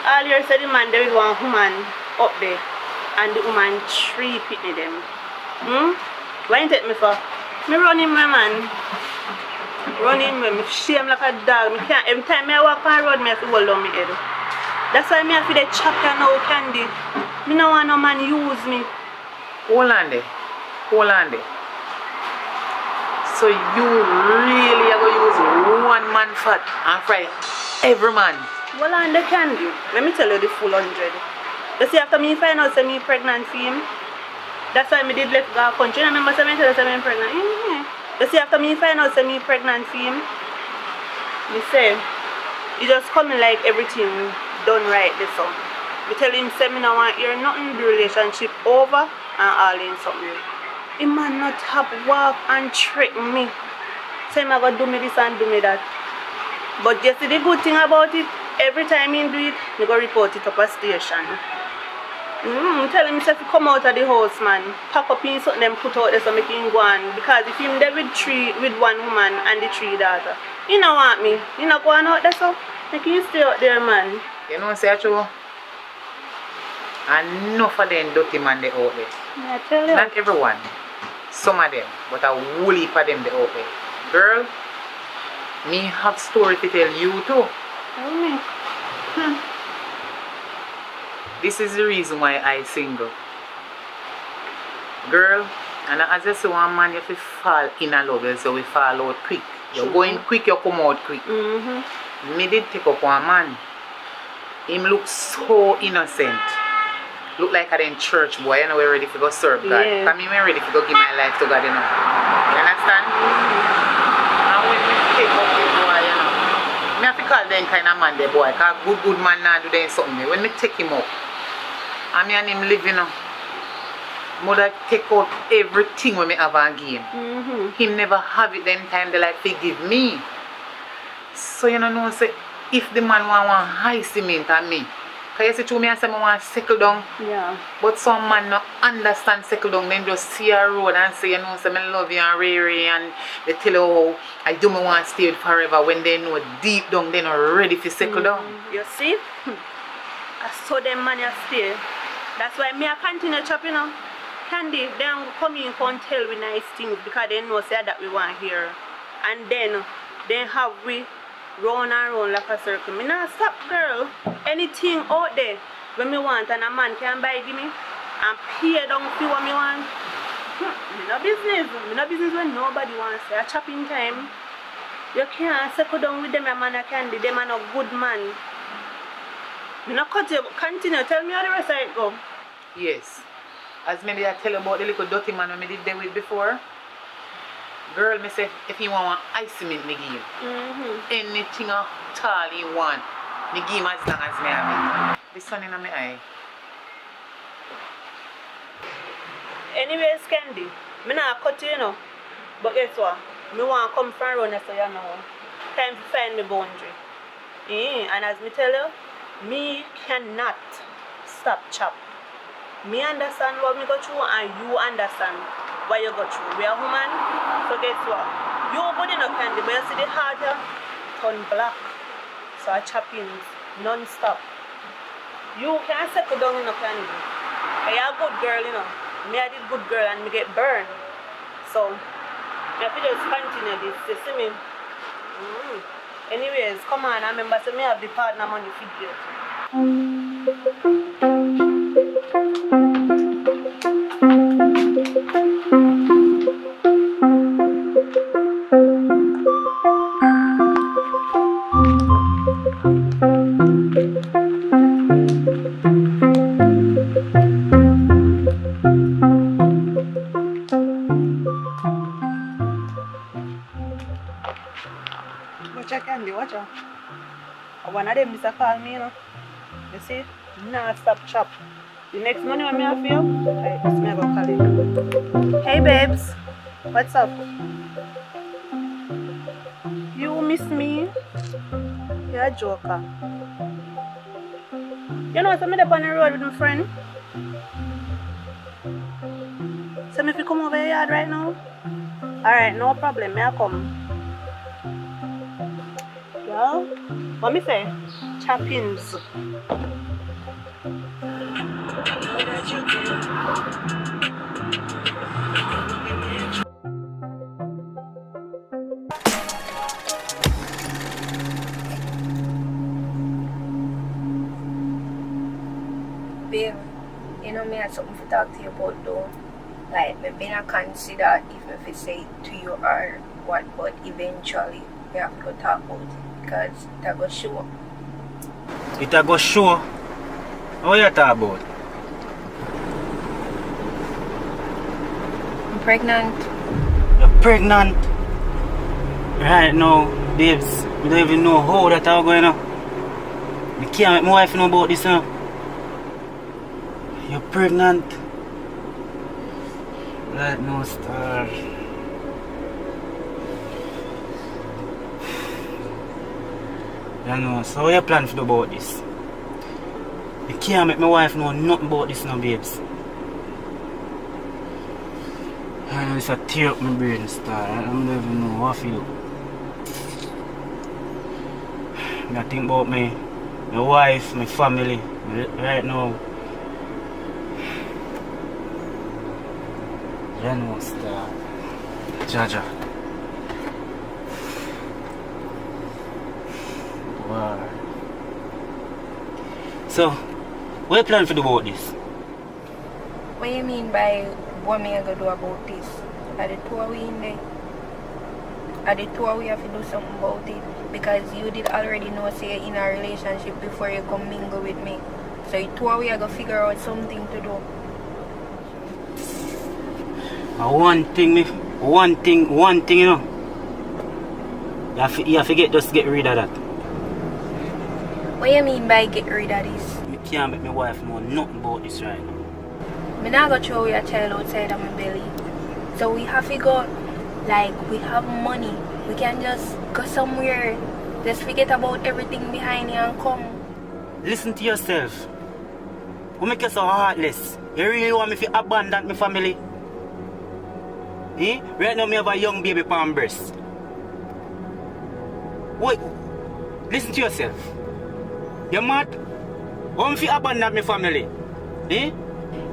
S6: All year said the man there with one woman up there and the woman 3 pitney them. Why you take me for? Me run him my man. Run him me shame like a dog. Me can't every time I walk on the road me have to hold on my head. That's why me have to chop you now candy. Me no want no man use me.
S11: Hold on there. Hold on there. So you really are going to use one man fat and fry every man?
S6: Well, and they can do. Let me tell you the full 100. You see, after me find out say me pregnant for him, that's why me did let go country. I remember saying tell me pregnant. You see, after me find out say me pregnant for him, me say, he just coming like everything done right this so. Me tell him say me no want hear nothing the relationship over and all in something. He man not have walk and trick me. Say me go do me this and do me that. But you see the good thing about it, every time he do it, me go report it up a station. Tell him if he come out of the house, man, pack up in something them put out there so make him go on. Because if him there with one woman and the 3 daughters, he don't want me. He not going out there so make him stay out there, man.
S11: You know say true? And enough of them dirty man they out there.
S6: I tell you.
S11: Not everyone. Some of them, but a whole heap of them they out there. Girl, me have story to tell you too.
S6: Tell me.
S11: This is the reason why I single. Girl, and as you see one man, you have to fall in a love, so we fall out quick. You're going quick, you come out quick. Me did take up one man. Him look so innocent. Look like I'm in church boy, you know we're ready to go serve God.
S6: Yeah.
S11: I mean we're ready to go give my life to God, you know. You understand? And when we take up the boy, you know, me have to call them kind of man there boy, because good man now do them something there. When me take him up, and me and him live, you know, mother take out everything when me have and give him. Him never have it then time they like to give me. So you know say if the man want one high cement on me, because you see to me I say I want to settle down.
S6: Yeah.
S11: But some man not understand settle down, then just see a road and say, you know, say I love you and Ray and they tell you how I do me want to stay forever when they know deep down they're not ready to settle down.
S6: You see? I saw them man you stay. That's why me I continue chopping you know. Candy, then come in and tell we nice things because they know say that we want here. And then have we round and round like a circle. Me not stop girl. Anything out there when me want and a man can buy give me and pay down for what me want. Me no business. Me no business when nobody wants say a chopping time. You can't settle down with them a man a candy. Them a no good man. Me no cut you. Continue. Tell me how the rest of it go.
S11: Yes. As maybe I tell you about the little dirty man when me did there with before. Girl, me say if you want ice cement, me give him. Anything at all you want, me give him as long as me have it. This one in my eye.
S6: Anyways, Candy, me not cut you, you know. But guess what? Me want to come from around so you know. Time to find the boundary. And as me tell you, me cannot stop chop. Me understand what me go through and you understand what you go through. We are human, so guess what? You good enough Candy, but you see the heart here turn black. So I chop in non-stop. You can't settle down in a Candy. But you're a good girl, you know. Me I did good girl and me get burned. So I have to just continue this, you see me? Anyways, come on, I remember so me have the partner money for you. Watch out, Candy, watch out. One of them is a call me, you know. You see? Nah, stop chop. The next money when me have for you, I just me go call it. Hey babes, what's up? You miss me? You're a joker. You know, so I'm up on the road with my friend. So if you come over here right now? Alright, no problem, I'll come. Well, what me say? Chappings.
S1: Babe, you know me had something to talk to you about though. Like, me been consider if I say it to you or what, but eventually we have to talk about it because that go show.
S18: It a go show? What you talk about?
S1: I'm pregnant.
S18: You're pregnant? Right now, babes, I don't even know how that all going on. I can't make my wife know about this now. You're pregnant? Right now, star. You know, so what you plan to do about this? I can't make my wife know nothing about this now, babes. I know it's a tear up my brain, star. I don't even know what I feel. I think about my wife, my family, right now. You know, star. Jaja. Wow. So, what you plan to do about this?
S1: What you mean by what me I gonna do about this? Are the two of we in there? Are the two of we have to do something about it? Because you did already know say you're in a relationship before you come mingle with me. So the two of we are gonna figure out something to do.
S18: One thing, you know. You have to get rid of that.
S1: What you mean by get rid of this?
S18: You can't make my wife know nothing about this right now.
S1: I'm not gonna throw your child outside of my belly. So we have to go, like, we have money. We can just go somewhere, just forget about everything behind you and come.
S18: Listen to yourself. Who make you so heartless? You really want me to abandon my family? Eh? Right now, I have a young baby on breast. Wait, listen to yourself. You're mad? Want me to abandon my family? Eh?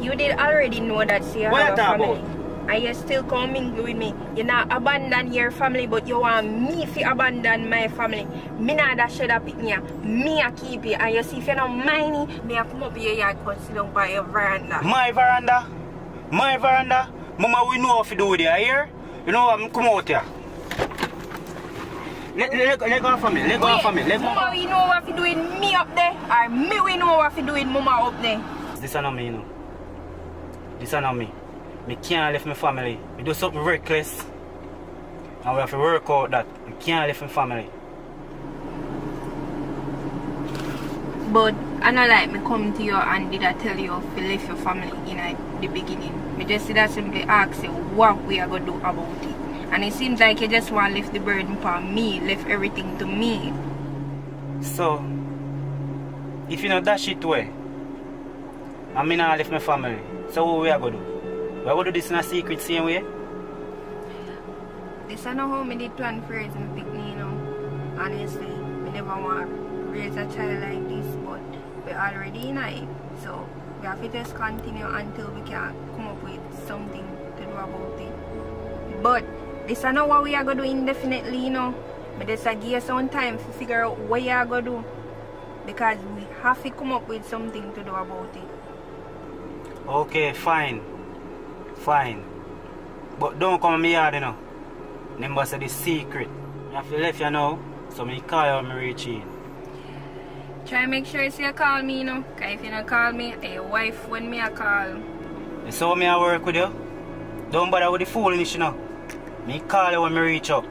S1: You did already know that you
S18: what
S1: have a family.
S18: About?
S1: And you still coming with me. You not abandon your family, but you want me to abandon my family. Me not that shit up in you. Me a keep you. And you see if you don't mind me a come up here and go sit down by your veranda.
S18: My veranda? My veranda? Mama, we know what to do with you here. You know what? Come out here. Let go for me. Let go for me.
S1: Mama, we know what to do with me up there. Or me, we know what to do with Mama up there.
S18: This is not me, you know. This is not me. I can't leave my family. We do something reckless. And we have to work out that. I can't leave my family.
S1: But I not like me come to you and did I tell you to leave your family in the beginning. I just did that simply ask you what we are going to do about it. And it seems like you just want to lift the burden upon me, lift everything to me.
S18: So, if you know that shit way, I mean I left my family. So what we are going to do? We are going to do this in a secret same way?
S1: This is not how I did plan for raising my picnic, you know. Honestly, I never want to raise a child like this, but we're already in it. So we have to just continue until we can come up with something to do about it. But this is not what we are going to do indefinitely, you know. But just give you some time to figure out what you are going to do. Because we have to come up with something to do about it.
S18: Okay, fine. Fine. But don't come to me yard, you know. Remember, say the secret. You have to leave you now, so I call you when I reach in.
S1: Try make sure you call me, you know. Because if you don't call me, your wife when me I call.
S18: You saw me I work with you? Don't bother with the foolishness, you know. Me call you when I reach up.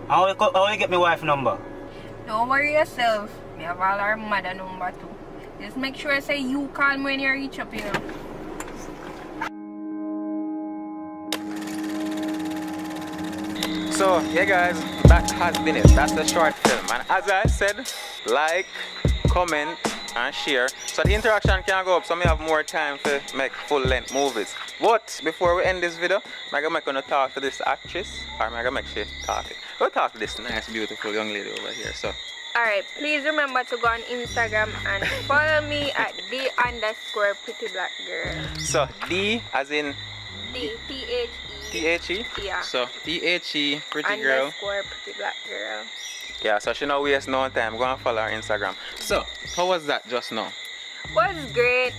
S18: How you get my wife number?
S1: Don't worry yourself. Me have all our mother number too. Just make sure I say you call me when you reach up, you know.
S7: So, yeah guys, that has been it. That's the short film. And as I said, like, comment, and share. So the interaction can go up, so I have more time to make full-length movies. But before we end this video, I'm gonna talk to this actress, or I'm gonna make she talk it. We'll talk to this nice, beautiful young lady over here. So.
S8: Alright, please remember to go on Instagram and follow me at the_prettyblackgirl.
S7: So D as in
S8: T-H-E.
S7: T-H-E?
S8: Yeah.
S7: So T-H-E, pretty girl.
S8: _prettyblackgirl.
S7: Yeah, so she don't waste no time. Go and follow her Instagram. So, how was that just now?
S8: Was great.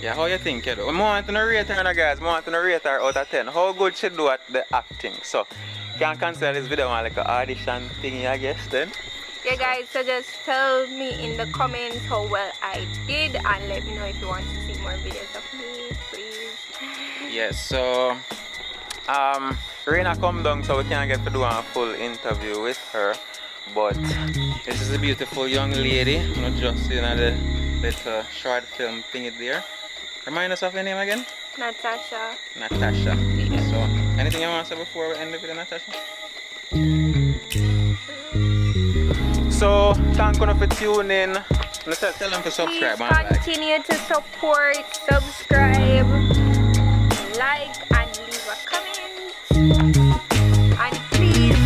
S7: Yeah, how you think, kiddo? I want to rate her, guys. I want to rate her out of 10. How good she do at the acting? So, can consider this video like an audition thingy, I guess, then.
S8: Yeah, guys, so just tell me in the comments how well I did and let me know if you want to see more videos of me, please.
S7: Yes, so Reina come down so we can get to do a full interview with her. But this is a beautiful young lady, not just the little short film thingy there. Remind us of your name again?
S8: Natasha.
S7: Natasha. Yeah. So, anything you want to say before we end the video, Natasha? So, thank you for tuning in. Tell them to subscribe.
S8: Please continue to support, subscribe, like, and leave a comment. And please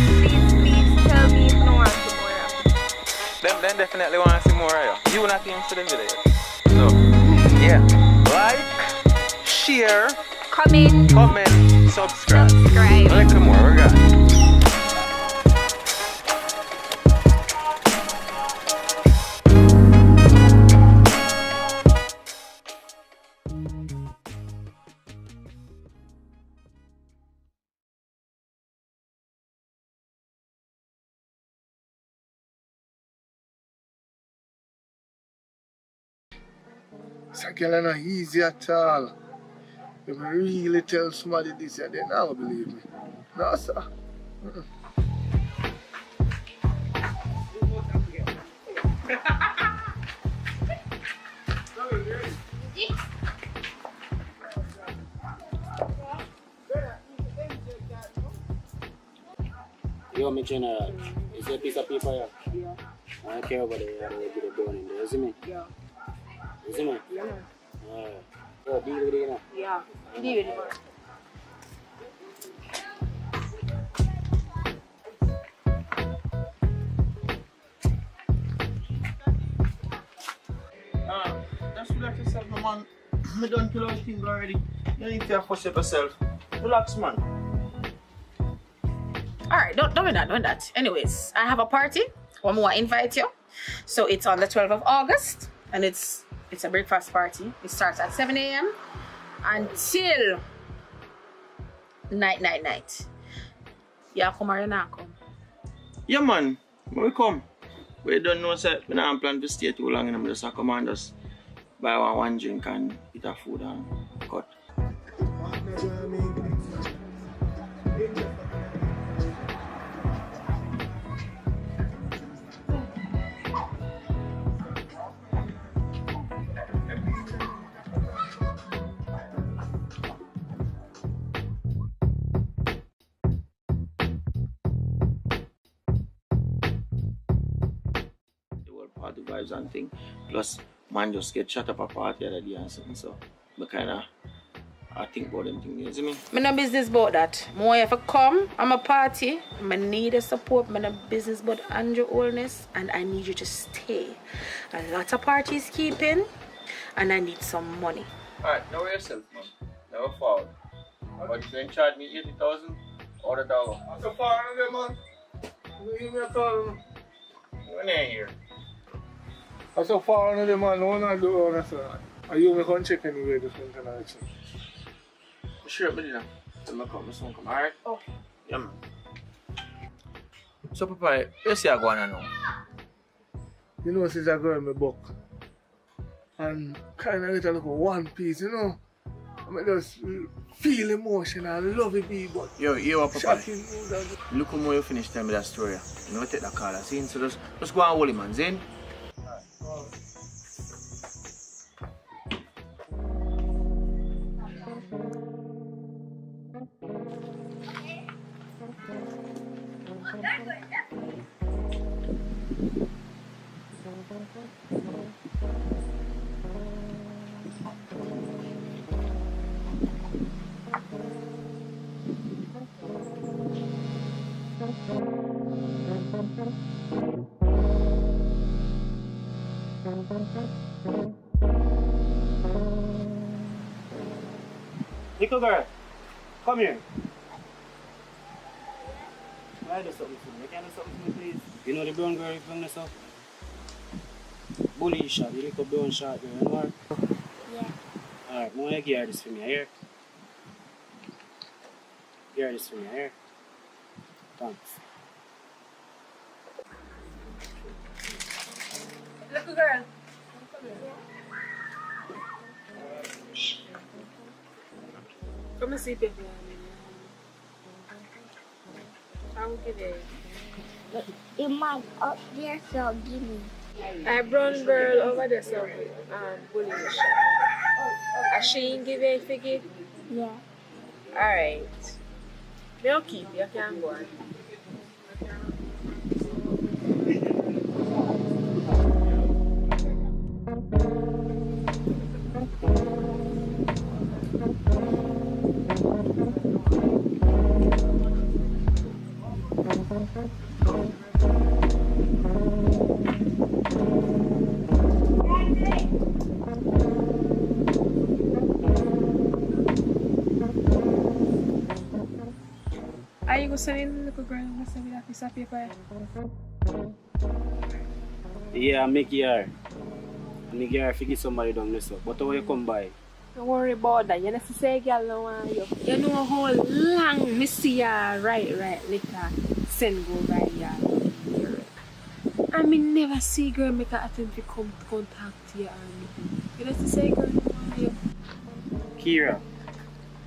S8: tell me if you want to see more of me.
S7: Them definitely want to see more of you. You not even see them video yet. So, yeah. Like, share, comment, subscribe. A little more, we got it.
S9: It's a girl not easy at all. If I really tell somebody this, they never believe me. No, sir.
S18: Yo, my general, is there a piece of paper here? Yeah. I don't care about it, I will be the bone in there, you see me? Yeah. You see me? Yeah. Alright. Yo, deal with it now.
S8: Yeah, deal with it.
S13: Just relax yourself, man. I done kill all things already. You need to force yourself. Relax, man.
S22: Alright, don't do that. Anyways, I have a party. One more invite you. So it's on the 12th of August and it's a breakfast party. It starts at 7 a.m. until night. Yeah, come or you not come?
S13: Yeah, man. When we come, we don't know, sir. We don't plan to stay too long, and I'm just command us buy one drink and eat a food and cut. Party vibes and thing. Plus, man just get shut up a party the other day and something. So, I think about them things. You see me?
S22: I'm no business about that. More if I come, I'm a party. I need a support. I'm no business about Andrew Oldness, and I need you to stay. A lot of parties keeping, and I need some money.
S13: Alright, know yourself, man. Never forward. But if you ain't charge me 80,000, order dollar.
S9: So far, man. You give me a call.
S13: You're not here.
S9: So far, man, no one do on sir. Are you me come check anyway this interaction?
S13: Sure, but you know. I'll come, alright?
S22: Oh.
S13: Yeah, man. So, Papa, you see I go on now?
S9: You know, since I go in my book. And kind of get a look at one piece, you know. I just feel emotional, love it, but
S13: Yo, what, Papa?
S9: shocking.
S13: Look how you finish telling me that story. You know, take that call, see? So just go and hold him, man, Zane.
S18: Little girl, come here. Why do something for me? Can you do something for me, please? You know the brown girl from the south? Bully shot, the little brown shot girl, you know her?
S1: Yeah.
S18: Alright, I want you to give her this for me, here. Give her this for me, here. Thanks.
S15: Little girl. Come and see people. I will give it.
S1: It might up there, so give me.
S15: A brown girl over there, so bully the shop. A she ain't give it for give?
S1: Yeah.
S15: Alright. They'll keep you, can go on. Are you going to send in the little girl and send me that piece of paper?
S18: Yeah, make her. Make her forget somebody down this up. But how you come by?
S15: Don't worry about that. You know, say girl no want you. You know how long me see ya right, later send go right ya. I mean never see girl make an attempt to come contact you or anything. You know say girl no want you.
S18: Kira,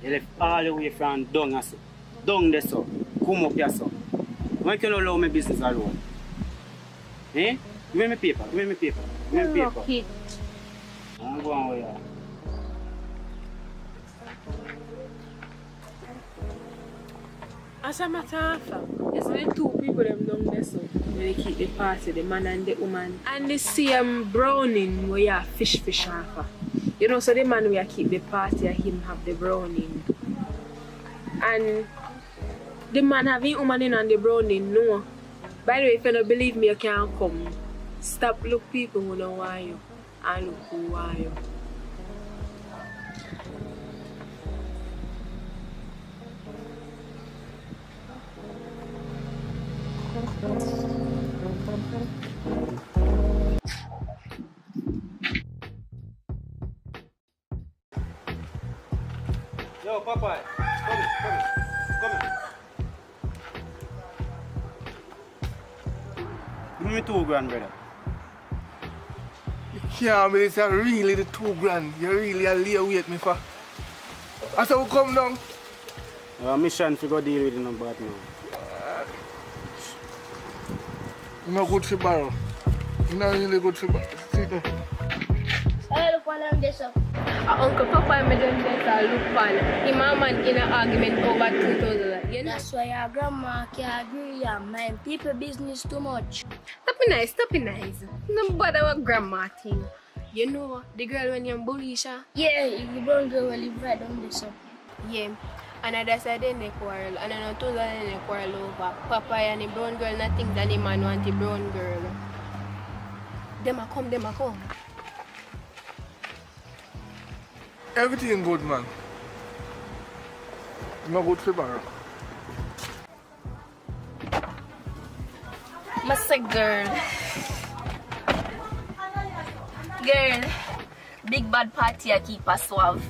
S18: you left all the way from down there so. Come up here so. Why can't you allow my business alone? Eh? Give me paper, give me paper, give me paper.
S15: Okay.
S18: I'm going with you.
S15: As a matter of fact, it's the two people them down there so when they keep the party, the man and the woman. And the same browning where you fish off. You know, so the man where keep the party and him have the browning. And the man having woman in and the browning, no. By the way, if you don't believe me, you can't come. Stop look people who don't want you and look who want you.
S18: Yo, Papa, come here. Give me $2 grand, brother.
S9: You can't believe it's really the $2 grand. You really are lay wait me for. I said we come down.
S18: Mission to go deal with it no bad now.
S9: You're not good for borrow. You're not really good for borrow. See there.
S1: Hey, look what I'm this up.
S14: Uncle Papa made them better look fun. Him and man in an argument over 2,000. You know?
S1: That's why your grandma can't agree and mind people business too much.
S14: Stop it nice. No bother with grandma thing. You know the girl when you're bully, Sha?
S1: Yeah, the brown girl will live right on this up.
S14: Yeah. And that's why they quarrel. And I know 2,000 they quarrel over. Papa and the brown girl nothing than the man want the brown girl. Them a come.
S9: Everything good, man. You're not good for borrow.
S3: Massa girl, big bad party I keep a suave.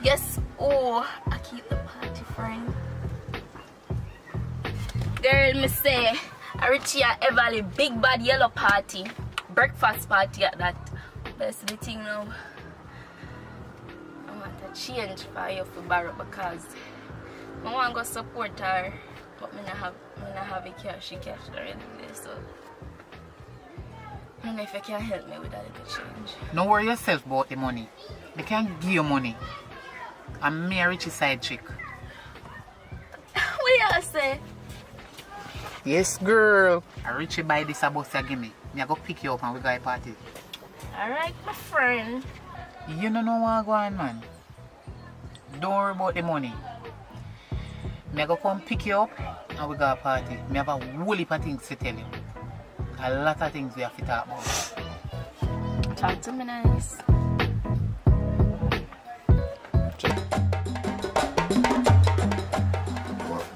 S3: Guess who I keep the party friend? Girl, me say, I reach here Everly big bad yellow party, breakfast party at that. Best the thing now, I want to change for you for borrow because I want to go support her. But I don't have a cash already there, so I don't know if you can help me with that little change.
S11: Don't worry yourself about the money. They can't give you money. I'm me a Richie side chick.
S3: What you say?
S11: Yes, girl. A Richie buy this a bus you give me. Me I go pick you up and we go to a party.
S3: Alright, my friend.
S11: You don't know what going on, man. Don't worry about the money. Me go come pick you up and we go party. Me have a whole heap of things to tell you. A lot of things we have to talk about.
S3: Talk to me nice.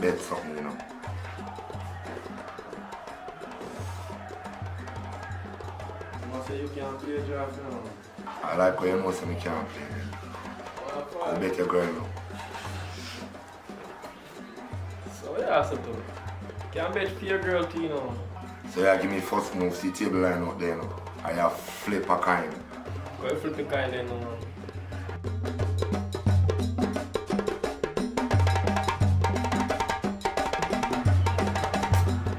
S12: Bet something, you know.
S4: You say you can't play draft now.
S12: I like how you know so me can't play. I'll bet your girl now.
S4: So what you ask her to? Can't bet for your girl too, you know.
S12: So you give me first move, see table line out there, you know. I have flip a kind.
S4: Go flip a kind then, man.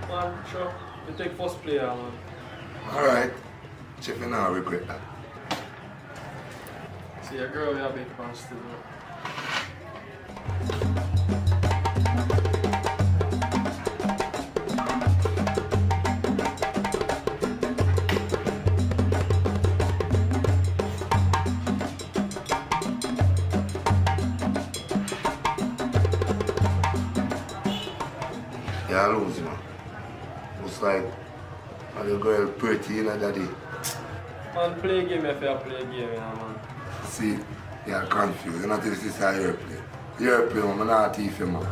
S4: Man, sure. You take first player, man.
S12: Alright. Chip, you not regret that.
S4: See, your girl, you have big plans to do.
S12: Yeah, I lose, you know. Looks like the girl pretty, you know, daddy.
S4: Man, play a game if you play a game, you know, man.
S12: See, you're confused. You're not this is how you play. You play, man. I'm not thief, man.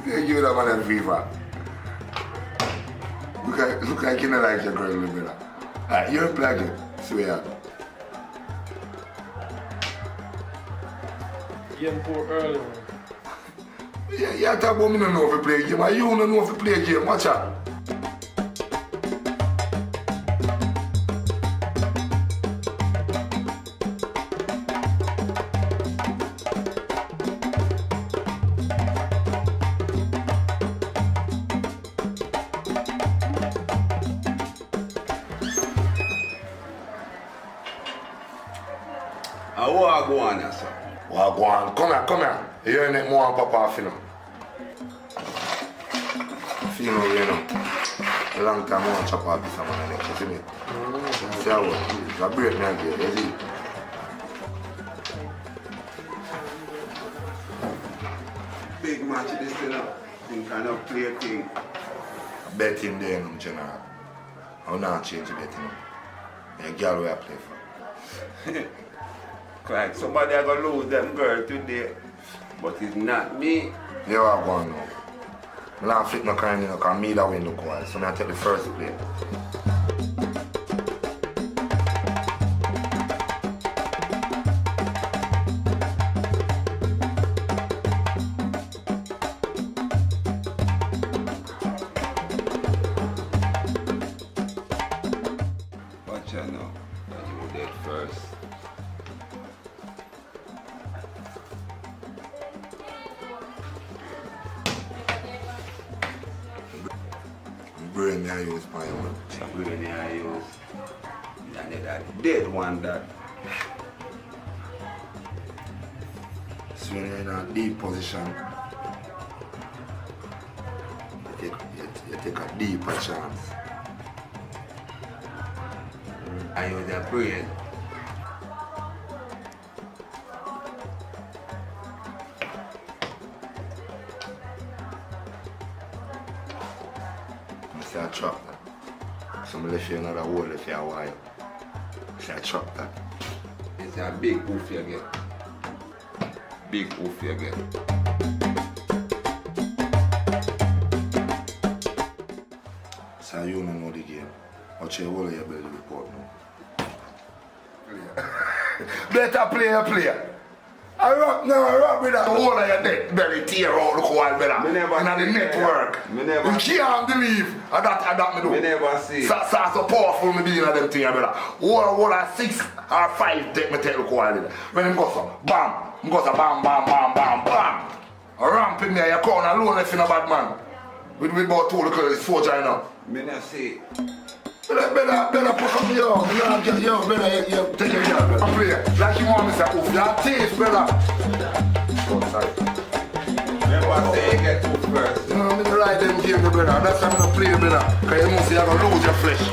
S12: You give that man a fever. Look like you don't like your girl, brother. Alright, you play again. Swear.
S4: Game too early, man.
S12: Yeah, you talk about me don't know if you play a game, and you don't know if you play a game. Watch out.
S16: What go on, sir?
S12: What go on? Come here. You ain't more papa off, you know. You know, a long time I want to chop off this man, you see me? See how it's a break me again, you see?
S16: Big match this, you know. Think kind of play a thing.
S12: Bet him there, no, general. I'm not change the bet, you know. A girl where I play for.
S16: Like somebody are gonna lose them girl today, but it's not me.
S12: You are going now. I'm not flip no kind, you know, because me that win look wild, so I take the first play.
S16: Watch out now. You dead first.
S12: Brain me I use my own.
S16: Brain me I use. And that dead one that.
S12: So when you're in a deep position, you take a deeper chance.
S16: I use that brain.
S12: I trap that. So I left you another hole if you are wire. So I trap that.
S16: It's a big oof you get. Big oof you get.
S12: So you don't know the game. Watch your hole of your belly report now. Better player. I rock with that whole of your neck belly tear out the coil better. In the network. You can't believe that me do.
S16: Me never see.
S12: So powerful me being in them thing better. What a 6 or 5 take me take the coil in. When him go so, bam, bam. Ramp in there, you count alone if you're a bad man. With about 2 little soldier, you know.
S16: Me not see.
S12: Better push up yo, better take your girl, better play. Like you want me to say, oof, your taste, brother. Oh, sorry.
S16: Never say you get oof first.
S12: No, I'm gonna ride them game, brother. That's why I'm gonna play, brother. Because you know, see, you're gonna lose your flesh.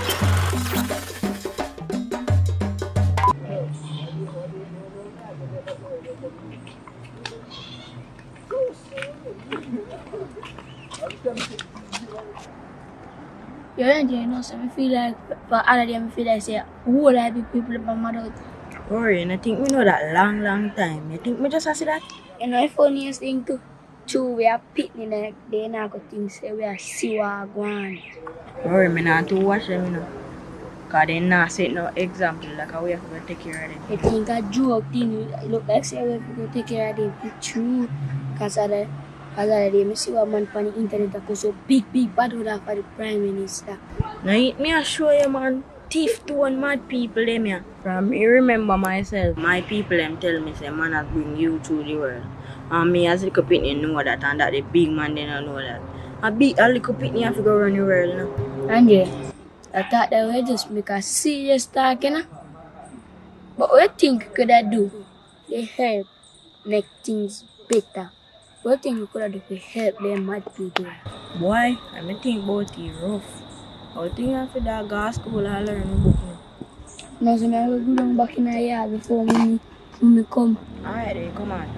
S1: You know, so I feel like for all of them, I feel like say, whole of the people are mad out.
S5: Rory, and I think we know that long time. You think me just see that?
S1: You know, the funniest thing too, true, we are pitting like they not go think say we are see what go on.
S5: Rory, me not to watch them, you know. Because they not set no example like how we have to take care of them.
S1: I think a joke thing, it look like say we have to take care of them. It's true. Because of the day, I see what man on the internet that goes so big bad order for the Prime Minister.
S5: Now, me I show you, man. Thief to one mad people them here. From me remember myself, my people them tell me say man has bring you to the world. And me as a little pitney know that and that the big man they don't know that. A little pitney have to go run the world now.
S1: And yeah, I thought that we just make a serious talk, you know? But what think could I do to help make things better? What think we could I do to help them mad people?
S5: Boy, I think about it rough. I think I have to go to school and learn a book now.
S1: No, so I will go down back in the yard before me come.
S5: Alright then, come on.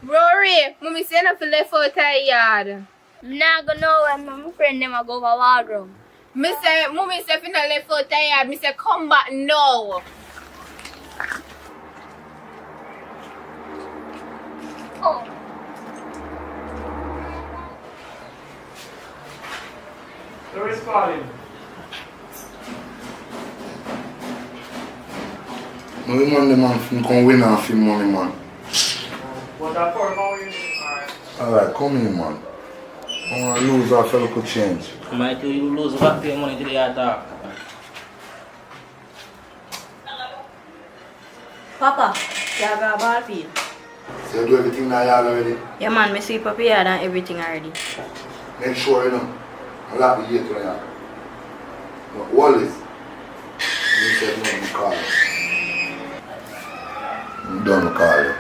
S14: Rory, mommy say not to left out the yard.
S1: I'm not gonna know when my friend them go over wardrobe.
S14: Mommy say if you not left out the yard, me say come back now.
S1: Oh.
S4: Who is calling?
S12: No, the man from come win off him money, man.
S4: What that for?
S12: Alright, come here, man. I want to lose our fellow could change.
S18: Might you lose back your money to the attack.
S5: Papa, you have a ball field.
S12: So you do everything now yard already?
S5: Yeah man, me sweep up yard and everything already.
S12: Make sure you know. I'll have to get to yard. But Wallace, you said no, you call you. I'm done to call you.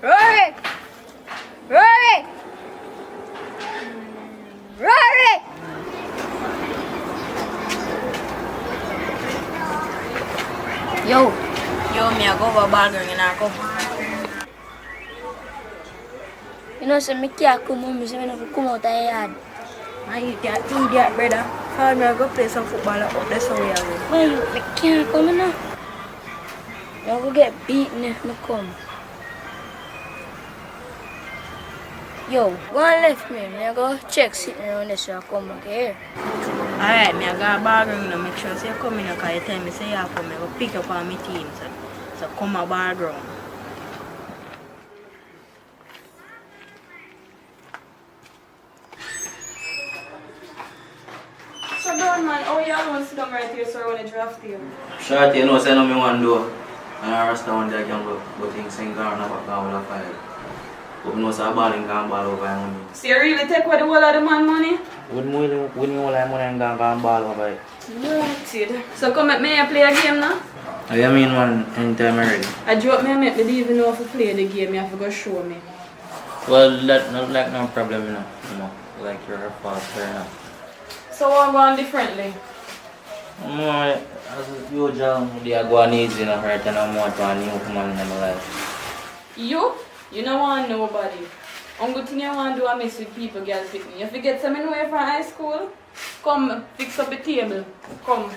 S14: Rory! Rory! Rory!
S5: Yo, me I go over ball girl and I come.
S1: You know, so I can't come home, so I have to come out of the yard.
S5: Man, you can't do that, brother. Follow me, I go play some football up there somewhere.
S1: Man, I can't come now. I will get beaten if I come. Yo, go and left me. I go check sitting around this so I come back here.
S5: Alright, me I got a ball ground and make sure you come in because you tell me say you come, I go pick up on my team. So come a ball ground.
S6: So Don man, how you alone sit down right here so I want to draft you?
S18: Short, you know, say no me want do. And I rest down there can go things in car and back down with a fire. But you know, say a ball in can ball over and money.
S6: So you really take away the whole of the man money?
S18: Wouldn't all that money and can ball over it.
S6: Noted. So come at me and play a game now?
S18: What do you mean man, anytime I'm ready?
S6: I drop me and make me don't even know if to play the game, you have to go show me.
S18: Well, that's not like no problem, you know. Like you're a fast player.
S6: So what going differently?
S18: No, as usual, they are going easy, you know, right, and I'm more to a new man in my life.
S6: You? You don't want nobody. One good thing you want to do is mess with people, girls pick me. If you get someone away from high school, come fix up the table. Come.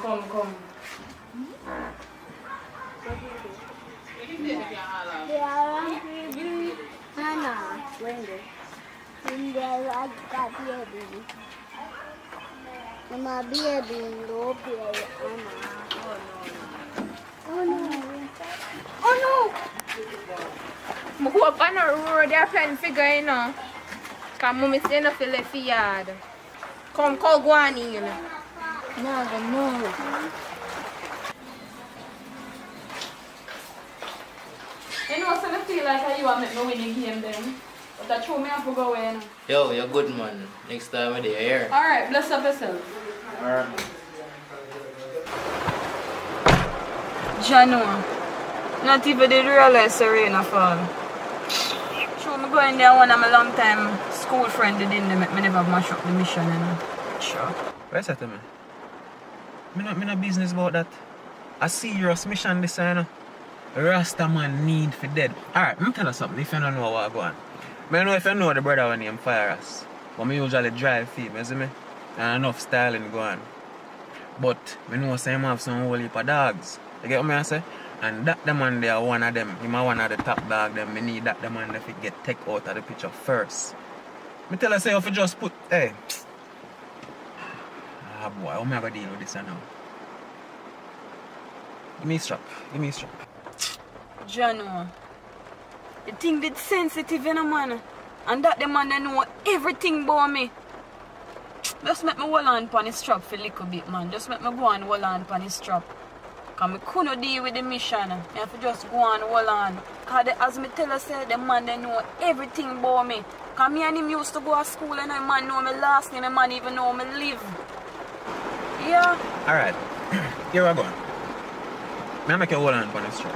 S1: Mama, baby, no play, Anna. Oh no.
S14: Oh no! I go up on the road, they're trying to figure you know. Because mommy say no feel left yard. Come, call go on in.
S1: No.
S6: You know, so I feel like you want to make me win the game then. But that's true, me have to go away now.
S18: Yo, you're good man. Next time we're here.
S6: Alright, bless up yourself.
S18: Alright.
S6: Jano,
S5: Not even did realize the rain fall. Sure, me go in there one of my long time school friend did in there make me never mash up the mission, you know. Sure.
S7: What's that to me? Me no business about that. A serious mission this, you know. Rasta man need for dead. Alright, let me tell you something if you don't know what go on. I don't know if you know the brother when named Fire Us. But me usually drive for him, you see me? And enough styling go on. But I know say him have some whole heap of dogs. You get what I say? And that the man there one of them. Him one of the top dog them. Me need that the man that get take out of the picture first. Me tell you say if you just put hey. Ah boy, how am I gonna deal with this now? Give me a strap. Give me a strap.
S5: Jano, the thing did sensitive, you know, man. And that the man they know everything about me. Just make me hold on on his strap for a little bit, man. Just make me go and hold on on his strap. Because I couldn't deal with the mission. I have to just go and hold on. Because as me tell you, say, the man they know everything about me. Because me and him used to go to school and the man know my last name, the man even know me live. Yeah.
S7: Alright, here I go. I make you hold on his strap.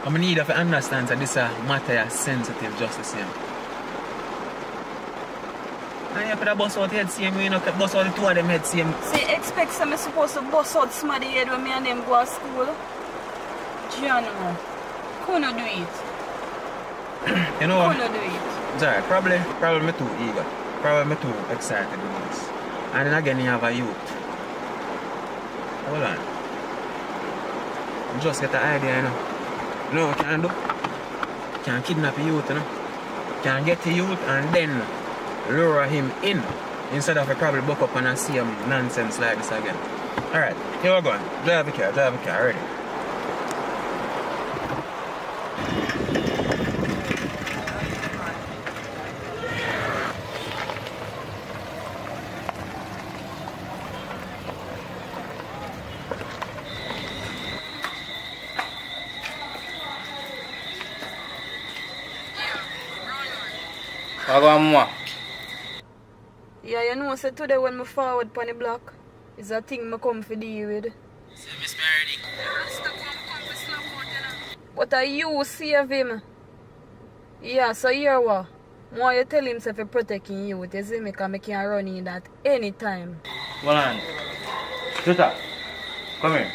S7: I need to understand that this matter is sensitive just the same. And you could have bust out the head same way, you know, bust out the two of them head same.
S5: So you expect me supposed to bust out somebody head when me and them go to school? Jano, couldn't do it.
S7: You know what?
S5: Couldn't do it.
S7: It's alright, probably me too eager. Probably me too excited to do this. And then again you have a youth. Hold on. Just get the idea, you know. You know what you can do? You can kidnap a youth, you know. You can get the youth and then lure him in instead of a probably buck up and see him nonsense like this again. Alright, here we go. Drive the car, ready.
S5: Yeah, you know, so today when I forward on the block, it's a thing I come for deal with. But you save him. Yeah, so here what? Why you tell him to protect you, you see me, because I can run in that anytime.
S18: Hold on. Jutta, come here.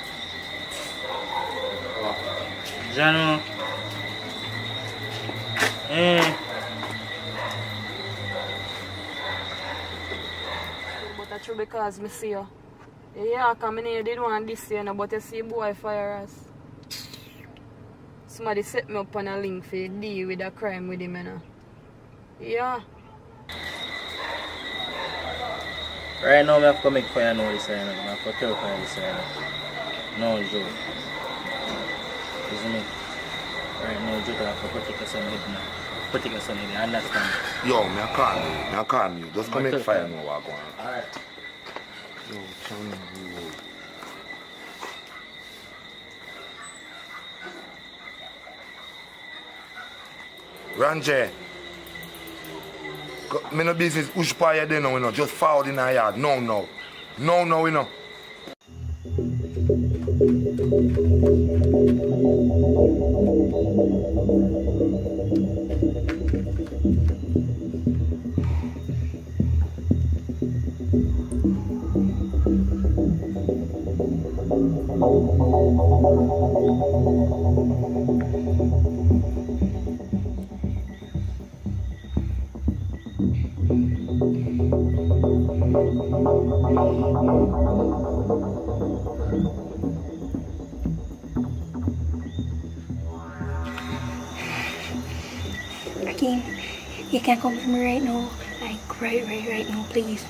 S18: Jano.
S5: But that's true because I see you. Yeah, because I didn't want this year, but you see boy Fire Us. Somebody set me up on a link for deal with a crime with him, you know. Yeah.
S18: Right now, I have to make fire know this, I have to tell fire this, no joke. You see me? Right now, Jutta have to protect your son, protect your son, you understand?
S12: Yo, I can't you. Just come make fire know what's going on.
S18: Alright.
S12: Yo, tell me who. Ranje, me no business push by you there now, you know. Just forward in our yard. No, you know.
S1: Rakim, you can't come with me right now. Like, right now, please.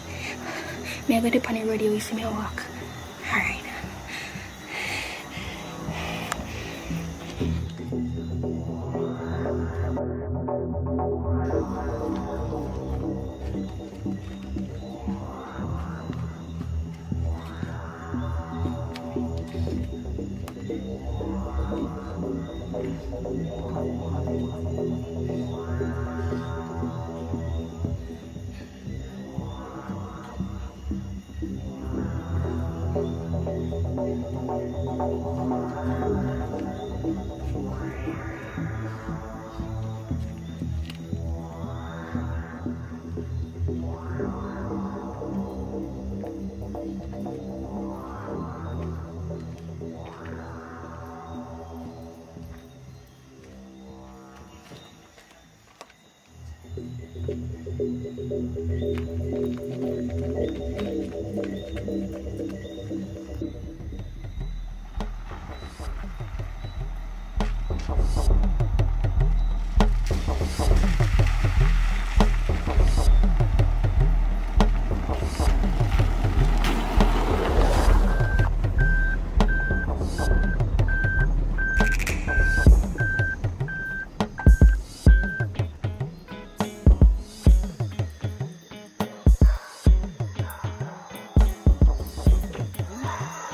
S1: Me I go to the radio, you see me walk. Alright.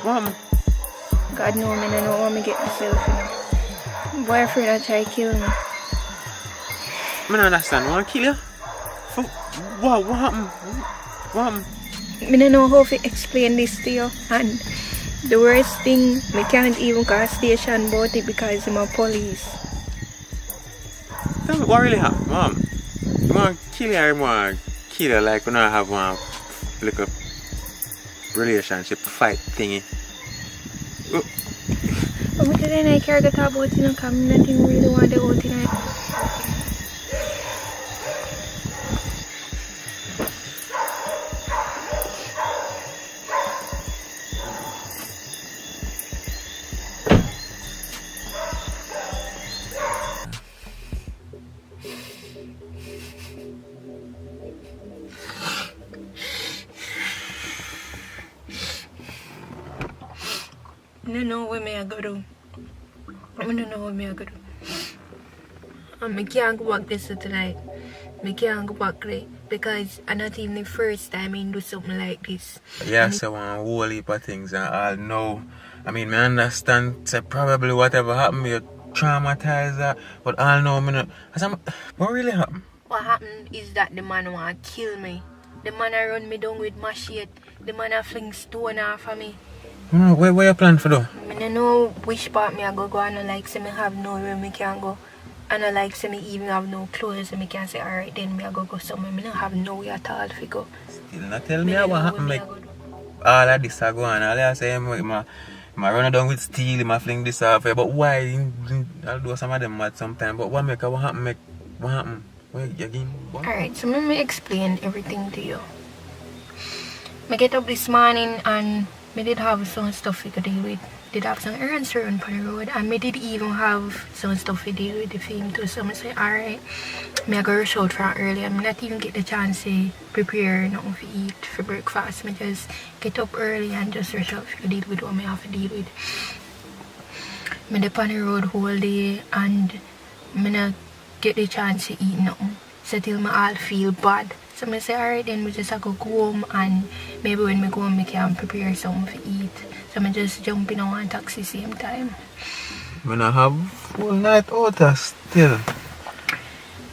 S18: Mom.
S8: God know me, I don't want me get myself, you know. My boyfriend will try to kill me.
S7: I don't understand. Want to kill you? What happened? What happened?
S8: I don't know how to explain this to you. And the worst thing, I can't even call station about it because I'm a police.
S7: Tell me what really happened, Mom. You want to kill you or you want to kill you like we don't have one little relationship fight thingy?
S8: But then I care about it, you know, because I nothing really want to go tonight. I don't know what I go do. I don't know what I go do. I can't go back this tonight. I can't go back there because I'm not even the first time I do something like this.
S7: Yeah, so one whole heap of things and all know. I mean, I understand so probably whatever happened, you traumatized her, but all know me not. What really happened?
S8: What happened is that the man want to kill me. The man run me down with machete. The man fling stone off of me.
S7: Where you plan for though?
S8: I don't know which part I go and I like say me have no room I can go. And I like say me even have no clothes and I can say alright then I go somewhere. I don't have no way at all to go.
S7: Still not tell me what happened. Make all of this go on. All I say I run down with steel, I fling this off. But why? I'll do some of them mad sometimes. But what happened? What happened?
S8: Alright, so let me explain everything to you. I get up this morning and I did have some stuff to deal with. Did have some errands to run on the road and I did even have some stuff to deal with the film too. So I say alright, I go rush out from early. I'm not even get the chance to prepare nothing to eat for breakfast. I just get up early and just rush out to deal with what I have to deal with. I'm on the road whole day and I not get the chance to eat nothing. So till I all feel bad. So I say alright then we just go home and maybe when I go home I can prepare something to eat. So I just jump in on one taxi same time.
S7: When I have full night out still.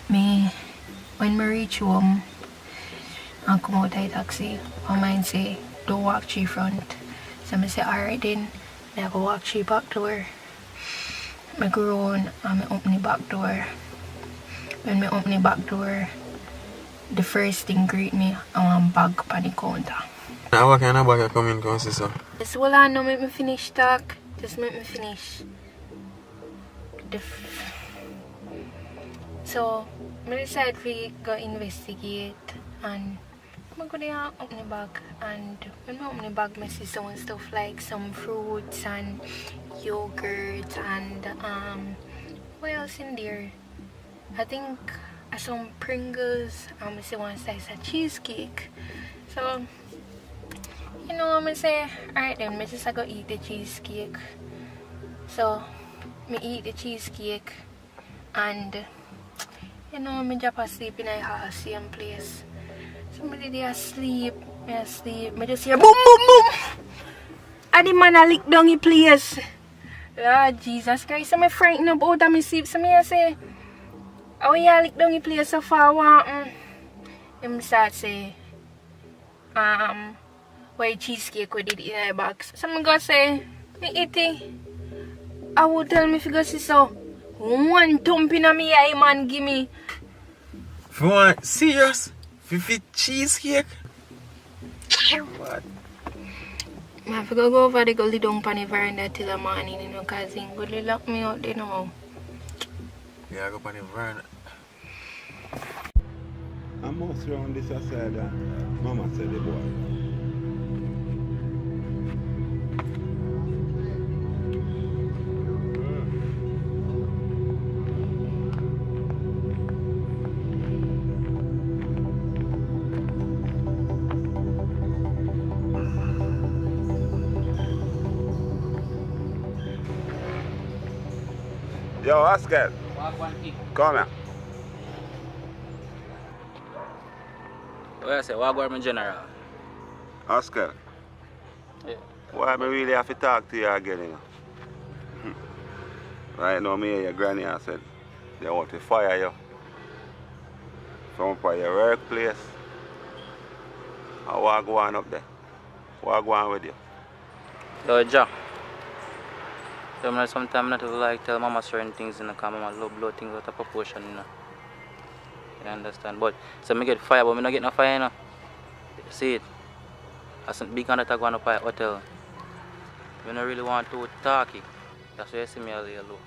S8: When I reach home and come out of the taxi, my mind say don't walk through front. So I say alright then I go walk through back door. I go around and I open the back door. When I open the back door, the first thing greet me, I want bag on the counter.
S7: Now what kind of bag you come in, sister?
S8: Just hold on, now make me finish talk. Just make me finish. So, I decided to go investigate and I go there and open the bag. And when I open the bag, I see some stuff like some fruits and yogurt and what else in there? I think some Pringles and I see one slice of cheesecake. So, you know what I say? Alright then, I just go eat the cheesecake. So, I eat the cheesecake and you know, I drop asleep in a same place. Somebody there asleep, I just hear boom boom boom and the man a lick down the place. Lord Jesus Christ, so I frightened about that I sleep. So I say, oh yeah, lick down the place so far want him start say why cheesecake we did in a box. So I go say, me eat it. I would tell me if you go see so one thump in my eye man give me.
S7: For one serious? 50 cheesecake? What?
S8: I have to go over the gully down on the veranda till the morning, you know, because he would lock me out there now.
S7: Yeah, I go on the veranda.
S16: I'm most around this side and Mama said the boy. Yo, Oscar. Come here.
S17: What I say, what about my general?
S16: Oscar.
S17: Yeah.
S16: Why I really have to talk to you again, you know? Right now, me and your granny I said they want to fire you from your workplace. And what go on up there? What go on with you?
S17: Yo, Jack. Sometimes I not like tell Mama certain things, you know, because Mama love blow things out of proportion, you know. You understand? But, so I get fire, but I not get no fire, you know. See it? I said, big under going up at the hotel. I don't really want to talk it. That's why you see me a little low.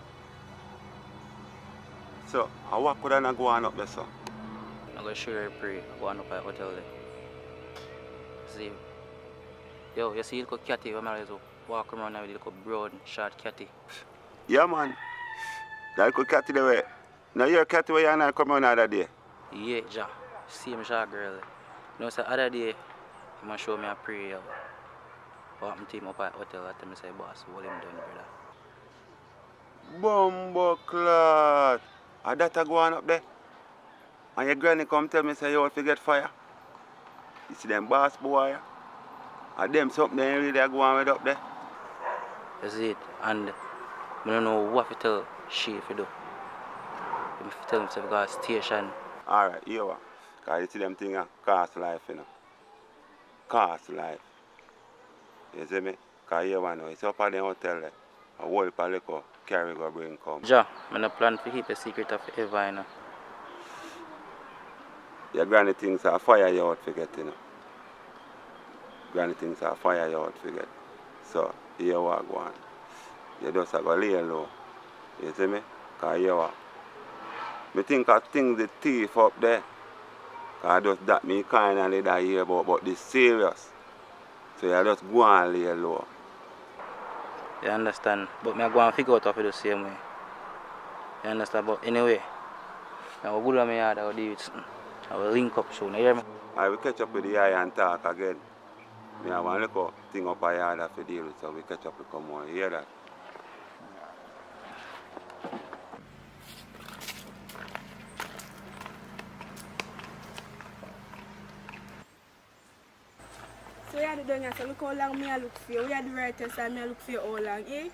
S16: So, what could I not go on up there, sir?
S17: I'm going to show you a pray going up at the hotel there. See? Yo, you see the little catty when I walk around now with the little broad, short catty?
S16: Yeah, man. That little catty the way. Now your catty where you not come on the other day?
S17: Yeah, Jack. Same short girl. You know, so the other day, he must show me a prayer. But I'm team up at the hotel, I tell me, say, boss, hold him down, brother.
S16: Bumbo clot. And that a go on up there? And your granny come tell me, say, you want to get fire? You see them boss boy? And them something they really go on with up there?
S17: That's it. And I don't know what to tell she if you do. If you tell him to go to station.
S16: Alright, you are. Because you see them things cost life, you know. Cost life. You see me? Because you know, it's up at the hotel there. A whole palico carry go bring come.
S17: Ja, I don't plan to keep a secret of ever, you know.
S16: Your granny things are fire you out forget, you know. Granny things are fire you out forget. So, here what go on. You just have to lay low. You see me? Because you are. I think I think the thief up there. Because just that me kind of that hear about, but this serious. So you just go and lay low.
S17: You understand? But I go and figure out how to do the same way. You understand? But anyway, I will go to my yard, I will do it. I will link up soon, you hear me?
S16: I will catch up with the eye and talk again. I have one little thing up a yard to deal with, so we catch up with come on. You hear that?
S19: So you do down here, so look how long me I look for you. We are the writers and me I look for you how long, eh?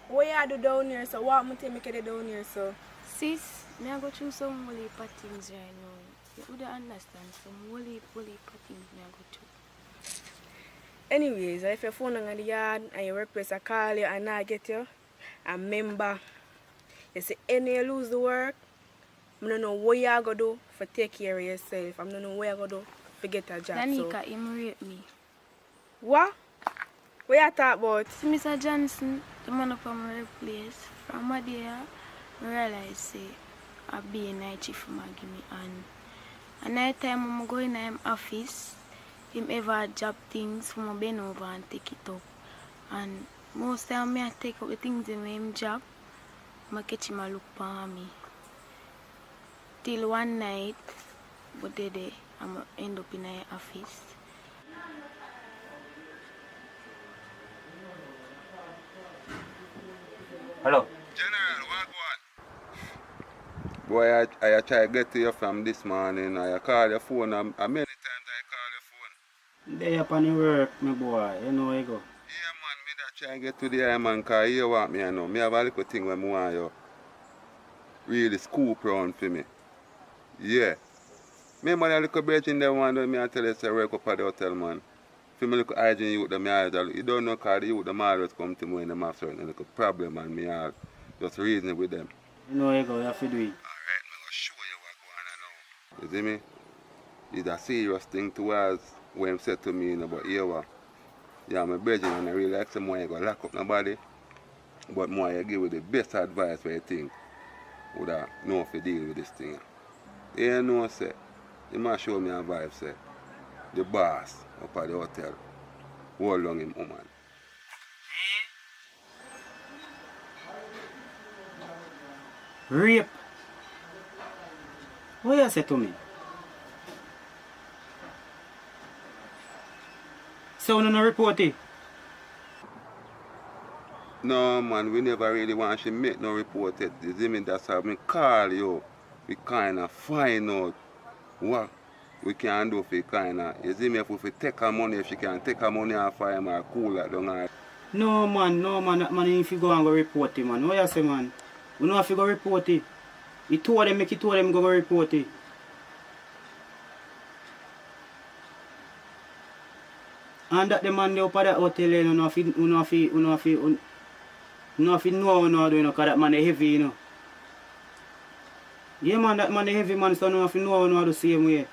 S19: What you do down here, so what am I take it down here, so?
S1: Sis, me I go through some whole heap of things right now. You would understand some whole heap of things me I go through.
S19: Anyways, if your phone on the yard and your workplace I call you and I get you, and remember, you say any you lose the work, I don't know what you are going to do for take care of yourself. I don't know what you are going to do for get a job.
S1: Danica, him rape me.
S19: What? What you talk about?
S1: Mr. Johnson, the man up on my workplace, from a day, I realized say, I be a night shift for my give me and night time I'm going to his office, him ever job things for my bend over and take it up. And most time I take up the things in him job, I catch him a look for me. Till one night, but day I'm end up in his office.
S17: Hello.
S16: General, what go on? Boy, I try to get to you from this morning. I call your phone. Many times I call your phone.
S18: They up on the work, my boy. You know where you go.
S16: Yeah, man. Me that try to get to the eye, man. Because you want me, I know. Me have a little thing when I want you really scoop around for me. Yeah. Remember that little bridge in there one day, me I tell you, say, work up at the hotel, man. For me little hygiene youth, you don't know because the youth, them always come to me when they have certain little problem and me all just reason with them.
S18: You know where you go, you have to do it.
S16: Alright, I'm going to show you what going on now. You see me? It's a serious thing towards what him said to me, you know, but here what? Yeah, my brethren, and I really like some more you go lock up nobody. But more you give you the best advice for you think would have know if you deal with this thing. You know, say, he must show me a vibe, say, the boss up at the hotel, hold on him woman.
S18: Rape? What you say to me? So you no report it?
S16: No man, we never really want to make no report it. You see me, that's how me call you. We kind of find out what we can do for kind of, you see me, if we take her money, if she can take her money and find her cool that down her.
S18: No man, that man if you go and go report it, man. What you say, man? We don't have to go report it. He told them, go report it. And that the man they up at that hotel, you know, if you know because that man is heavy, you know. Yeah man, that man is heavy, man, so you know if you know the same way.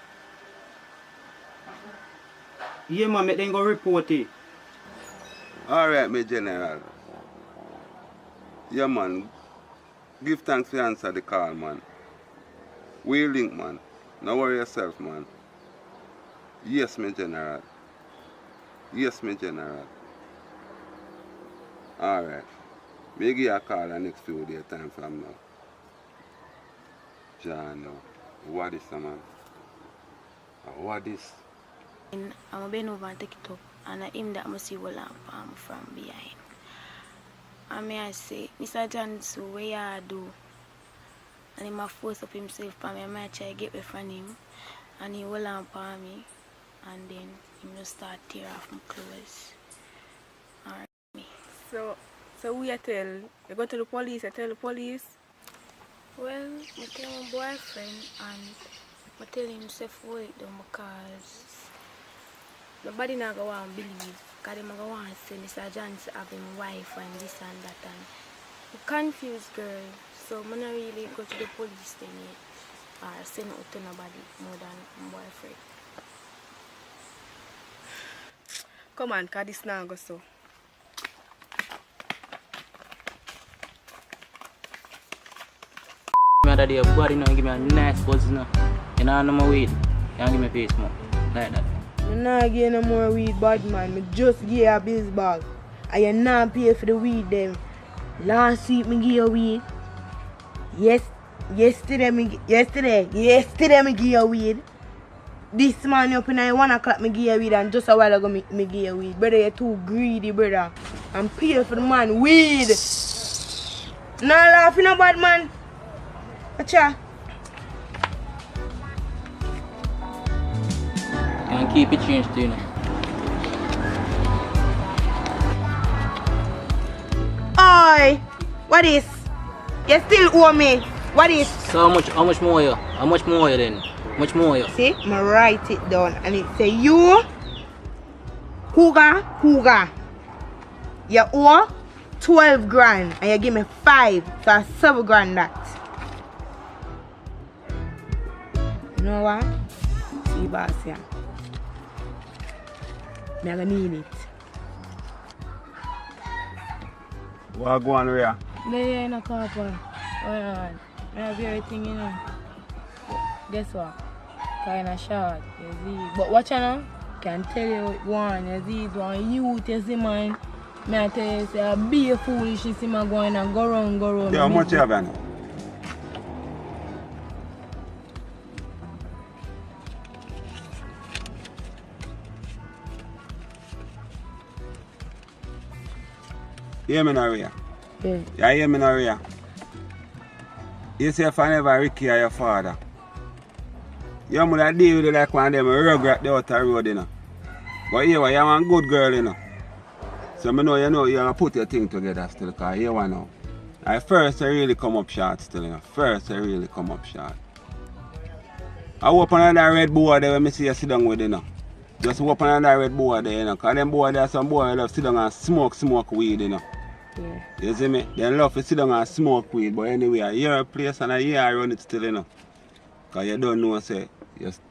S18: Yeah man, make them go report it.
S16: Alright, my general. Yeah man, give thanks for answer the call, man. We link, man. Don't worry yourself, man. Yes, my general. Yes, my general. Alright. May give you a call the next few days time from now. John, what is this, man? What is?
S5: I'm going to bend over and take it up. And I him that must see what I'm from behind. And I say, Mr. Johnson, what you do? And he might force up himself for me. I might try to get away from him. And he will on for me. And then he will start tear off my clothes. Alright.
S19: So we tell, you go to the police, I tell the police?
S5: Well, I tell my boyfriend and I tell him to wait down because nobody not going to believe. Because they not going to say Mr. Johnson have his wife and this and that. And I'm confused, girl. So I'm not really go to the police then yet. Or send it to nobody more than my boyfriend.
S19: Come on, because this now go so.
S17: That day, body now give me a nice buzz now. You know, no more weed. You don't give me face more. Like that.
S10: I'm not getting no more weed, bad man. I just give you a biz bag. And you not pay for the weed them. Last week, I give you weed. Yesterday, I give you weed. This morning up in 1 o'clock, I give you weed. And just a while ago, I give you weed. Brother, you're too greedy, brother. I'm paying for the man weed. Not laughing about man. Acha.
S17: And keep it changed too, you know.
S10: Oi! What is? You still owe me. What is?
S17: So how much more you? How much more you then? How much more you?
S10: See, I write it down and it say you Huga. You owe 12 grand and you give me 5, so that's 7 grand that. You know what? See boss here. I'm gonna need it.
S16: What go on here?
S10: There in a car park. I have everything, you know. Guess what? Kinda short, you see. But watch out now. Can tell you one, you see, it's one youth, you see, man. I tell you, say, be a foolish, you see, man, going and go round.
S16: Yeah, how much you have now? You hear me now, Ria?
S10: Yeah.
S16: You hear me now, Ria? You say if I never Ricky or your father, you must deal with it like one of them regret the outer road, you know. But here, you're one good girl, you know. So I know you have to put your thing together still, because here one now. I really come up short still, you know. I really come up short. I open another red board there when I see you sit down with, you know. Just open another red board there, you know. Because them board there, some boy love sit down and smoke weed, you know.
S10: Yeah.
S16: You see me? They love to sit down and smoke weed, but anyway, your place and I run it still, you know. Because you don't know, say,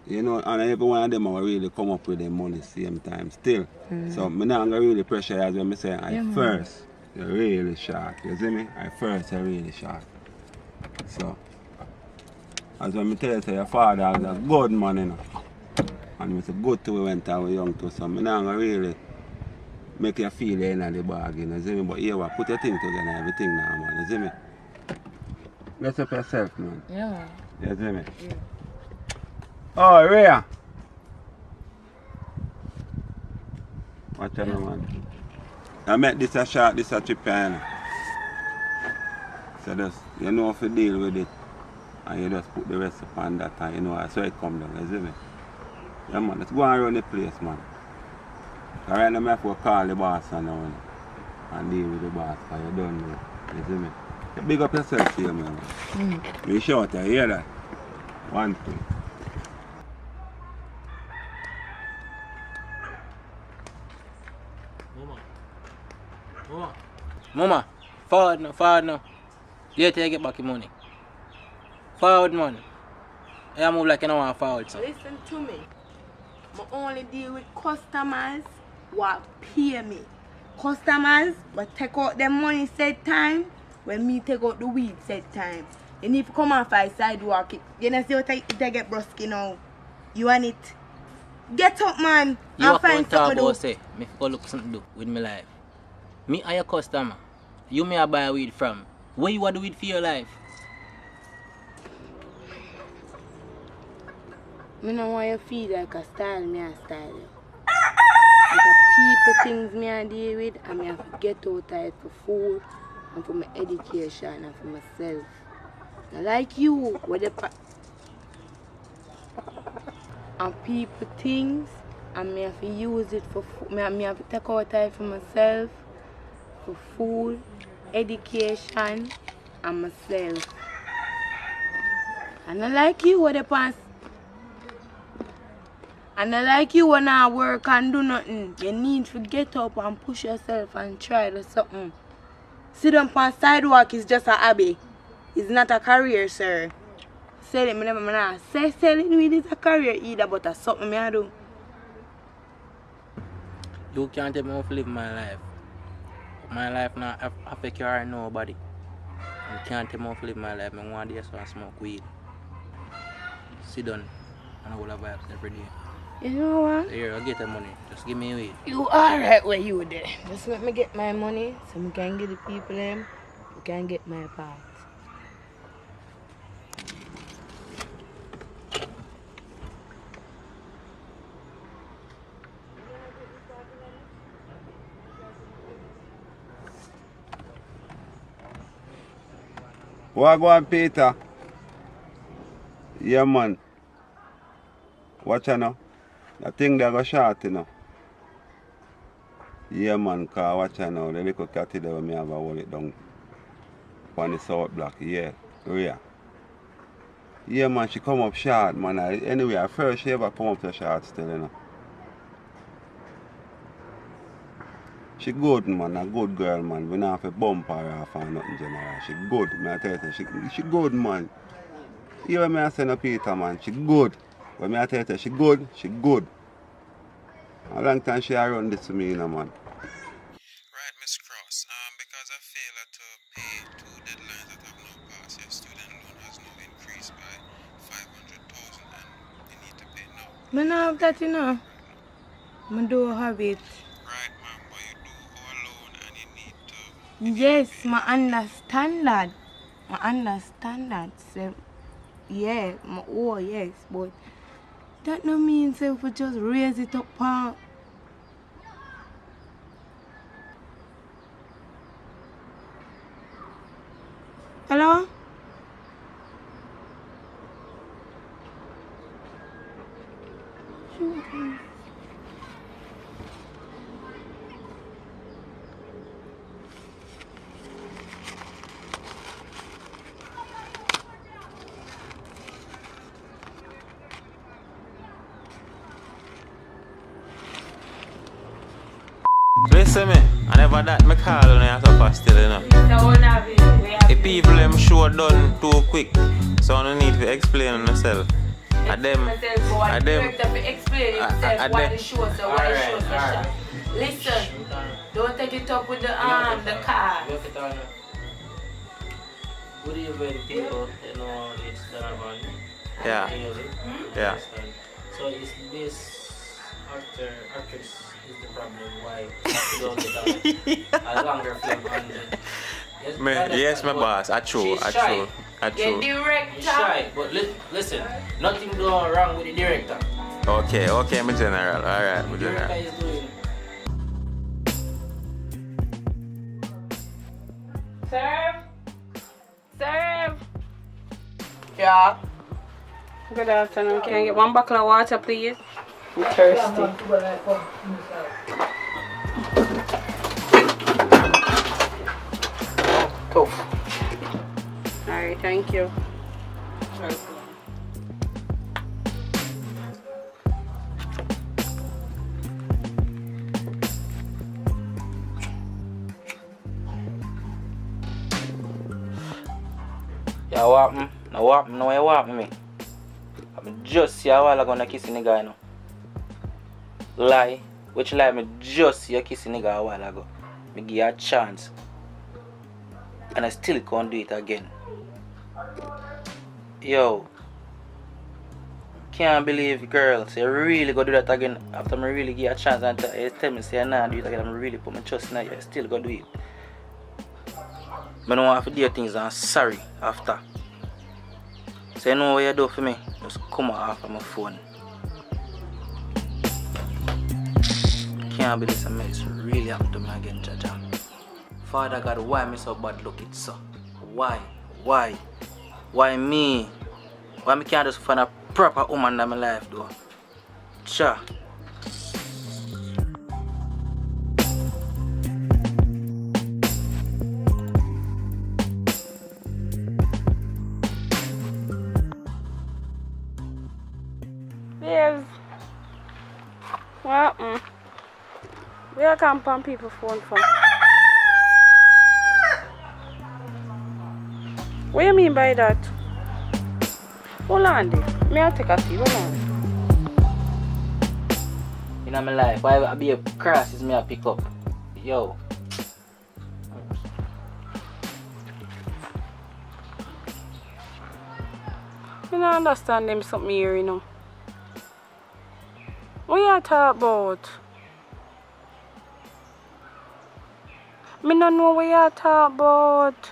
S16: you know, and every one of them will really come up with their money same time still. So I'm not going to really pressurize when I say, first, you're really short. You see me? You're really short. So, As when I tell you, say your father was a good man, you know. And he was a good to we went and we young to, so I'm not gonna really make you feel the end of the bargain, you see me? But here, put your thing together, everything now, man, you see me? Mess up yourself, man.
S10: Yeah, man.
S16: You see me?
S10: Yeah.
S16: Oh, Rhea! Watch out, man. I met this a shot, this a trip, you know. So just, you know if you deal with it, and you just put the rest upon that, and you know, so it come down, you see me? Yeah, man, let's go and run the place, man. Right now, I have to call the boss and deal with the boss, because you don't know, you see me? You big up yourself here, man. Be short, you hear that? 1, 2.
S18: Mama, forward now. You take get back your money. Forward, man. I move like you don't want forward, so.
S19: Listen to me. I only deal with customers who pay me. Customers will take out their money set time when me take out the weed set time. You need to come off my sidewalk. You know see what I get brusky now. You want it? Get up, man.
S18: You
S19: and find something to do.
S18: say, me go look something to do with my life. Me are your customer. You may buy weed from. Where you want to do weed for your life?
S10: Me no want you feel like a style, me a style you. Like a people things me a deal with, and me have to get out of it for food, and for my education, and for myself. Now like you, where the and people things, and me have to use it for food. Me have to take out of it for myself, for food, education, and myself. And I like you, where the pants. And I like you when I work and do nothing. You need to get up and push yourself and try to something. Sit down on sidewalk is just a hobby. It's not a career, sir. Selling me never say selling weed is a career either, but it's something me I do.
S18: You can't tell me how to live my life. My life now affect you or nobody. You can't tell me how to live my life. I want to so I smoke weed. Sit down and I will have vibes every day.
S10: You know what?
S18: Here, I'll get the money. Just give me weed.
S10: You alright where you there. Just let me get my money so we can get the people them. We can get my part.
S16: What go on, Peter? Yeah, man. Watch out now. I think they go short, you know. Yeah, man, because watch out now. The little cat there when me have a hold it down on the south block. Yeah, Rhea. Yeah, man, she come up short, man. Anyway, at first she ever come up to short still, you know. She good, man, a good girl, man. We don't have to bump her off or nothing general. She good, man. I tell you, she good, man. You hear me I say no Peter, man. She good. When me I tell you, she good, she good. A long time she run this to me, you know, man.
S7: Right, Miss Cross. Because I failed to pay 2 deadlines that have now passed, your student loan has now increased by 500,000 and you need to pay now.
S10: Me not have that, you know. I don't have it.
S7: Right, ma'am, but you do owe a loan and you need to...
S10: Yes, I understand that. I understand that. So, yeah, yes, but that no means if we just raise it up, pa. Hello?
S7: Listen me, I never that me call on you so fast still, you know. If people them show done too quick, so I don't need to explain on myself.
S10: Listen, don't take it up with the car.
S18: Good evening, people. You know, it's
S7: Yeah. Yeah.
S18: So is this actress is the problem why you don't get a longer film on the...
S7: Yes, my boss. I true. I true. I true.
S18: The director. Shy, but listen, nothing going wrong with the director.
S7: Okay, okay, my general. Alright, my general.
S18: Director is doing.
S15: Serve. Serve.
S22: Yeah.
S15: Good afternoon. Can I get one bottle of water, please? I'm thirsty.
S22: Tough.
S15: Alright, thank you.
S17: Yeah, what happened? Now what happened? Now what happened me? I'm just see a while ago na kissing the guy now. Lie? Which lie? Me just see you kissing the guy a while ago. Me give you a chance. And I still can't do it again. Yo. Can't believe girls, you really go do that again after me really give you a chance and you tell me say nah do it again. I'm really put my trust in you. I still go do it. I don't want to do things and I'm sorry after. So you know what you do for me? Just come off of my phone. Can't believe something else really happened to me again, Jaja. Father God, why am I so bad looking, so? Why? Why? Why me? Why me can't just find a proper woman in my life though? Cha.
S15: Babes. What? Where come on people phone from? What do you mean by that? Hold on, there. May I take a seat? Hold on.
S17: In my life, why I be a cross is me I pick up. Yo.
S15: I don't understand them something here, you know. What you talk about? Me don't know what you talk about.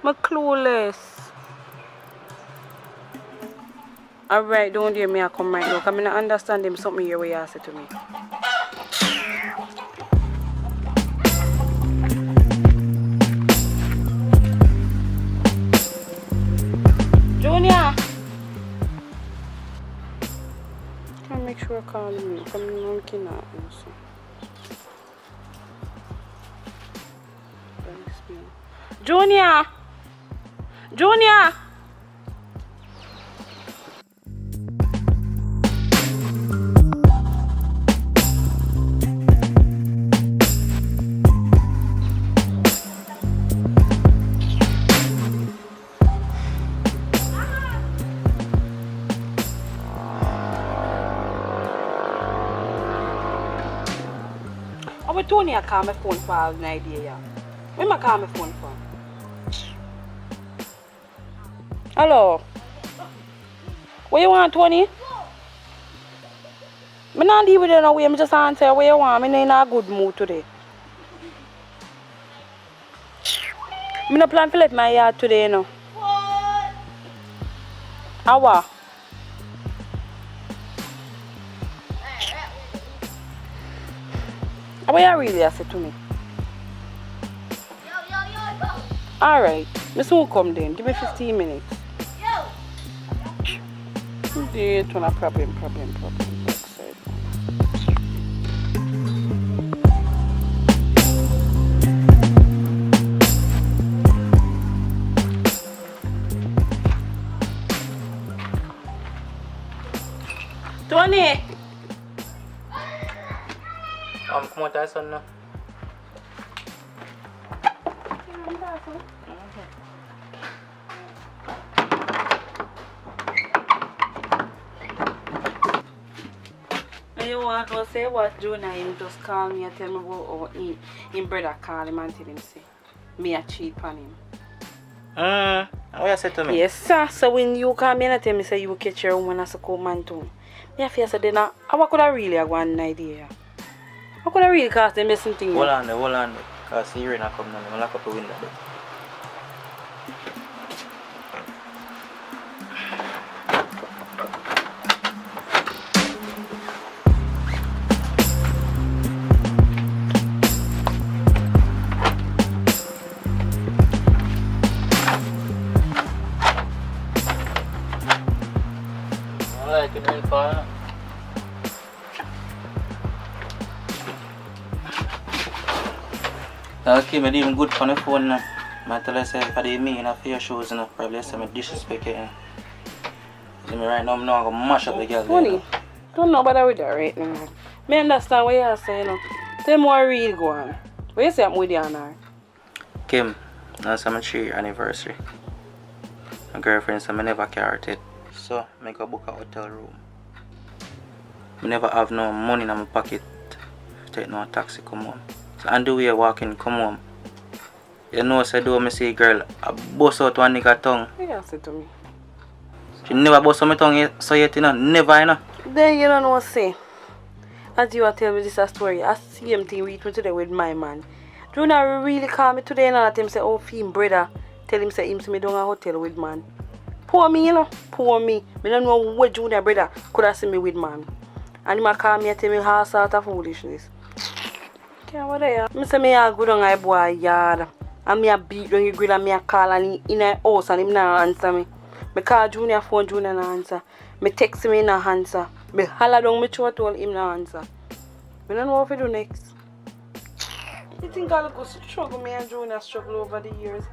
S15: I'm clueless. Alright, don't hear me I come right now. Because I don't understand them something here what you say to me. Junior! Can I make sure I call me? Come on, I cannot answer. Junior! Junior! How Tony I call my phone for all an idea, yeah? When I call my phone for? Hello? What you want, Tony? I'm not leave with you no way, I'm just answer what you want. I'm in a good mood today. I'm not plan to let my yard today, you know. How? What you really say to me? Alright, I soon come then. Give me 15 minutes. There to a problem. Backside. Tony!
S17: Come on, son now.
S15: You want to say what Jonah him just call me and tell me about him brother call him and tell him say me a cheat on him.
S17: What you say to me?
S5: Yes, sir. So when you come in and tell me say you catch your woman as a co-man too, me I feel say then how could I really have one idea? How could I really cause them missing thing?
S17: Hold on there. Cause here not come now. I'm lock up the window there. Alright, good night, fire. Okay, I even good on the phone now. I tell her say if I did me in a few shows and probably say me disrespect it. See me right now, I'm not gonna mash up the girl.
S5: Funny. Don't know about with that right now. Me understand what you're saying. Tell me what real go on. What you say I'm with you on her?
S17: Kim, that's my 3-year anniversary. My girlfriend said I never carried it. So I go book a hotel room. I never have no money in my pocket to take no taxi come home. So on the way walking come home. You know say do me see girl I bust out one nigga tongue.
S5: What you say to me?
S17: She never bust out my tongue yet, so yet you know, never you know.
S5: Then you don't know what to say. As you are telling me this a story, I see him thing with me today with my man. Juna really call me today and I tell him say, oh, him brother, tell him say him see me down a hotel with man. Poor me, you know, poor me. I don't know what Junior brother could have seen me with man. And he call me and tell me how sort of foolishness. Okay, what are you? I say me a go down a boy yard. And me a beat down the grill and me a call and he in a house and him not answer me. I call Junior phone, Junior not answer. I text him, he not answer. I holler down my throat, told him not answer. I don't know what to do next. You think I look a struggle, me and Junior struggle over the years?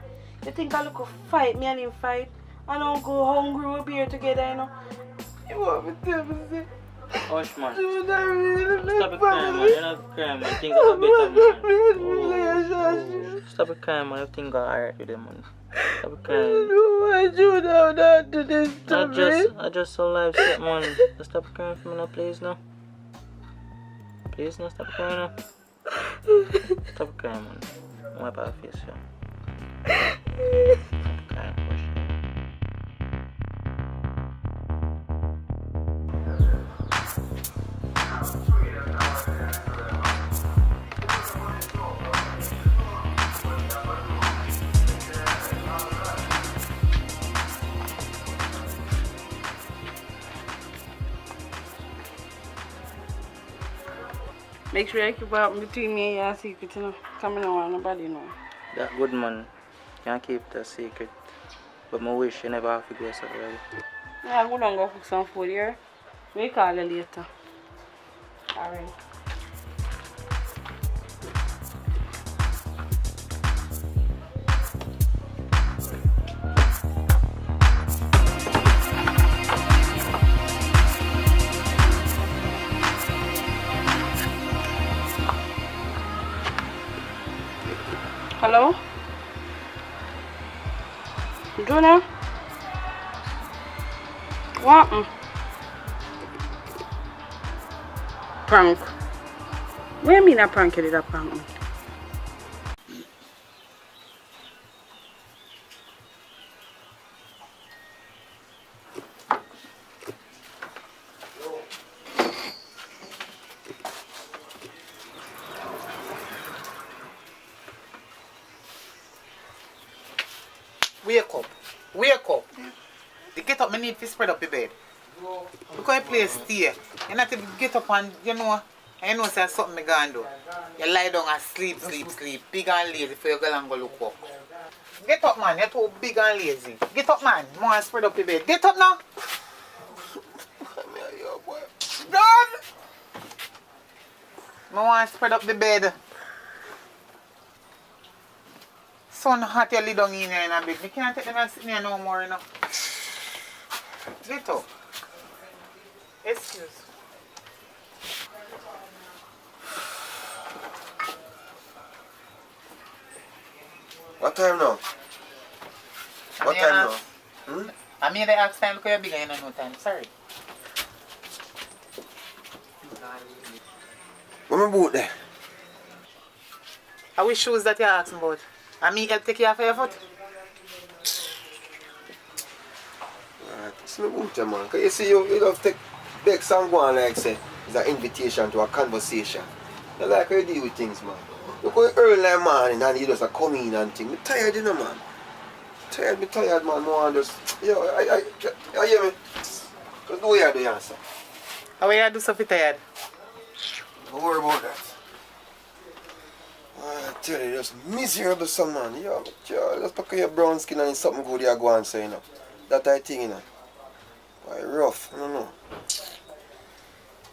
S5: You think I look a fight, me and him fight? I don't go hungry, we'll be here together, you know? You want me to tell me, say?
S17: Hush, man.
S5: Stop
S17: it crying, man. You're not crying, man. Things are better, man. Oh. Stop it crying, man. Everything got alright with them, man. Stop it crying.
S5: No, I do not do this to me.
S17: I just so life set, man. Stop crying for me now, please, now. Please, now. Stop crying, now. Stop crying, man. Wipe out your face, yeah. Stop crying, push.
S5: Make sure I keep out between me and your secret, you know. Coming on, nobody know.
S17: That good man can't keep it a secret. But I wish you never have to go so early.
S5: Yeah, I'm going to go cook some food here. We call you later. Alright. Hello? Junior? What? Prank. What do you mean a prank? You did a prank me?
S11: Wake up. Wake up. The get up, I need to spread up your bed. Because you play stay. You not to get up and, you know say something I gonna do. You lie down and sleep. Big and lazy for your girl and go look up. Get up, man. You're too big and lazy. Get up, man. I want to spread up your bed. Get up now. Done. I want to spread up the bed. Sun hot, you lay down in here in a bed. We can't take them and sit here no more, you know. Get up. Excuse.
S13: What time now? What time now? Hmm?
S11: I mean, the ask time because you're bigger, you know, no time. Sorry.
S13: What my boot there?
S11: How which shoes that you're asking about? I mean, help take care of your foot?
S13: It's my boot, man. Because you see, you don't take big song go on like say, it's an invitation to a conversation. You like how you deal with things, man. You go early like morning and you just come in and things. I'm tired, you know, man. Me tired, man. More just, yo, I hear me. Just do what you do, you answer.
S11: How you do something tired?
S13: Don't worry about that. I tell you, just miserable some man. Yo, just because your brown skin and it's something good you go and say, you know. That I think, you know. Why rough, I don't know.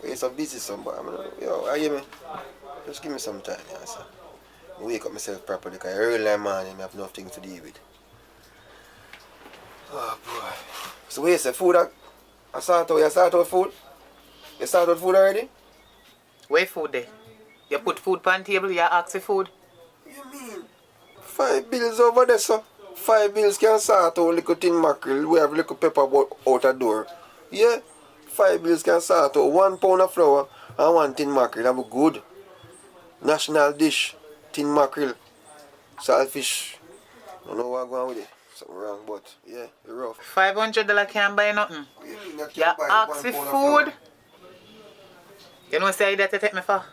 S13: You're so busy somebody, I mean, yo, I hear me. Just give me some time, yeah, sir. I wake up myself properly because early in the morning I have nothing to deal with. Oh boy. So wait, say food I start out food? You start out food already?
S11: Where food there? You put food on the table, you ask for food?
S13: You mean? 5 bills over there, sir. 5 bills can start out little tin mackerel. We have little pepper out the door. Yeah? 5 bills can start out 1 pound of flour and 1 tin mackerel. That be good. National dish, tin mackerel, saltfish. I don't know what's going on with it. Something wrong, but yeah, it's rough.
S11: $500 can't buy nothing. You ask for food. You know say that you take me for?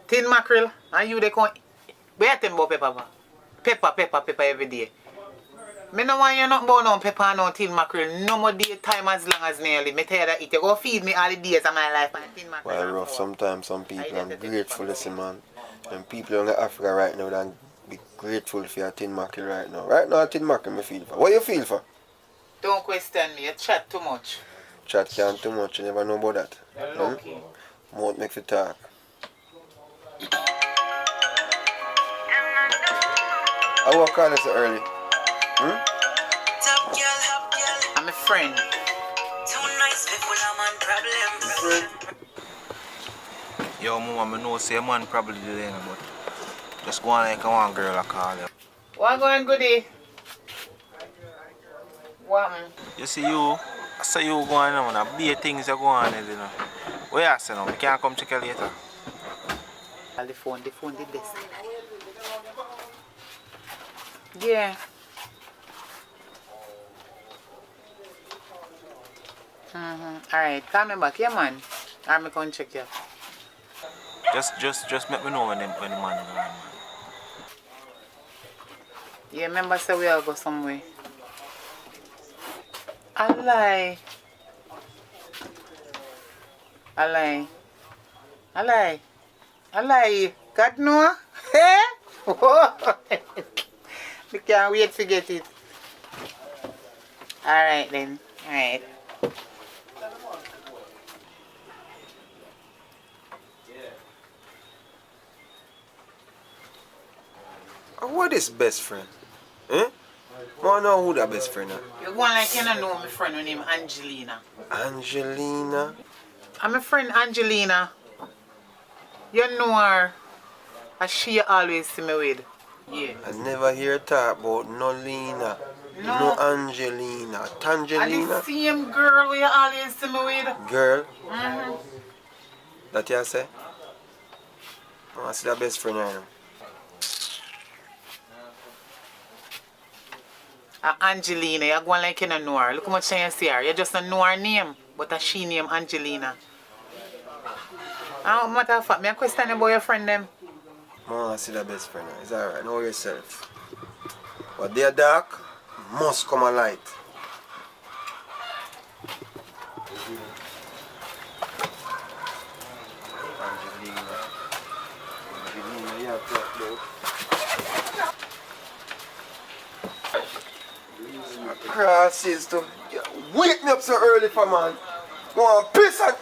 S11: Tin mackerel, and you they come. Where you think about pepper? Pepper every day. Me no want you nothing about no pepper and no tin mackerel. No more day time as long as nearly. Me tell you that you go feed me all the days of my life and tin mackerel.
S13: Well, rough sometimes. Some people are grateful, listen, man. And people in Africa right now that be grateful for your tin mackerel right now. Right now, tin mackerel me feel for. What you feel for?
S11: Don't question me. You chat too much.
S13: Chat can't too much. You never know about that.
S11: You're lucky.
S13: Mouth make you talk. I walk on this early.
S11: I'm a friend.
S7: Yo, mama, I know say a man probably there, but just go on like a one girl I call you.
S11: What going goodie? What?
S7: You see you, I say you going on, and be things are going on, you know. Where you say now? We can't come check you later.
S11: The phone did this. Yeah. Alright, call me back, yeah man. I'm going to check you.
S7: Just let me know when the man is around, man.
S11: Yeah, remember say we all go somewhere. I lie. God no? Hey? We can't wait to get it. Alright then. Alright.
S13: What is best friend? Eh? I want to know who that best friend is.
S11: You go like you don't know my friend named Angelina.
S13: Angelina?
S11: I'm a friend Angelina. You know her. And she always see me with. Yeah.
S13: I never hear talk about no Lena, no Angelina,
S11: And
S13: Tangelina.
S11: the same girl you always see me with.
S13: Girl? That you say? I want to see that best friend right now.
S11: Angelina, you're going like you don't know her. Look how much you see her. You just don't know her name, but she named Angelina. Matter of fact, I question about your friend them.
S13: I want to see that best friend. It's alright, know yourself. But they're dark, must come a light. Angelina, you have to talk crosses to wake me up so early for man. Go on, piss and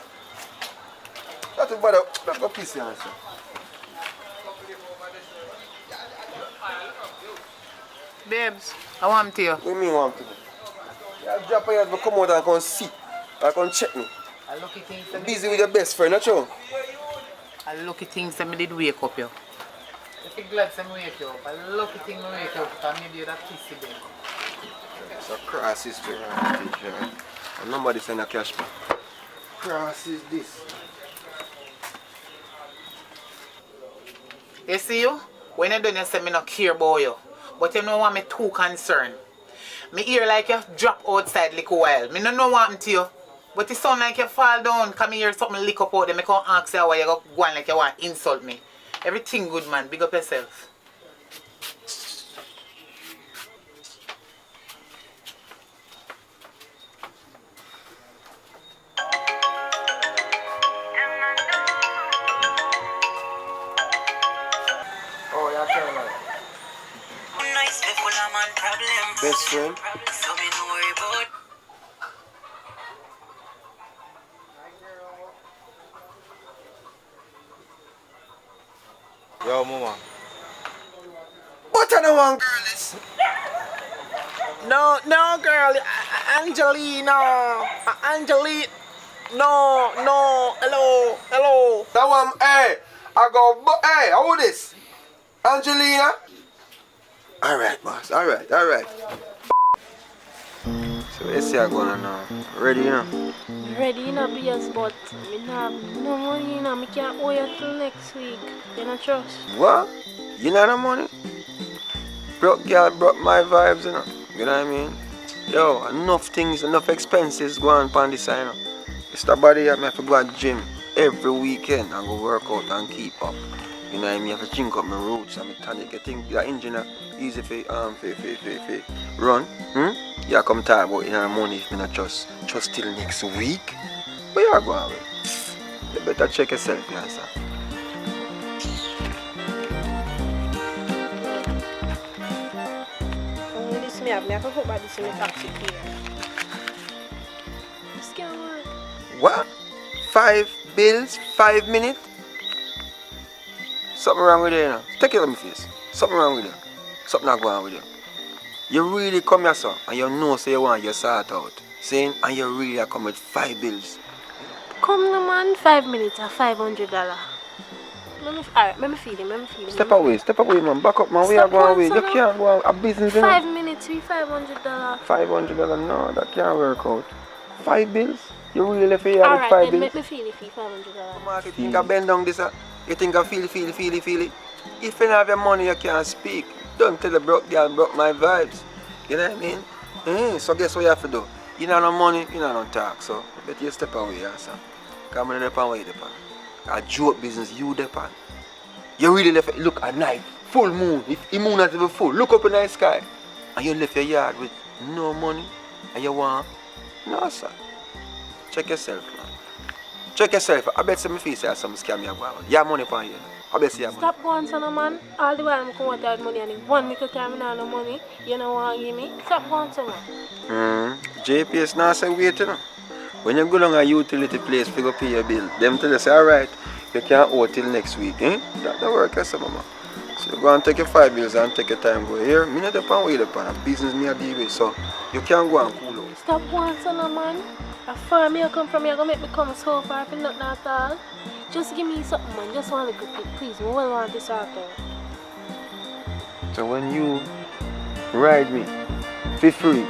S13: that's about it. Let's go piss here, sir.
S11: Babes, I want to you.
S13: What do you mean want to? You drop your head to come out and come see. And come check me.
S11: I lucky things
S13: that busy with your best friend, not you?
S11: I lucky things that I did wake up you. If you're glad I wake you up, I lucky thing I wake up because maybe you're that kissy babe.
S13: So cross is to and nobody send a cash back. Cross is this.
S11: You see you? When you done you say me not care about you. But you know what me too concerned. Me hear like you drop outside like a while. Me no know what happened to you. But it sound like you fall down. Come here something lick up out there. Me can't ask you why you go on like you want to insult me. Everything good, man. Big up yourself.
S13: Oh, yeah, sure, man. Best friend. Yo, mama. What I don't want, girl, is... No, girl. Angelina. Angelina. No. Hello. That one, hey. I go, hey, how this? Angelina? Alright, boss. Alright. So, let's see what's going on now. Ready, you know?
S15: Ready, you know, BS, but me nah have no money, you know. Me can't owe you till next week. You know, trust?
S13: What? You know no money? Broke girl broke my vibes, you know. You know what I mean? Yo, enough things, enough expenses going on this side, you know. It's the body I have to go to the gym every weekend and go work out and keep up. You know what I mean? I have to drink up my roots and my tonic. I think the engine easy for run. Yeah, come talk about in the money if I not trust till next week. Where you are going with? You better check yourself, yeah, sir.
S15: Me have to put back this in the taxi here. This can't work.
S13: What? 5 bills, 5 minutes? Something wrong with you, you know. Take it on my face. Something wrong with you. Something not going on with you. You really come here, sir, and you know so you want your sort out. Saying, and you really come with 5 bills.
S15: Come no man, 5 minutes or $500. Alright, let me feel him.
S13: Step away, man. Back up, man. We are going away. You can't go on a business, you know.
S15: 5 minutes, $500.
S13: $500, no, that can't work out. 5 bills? You really left here with 5 bills?
S15: Alright, then make me feel it, $500.
S13: You think I bend down this, you think I feel it. If you don't have your money, you can't speak. Don't tell the broke girl broke my vibes. You know what I mean? So guess what you have to do? You don't have no money, you don't have no talk. So better you step away, sir. Come on, depend where you depend. A joke business, you depend. You really left, look at night, full moon. If the moon not even full, look up in the sky. And you left your yard with no money. And you want? No, sir. Check yourself, man. Check yourself. I bet some face say some scam you have. You have money for you. I bet you have money.
S15: Stop going, son, man. All the while I'm coming out money and in 1 little time I have no money. You know what you give me? Stop going, son, man.
S13: JPS now say wait, you know. When you go down a utility place, you go pay your bill. Them tell you say, alright, you can't owe till next week. That don't work, yes, mama. So you go and take your 5 bills and take your time go here. Me not depend where you depend. A business me a deal with, so you can't go and cool out.
S15: Stop going, son, man. A farm you come from, you're going to make me come so far for nothing at all. Just give me something, man. Just one little bit, please. We will want this out there.
S13: So when you ride me for free,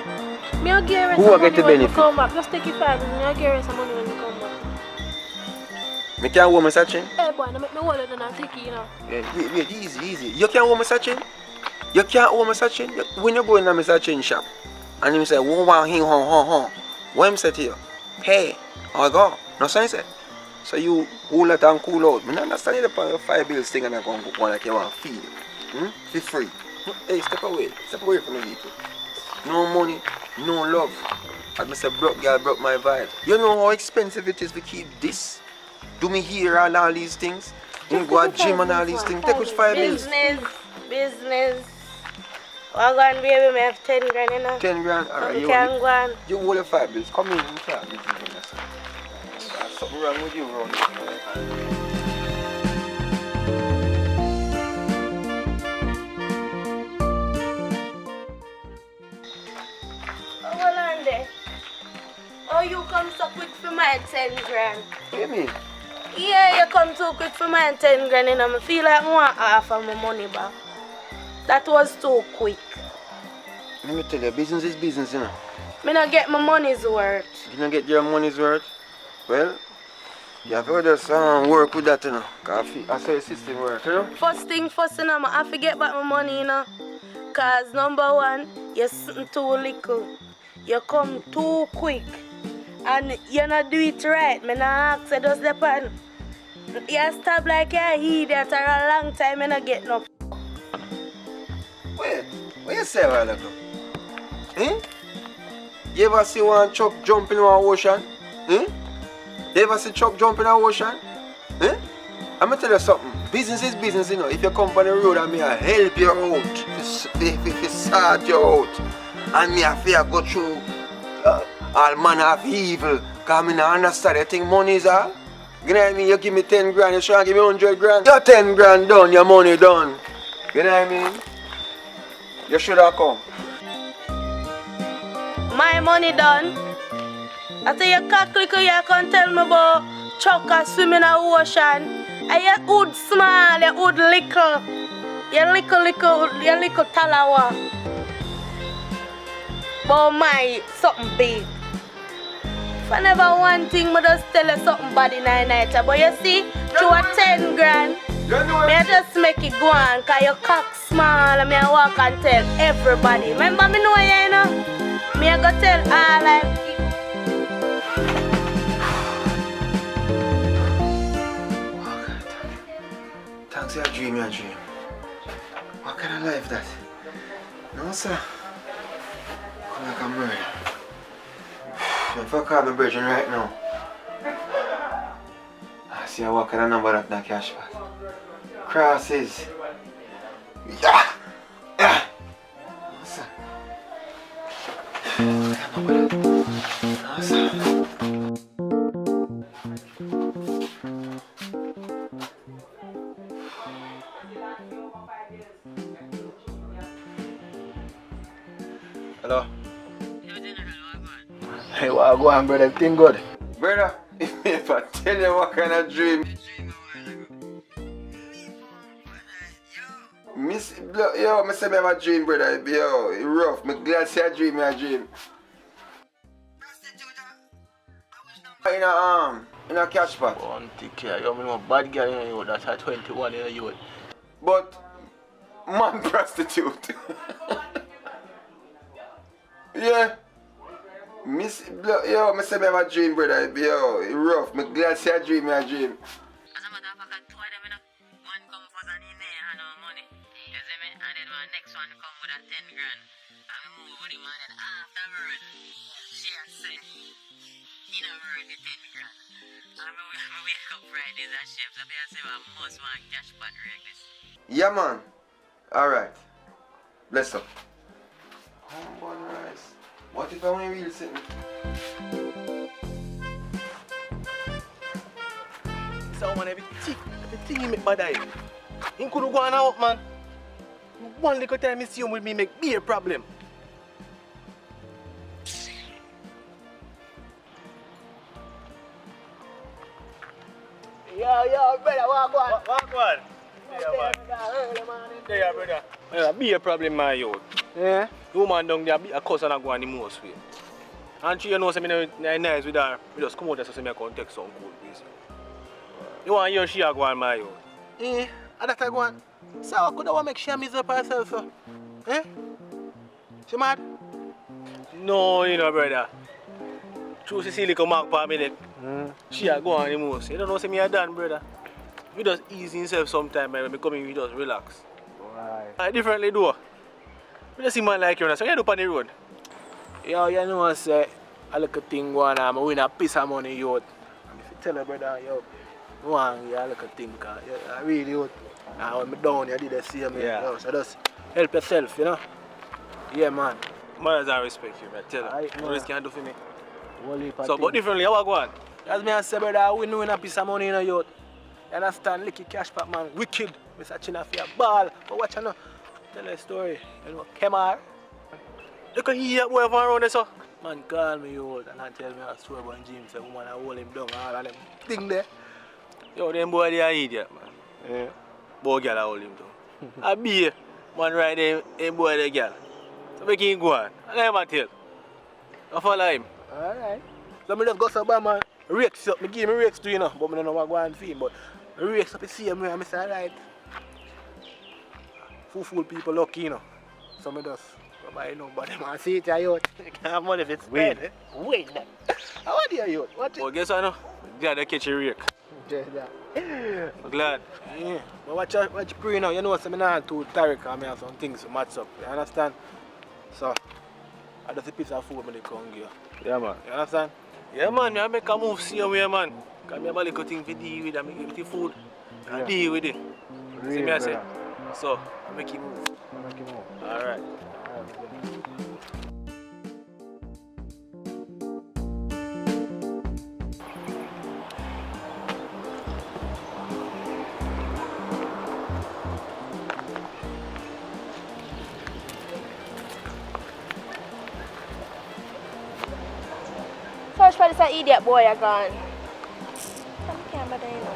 S15: me I'll give you
S13: who
S15: some
S13: will get the
S15: money when you
S13: benefit?
S15: come back. Just take your 5 bills. I'll give you some money when you come back.
S13: Me can't wear my sachin?
S15: Hey, boy, don't make me hold it and I'll take it, you know.
S13: Yeah, wait, easy. You can't wear my sachin? You can't wear my sachin? When you go in my sachin shop, and him say, wow, what him say to you? Hey, I go. No sense say. So you hold it and cool out. I don't understand you upon your 5 bills thing and I go like you want to feel it. Feel free. Hey, step away from the vehicle. No money, no love. As I said, broke girl broke my vibe. You know how expensive it is to keep this? Do me here and all these things? You go to gym and all these things. Take us 5 bills.
S15: Business. Well, go on, baby, I have 10 grand, you know.
S13: 10 grand? Alright,
S15: you can go on.
S13: You hold the 5 bills. Come in and talk. There's something wrong with you, bro.
S15: Hold on there. Oh, you come so quick for my 10 grand.
S13: What do you mean?
S15: Yeah, you come too quick for my 10 grand, and I feel like I want half of my money back. That was too quick.
S13: Let me tell you, business is business, you know.
S15: Me not get my money's worth.
S13: You don't get your money's worth? Well, you have to just work with that, you know. Because I saw your system work, you know.
S15: First thing first, you know, I have to get back my money, you know.
S5: Cause number one, you're sitting too little. You come too quick. And you not do it right. Me not ask you just depend. You stop like you're idiot for a long time and not get no.
S13: Wait, what you say a while ago? Eh? You ever see one truck jump in the ocean? Eh? You ever see truck jump in the ocean? Eh? I'm gonna tell you something. Business is business, you know. If you come on the road and me I help you out, if sort you out, and me I fear go through all manner of evil, because I don't understand you think money is all. You know what I mean? You give me 10 grand, you try to give me 100 grand. Your 10 grand done, your money done. You know what I mean? You should have come.
S5: My money done. I say you can't click you can tell me about truck and swim in the ocean. And you hood small, you hood little. You little talawa. But my something big. If I never one thing, I just tell you something bad in the night. But you see, through a 10 grand, I just make it go on because your cock small and I walk and tell everybody. Remember me know you know? Me I go tell all like
S13: Thanks, your dream, your dream. What kind of life that? No, sir. Come like a murder. If I call my virgin right now, I see what kind of number that in the cash bag. Crosses. Yeah! Yeah! No, sir. No, sir. Hello? Hey, what go on, brother? Everything good? Brother, if I tell you what kind of dream. Yo, I say I have a dream, brother. Yo, it's rough. I'm glad to see a dream, a dream. In a cash pot.
S20: One take care. You know bad girl in you, that's at 21 in you.
S13: But man prostitute. Yeah. Yo, I say I have a dream, brother. Yo, it's rough. I'm glad to see a dream, a dream. Yeah, man. Alright. Bless up. Humble rice. What if I want to real sitting?
S20: So, man, everything you make bad eye. You couldn't go on out, man. One little time you see him with me make me a problem. Yo, brother, walk on. Walk on. Yeah, brother. Yeah, be a problem, my youth. Yeah? The woman down there be a cuss and I go on the most way. And she, you know, say me nice with her. We just come out there so I can take some cool piece. You want to hear she go on, my youth? Eh? And that I go on? So I could have make she miss up herself, so. Eh? She mad? No, you know, brother. True, she see little mark for me, she a go on the most. You don't know, say me a done, brother. We just ease himself sometime, when we come in, we just relax. Right. I differently do. We just see man like you, so you do on the road. Yo, you know what say, a little thing going on, I win a piece of money, yo. And if you tell her, brother, yo, you want a little thing, because I really, yo. And when I'm down, you did the same, yo. So just help yourself, you know. Yeah, man. Man, I respect you, man. Tell her. What else can you do for me? So, but differently, how I go on? As me I say, brother, we know a piece of money in a yacht. You understand? Licky cash pack, man. Wicked. We're searching for a ball. But watch out now. Tell a story. You know, Kemar. Look at here, boy, around there, so. Man, call me, yo, and I tell me a story about Jim. Say, woman, I hold him down, all of them thing there. Yo, them boy, they are idiot, man. Yeah. Boy, girl, I hold him down. I be man, right there, them boy, the girl. So, make him go on. And let him tell. I follow him. Alright. So, I just go to man. Rakes up, I give me rakes too, you know, but I don't know what go on for him, but I rakes up the same way, I say, alright. Fool people lucky, you know.
S9: So I just buy no but them see it youth. You can't have money if it's spend. Wait that. How are you youth? What
S20: Oh, guess what no? Yeah, they catch a rake. I'm glad.
S9: Yeah. But watch your pre now. You know what I mean? I'm too tired because I have some things to match up. You understand? So I just a piece of food when they come here.
S20: Yeah, man.
S9: You understand?
S20: Yeah, man. I make a move same way, man. Because I have a little thing to deal with. I make it with food. I deal with it. See me I say? So, I make you move. Alright.
S1: Search for this idiot boy again. I can't bother anyone.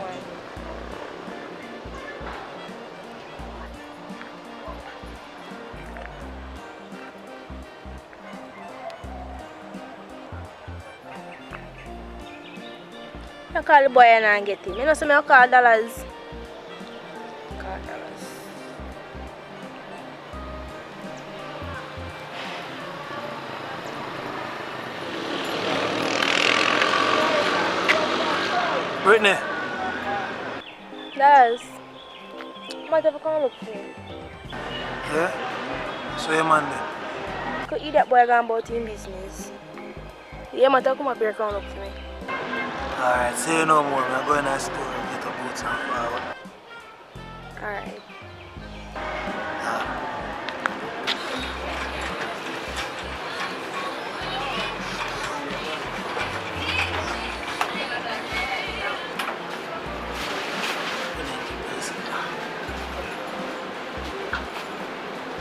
S1: I call the boy and I get him. You know, so I call dollars. Call dollars.
S20: Brittany.
S1: Dollars. I might have to come look for him.
S20: Yeah? So your man there?
S1: Could idiot boy gone about him business. Yeah, man, come up here and come look for me.
S20: Alright, say no more. I'm going to the store and get a boots and forward.
S1: Alright.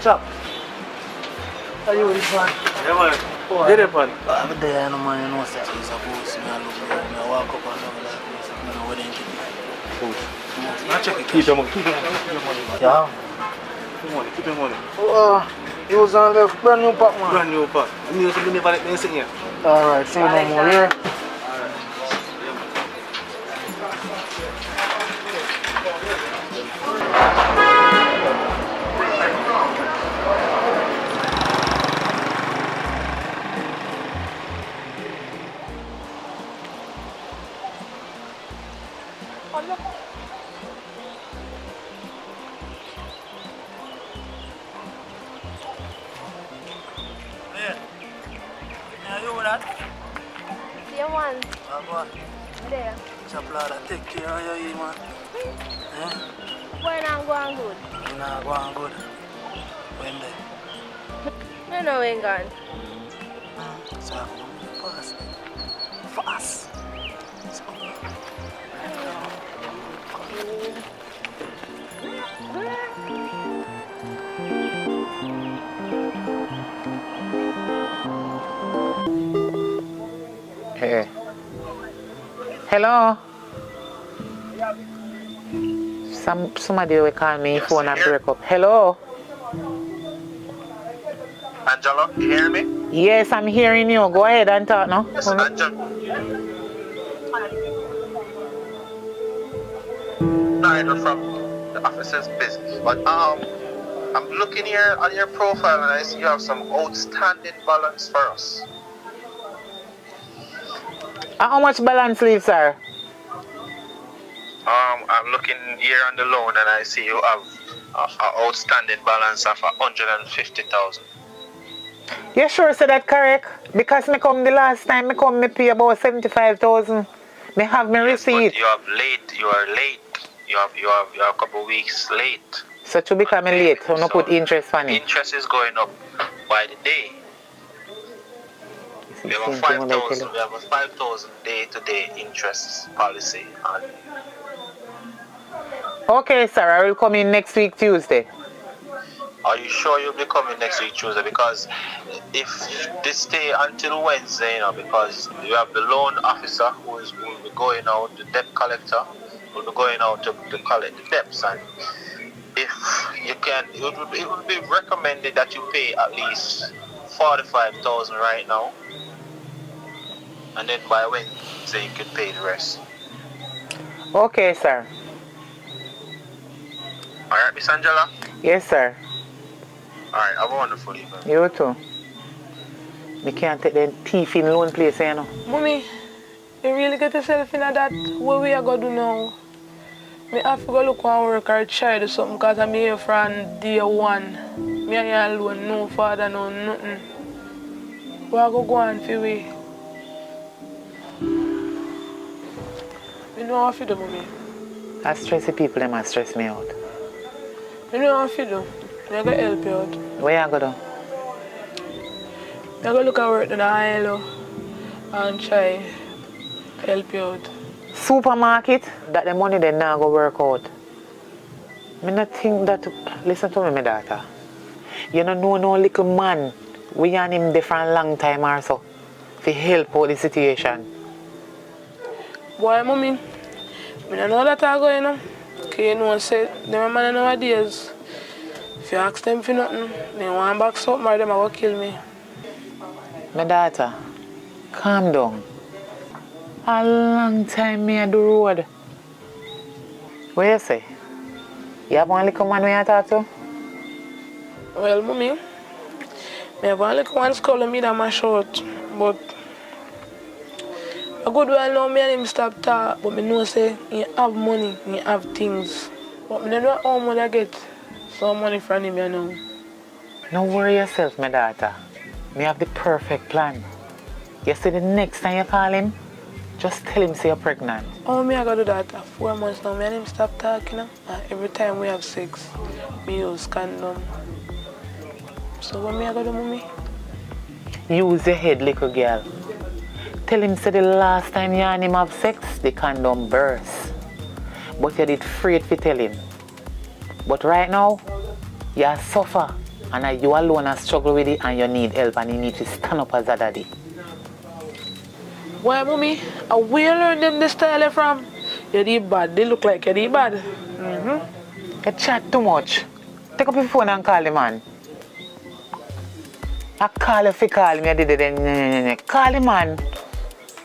S20: Chop. How you with this man? Yeah, man. Get it, man. I'm there, no man, you know, sir. He's a boss. I look good. I walk up and down like this. I know where they keep it. Boss. Now check it. Keep your money. Keep your money. Yeah. Keep your money. Keep your money.
S9: You was on the brand new pack, man.
S20: Brand new pack. You never let me sit here.
S9: Alright, say no more here.
S1: Yeah, man. There.
S20: Chaplada, take care of you, man.
S1: Boy, not going good.
S20: Nah, going good. When they?
S1: I know when gone.
S20: So I have to move fast. Fast.
S11: Hey. Hello. Somebody will call me phone and break up. Hello.
S2: Angela, you hear me?
S11: Yes, I'm hearing you. Go ahead and talk now.
S2: Yes, Angela. Neither from the officer's business, but I'm looking here on your profile and I see you have some outstanding balance for us.
S11: How much balance leave, sir?
S2: I'm looking here on the loan and I see you have an outstanding balance of 150,000.
S11: You sure say that correct? Because me come the last time, me pay about 75,000. Me have me receipt.
S2: But you are late. You are a couple of weeks late.
S11: So to become late, so no put interest on it.
S2: Interest is going up by the day. We have a 5,000 day-to-day interest policy.
S11: Okay, sir, I will come in next week Tuesday.
S2: Are you sure you'll be coming next week Tuesday? Because if this stay until Wednesday, because you have the loan officer who will be going out, the debt collector will be going out to collect the debts, and if you can, it would be recommended that you pay at least 45,000 right now, and then by Wednesday you can pay the rest.
S11: Okay, sir.
S2: Alright, Miss Angela?
S11: Yes, sir.
S2: Alright, have a wonderful evening.
S11: You too. Me can't take them thief in lone place, you know.
S15: Mommy, you really get yourself in that? What we are going to do now? Me have to go look and work or try to do something because I'm here from day one. Me and you alone, no father, no nothing. We are going to go on for we. You know what to do, Mommy?
S11: I stress the people, them and stress me out.
S15: You know what to do? I'm going to help you out.
S11: Where you go do?
S15: I'm going to look at work in the ILO and try help you out.
S11: Supermarket, that the money they now go work out. Me not think that, listen to me, my daughter. You don't know no little man. We and him different long time or so. To help out the situation.
S15: Boy, Mommy, I don't know that I go, you know. Because you know, say, them man nowadays, if you ask them for nothing, they want back something or them are going to kill me.
S11: My daughter, calm down. A long time me I do road. What you say? You have one little man when you talk to?
S15: Well, Mommy, I have one little one school me that my short, but a good while now me and him stop talk, but I know say he have money, he have things. But I don't know how much I get some money from him, you know.
S11: Don't worry yourself, my daughter. Me have the perfect plan. You see the next time you call him, just tell him say you're pregnant.
S15: Oh, me I gotta do that. 4 months now, me and him stop talking. Every time we have sex, me use condom. So what me I gotta do, Mommy?
S11: Use your head, little girl. Tell him say the last time you and him have sex, the condom burst. But you did afraid to tell him. But right now, you suffer. And you alone are struggle with it and you need help and you need to stand up as a daddy.
S15: Why, Mommy? Where you learn them this style from? You're the bad. They look like you're the bad.
S11: You chat too much. Take up your phone and call the man. I call you if you call me. I did it. Call the man.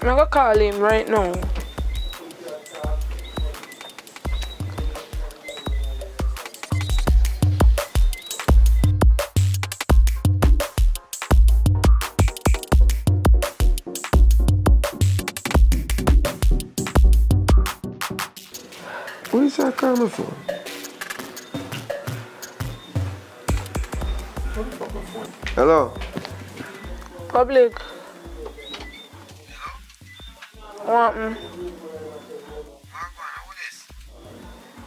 S15: I'm going to call him right now.
S9: What is that coming for? Hello?
S15: Public. What happened?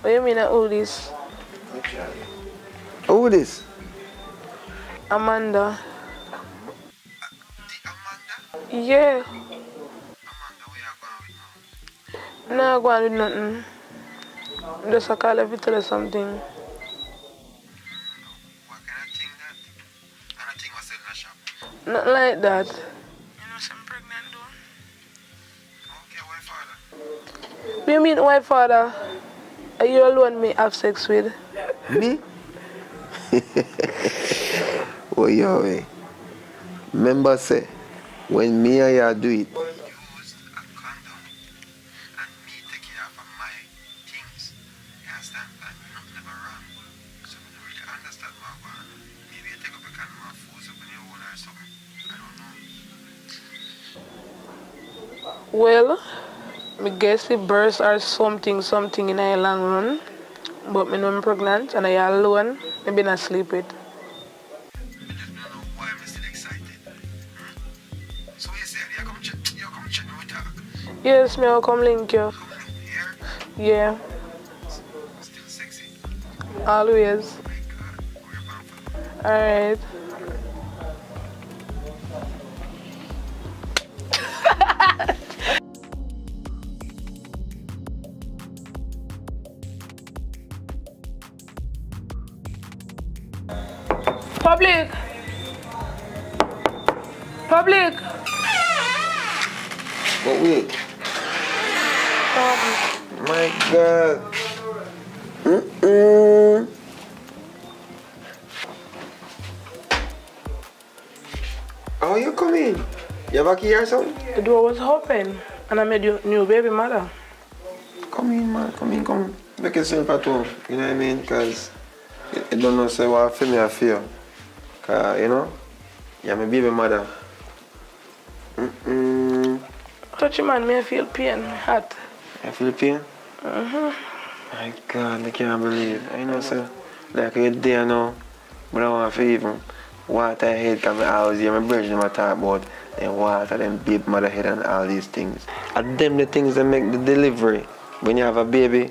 S15: What do you mean who this?
S9: Who this?
S15: Amanda. Yeah. No, go on with nothing. Just a call if you tell her something. Nothing like that. You know I'm pregnant though. Okay, white father. What do you mean white father? Are you alone me have sex with?
S9: Me? Oh, yo, hey. Remember say, when me and you do it,
S15: well, I guess the births are something in a long run. But me know I'm pregnant and I alone, I been asleep with. Yes, me will come link you. Yeah. Still sexy? Always. Alright. Public! Public!
S9: but wait. My God. How you come in? You back here or something?
S15: The door was open and I made you new baby mother.
S9: Come in, man. Come. Make yourself at home. You know what I mean? Because you don't know say what I feel.
S13: Cause, you know, you're my baby mother.
S3: Touch your man, me I feel pain, hot.
S13: You feel pain?
S3: Mm-hmm.
S13: My God, I can't believe. I know, sir. Like you're there now, but I want to even water head, because I always hear my brother talk about then water, then baby mother head and all these things. And them the things that make the delivery. When you have a baby,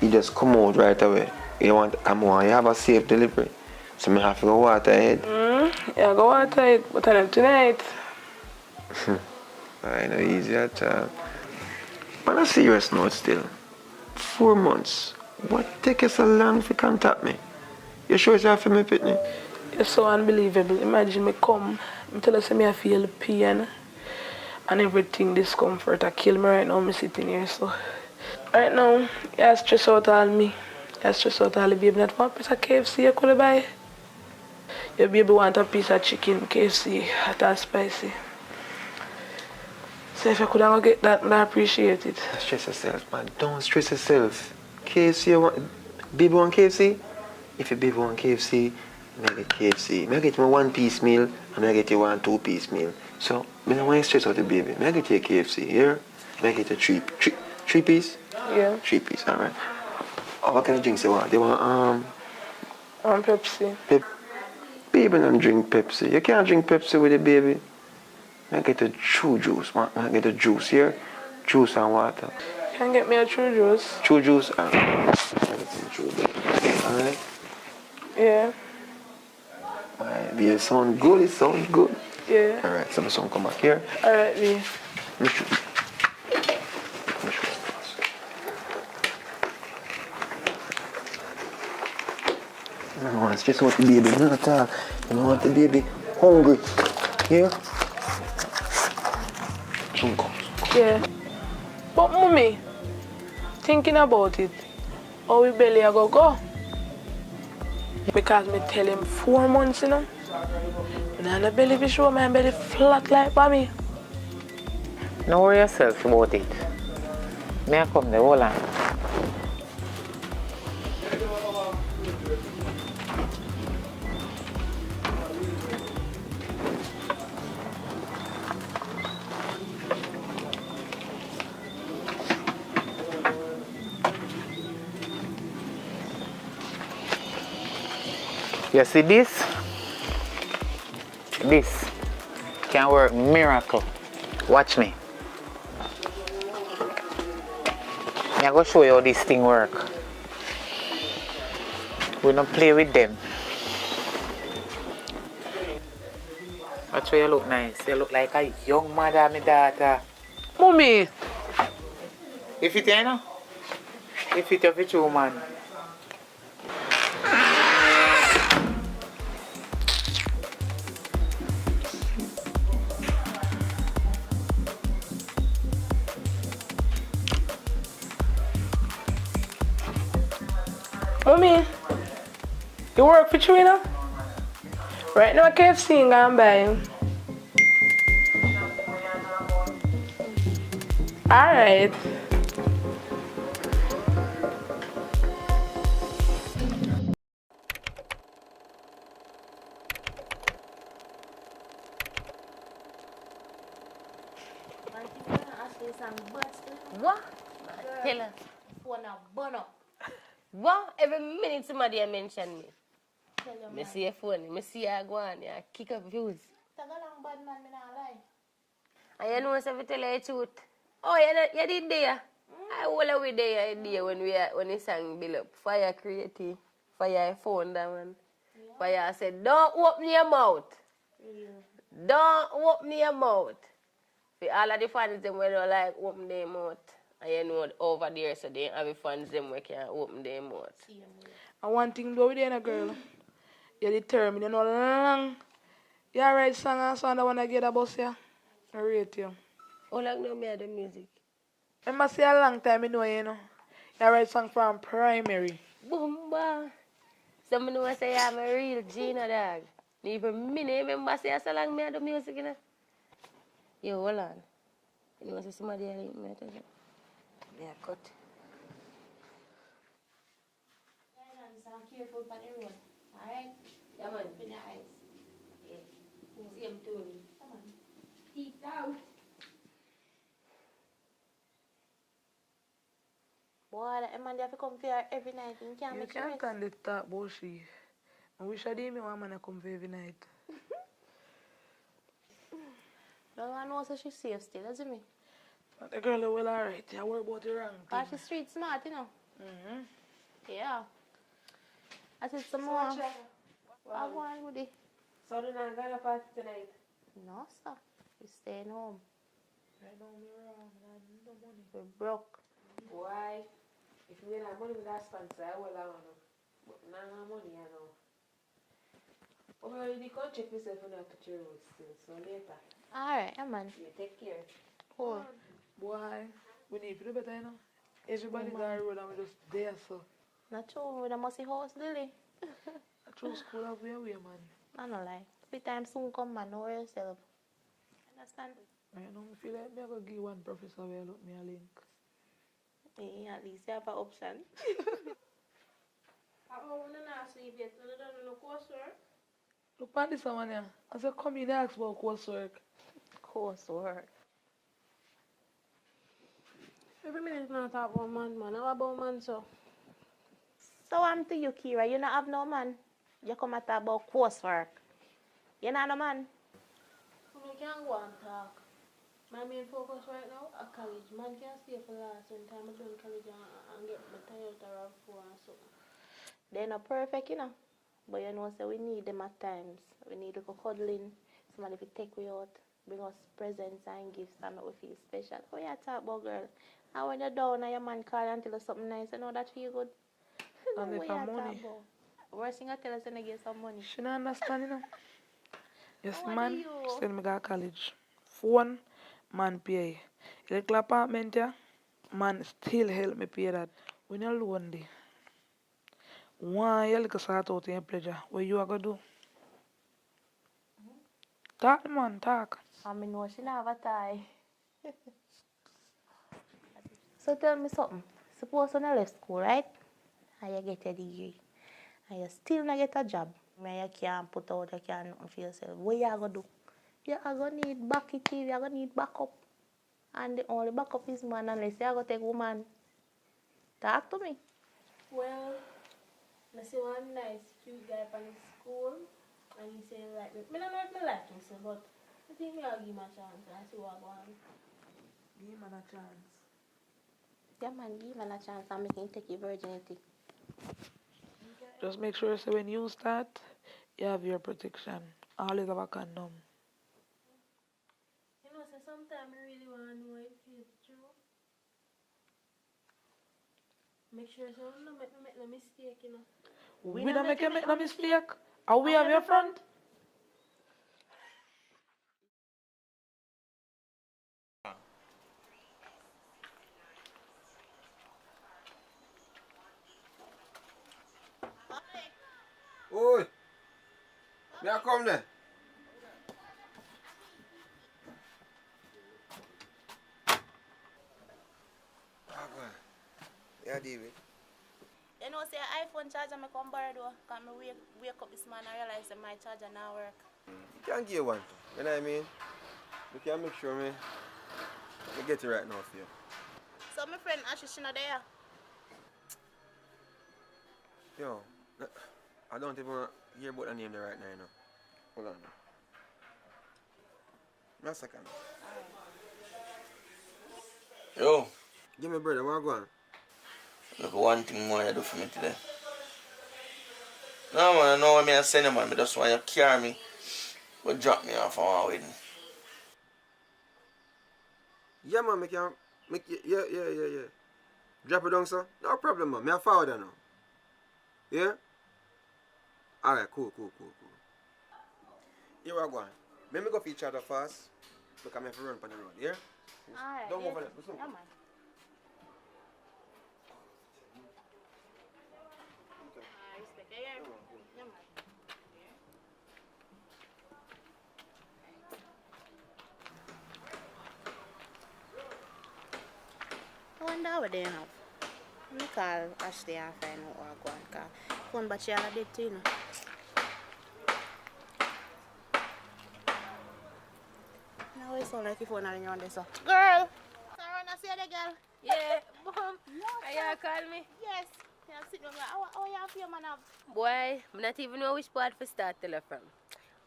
S13: you just come out right away. You want to come on, you have a safe delivery. So I have to go water head.
S3: Yeah, go water it, but not tonight.
S13: I know easy at all. But I'm serious note still. 4 months. What take you so long to contact me? You sure it's for me, Pitney?
S3: It's so unbelievable. Imagine me come, I tell us me I feel pain and everything, discomfort. I kill me right now, me sitting here. So right now, you stress out all me. You stress out all the baby. Not one piece of KFC you could buy. Your baby want a piece of chicken, KFC, hot and spicy. So if you could have get that, I appreciate it.
S13: Don't stress yourself, man. Don't stress yourself. KFC, you want... Baby want KFC? If your baby want KFC, I get KFC. I get my 1-piece meal, and I get you 1 2-piece meal. So, I don't want to stress out the baby. I get you a KFC, here. I get you 3 piece?
S3: Yeah.
S13: 3 piece, alright. Oh, what kind of drinks you want? You want,
S3: Pepsi.
S13: Baby don't drink Pepsi. You can't drink Pepsi with the baby. I get a true juice, man. I get a juice here. Juice and water.
S3: Can get me a true juice?
S13: True juice and true juice. Alright?
S3: Yeah.
S13: Alright, it sound good, it sounds good.
S3: Yeah.
S13: Alright, so my son come back here.
S3: Alright, B.
S13: I don't want to stress out the baby, not at all. I don't want the baby hungry. Here?
S3: Yeah. But mommy, thinking about it, how we belly a go? Because me tell him 4 months, you know. And I don't belly be sure my belly flat like mommy.
S11: Don't worry yourself about it. May I come there, hold on. You see this? This can work miracle. Watch me. I'm going to show you how this thing work. We don't play with them. Watch how you look nice. You look like a young mother, my daughter.
S3: Mommy!
S11: If it, you know? If it, you're true, man.
S3: Mommy, you work for Trina? Right now, KFC and I'm buying. Alright.
S21: What? Tell her. Phone a burn up. What? Every minute somebody a mention me. Me see your phone, me see you go on, you kick up views.
S15: Tag along bad man, me not lie.
S21: And you know if I tell you the truth. Oh, you did there. I will we there when the song build up. Fire creative. Fire found that one. Fire said, don't open your mouth. Don't open your mouth. For all of the fans them when they like open their mouth. And you know over there so they have fans them where can open their mouth.
S3: And one thing though with a girl, you're determined, you know long. You write song and sound that when I get a bus here. I rate you.
S21: How long do me the music?
S3: I must say a long time you know. You write song from primary.
S21: Boomba. Some know say I'm a real Gina dog. Even me remember say so long me the music, you know. Yo, hold on. You know, somebody else me tell you. Yeah, cut.
S15: Careful on the road. Alright? Yeah, man. Be nice. Same tune. Come on. Deep out.
S22: Boy, that man have to come here every night. You can't
S3: You
S22: make
S3: can't
S22: sure.
S3: stand the talk about she. I wish I did me one man to come for every night.
S22: No one knows that she's safe still, isn't me?
S3: But the girl is well alright. I worry about the wrong
S22: Cause
S3: thing.
S22: she's street smart, you know.
S3: Mm-hmm.
S22: Yeah. I said some
S15: So
S22: more.
S15: much,
S22: I want with it.
S15: So do not go to party tonight?
S22: No, sir. We're staying home.
S3: Right now, me wrong. I need no money.
S22: We're broke.
S15: Why? If you don't have money with that sponsor, I will have no. But now money, I know. Well, the contract myself when I put your road still, so later.
S22: Alright, yeah, man.
S15: You take care.
S22: Cool.
S3: Boy, we need to do better, you know. Everybody's on
S22: man.
S3: the road and we just there, so.
S22: Not true. With a musty house, Lily.
S3: I true school of way, man.
S22: I don't like. Every time soon come, man. Know yourself. Understand?
S3: Right now, I feel like I'm going to give one professor where look me a link.
S22: Yeah, at least you have an option.
S15: I want to know sleep yet. I don't know coursework.
S3: Look at this one here. I said, come in and ask about coursework.
S22: Coursework.
S15: Every minute I talk about man. How about man, so?
S22: So I'm to you, Kira. You not have no man. You come and talk about coursework. You not no man.
S15: We can't go and talk. My main focus right now at college. Man can stay for last when time I done college and get my Toyota RAV4 and something.
S22: They're not perfect, you know. But you know, so we need them at times. We need a little cuddling. Somebody to take we out, bring us presents and gifts and make we feel special. Oh, yeah, talk about girl. And when you're down and your man call and tell us something nice, you know that feel good.
S3: And if I'm money.
S22: Worst thing I tell us is to get some money.
S3: She don't understand, you know. Yes,
S22: What
S3: man.
S22: do you?
S3: Send me to college. Phone, man pay. Little apartment, yeah. Man still help me pay that. When you're lonely. Why you look start out in your pleasure? What you are going to do? Talk, man, talk.
S22: I mean, no, she not have a tie. So tell me something. Suppose when you left school, right? And you get a degree. And you still not get a job. And you can't put out, you can't nothing for yourself. What you are going to do? You are going to need back it, you are going to need backup. And the only backup is man unless you are going to take woman. Talk to me.
S15: Well, I see one nice cute guy from the school and he said like me. I don't know if I like him, so, but I think I'll give him a chance and see what I want.
S3: Give him a chance.
S22: Yeah, man, give him a chance and make him take your virginity.
S3: Just make sure so when you start, you have your protection. Always have a condom.
S15: You know, so sometimes I really want to know if it's true. Make sure so we don't make no mistake, you know.
S3: We don't make no mistake. Are we have your front?
S4: Oi! Me a come there. Yeah, David.
S22: You know, say iPhone charger I come borrow though. Cause I wake up this morning and realize that my charger now work.
S4: You can give one. You know what I mean? You can make sure me get it right now for you.
S22: So my friend Ashley, she not there.
S4: Yo, I don't even hear about the name there right now, you know. Hold on. Now a second.
S14: Yo.
S4: Give me brother, where going?
S14: Look, one thing more you do for me today. No man, I know what I send you man, but just want you carry me. But drop me off on my wedding.
S4: Yeah man, yeah. Drop it down, sir. No problem, man. Me a forward now. Yeah? Alright, cool. Here we go. Let me go for each other first. Look, I'm going to run on the road, yeah?
S22: Alright.
S4: Don't move on it.
S22: Yeah, man. Respect, yeah. Yeah, man. I wonder what they have. Let me call Ashley and find out what I go and call. Phone battery all dead too, you know.
S5: sound like your phone are on this. Girl! Sorry, I see the girl.
S21: Yeah, mom. Are you call me?
S5: Yes. Yeah, sit down. How you feel, man?
S21: Boy, I not even know which part to start tell her from.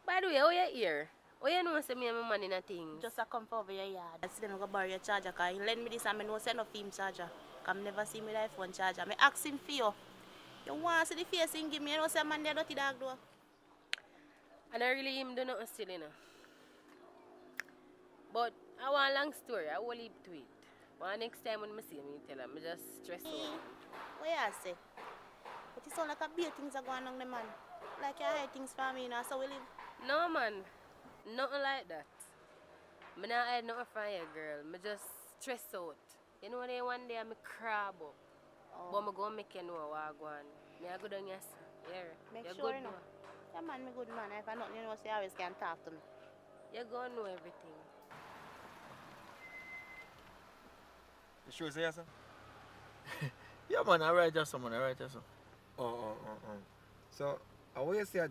S21: By the way, how you here? How you know say me and my man in a thing?
S5: Just a come for over your yard. I see them go borrow your charger, because you lend me this and I know say no film charger. Because I never see me with iPhone charger. I ask him for you. You want to see the face and give me, you know say man there dirty dog though.
S21: And I really him do nothing still, you know. But I want a long story, I will leave to it. But next time when I see him, tell him, I just stress out.
S5: What you say? But it sound like a big things are going on the man. Like you hide things from me, you know, so we live.
S21: No man, nothing like that. I not hide nothing from you, girl. I just stress out. You know, one day I'm crab up.
S5: Oh.
S21: But I'm going to make you know what I go on. I go down here, yeah.
S5: Make
S21: You're
S5: sure
S21: good
S5: you know.
S21: now.
S5: Yeah, man, me good man. If I not, you know, say you always can talk to me.
S21: You're going to know everything.
S13: You sure say yes, sir?
S14: Yeah, man, I write just someone, I write just some.
S13: So, how you say you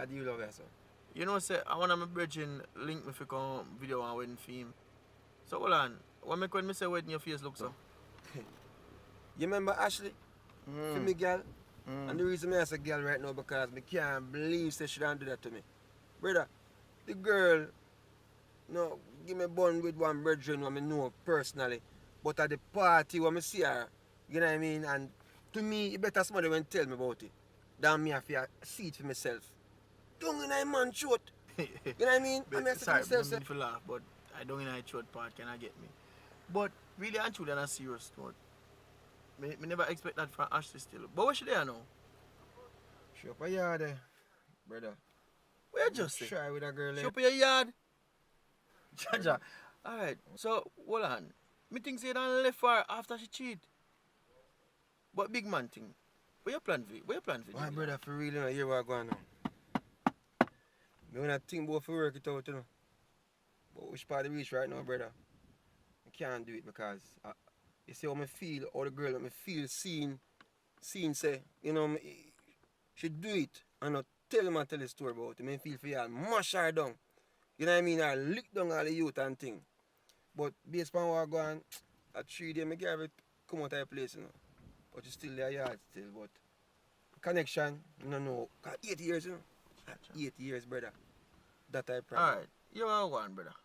S13: do love her, sir?
S14: You know, say, I want my brethren link me for come video and wedding film. So, hold on. When me say wedding, your face look so?
S4: You remember Ashley? For me, girl? And the reason I say girl right now because I can't believe she don't do that to me. Brother, the girl, no, give me bun with one brethren who I know personally. But at the party when I see her, you know what I mean? And to me, you better somebody when tell me about it. Than me have to see it for myself. Don't in a man throat. You know what I mean?
S14: Sorry, I mean to laugh, but I don't in a throat part, can I get me? But really and truly on a serious note, me never expect that from Ashley still. But where she there now?
S4: She up a yard there, brother.
S14: Where you just say?
S4: Try with a girl
S14: She
S4: there.
S14: up in your yard? Jaja. Alright, so hold on. Me think say done left her after she cheat. But big man thing. Where you plan for? Where you plan for?
S4: Why, brother, for real, you know, hear what going on. Me wanna think about for work it out, you know. But which part of the reach right now, brother? I can't do it because you see how I feel, how the girl make me feel seen say, you know, she do it and not tell him and tell the story about it. I feel for you, mash her down. You know what I mean? I lick down all the youth and thing. But based on what I go on, at 3 days, I get it come out of the place, you know. But it's still there yard still, but connection, no. 8 years, you know. 8 years, brother. That I promise.
S14: Alright, you are one, brother.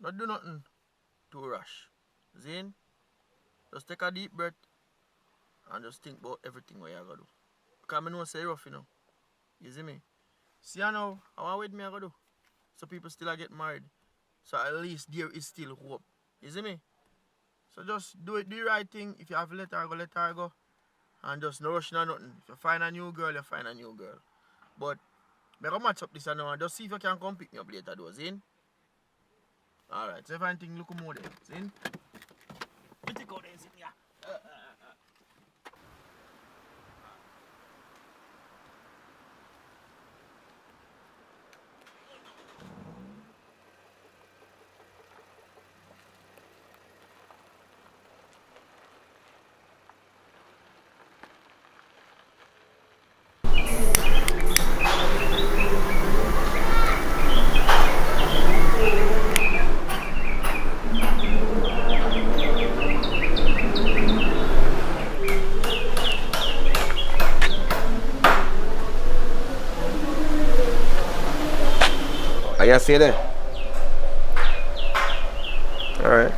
S14: Not do nothing too rush. Zane, just take a deep breath and just think about everything what you gotta do. Because I know say rough, you know. You see me? See you now, how with me I gotta do. So people still get married. So at least there is still hope. You see me? So just do the right thing. If you have to let her go. And just no rushing or nothing. If you find a new girl, you find a new girl. But I go match up this and now and just see if you can come pick me up later though, Zane. Alright, so if anything look more there, Zane. You take out there, Zane, yeah.
S4: Are you see there? Alright.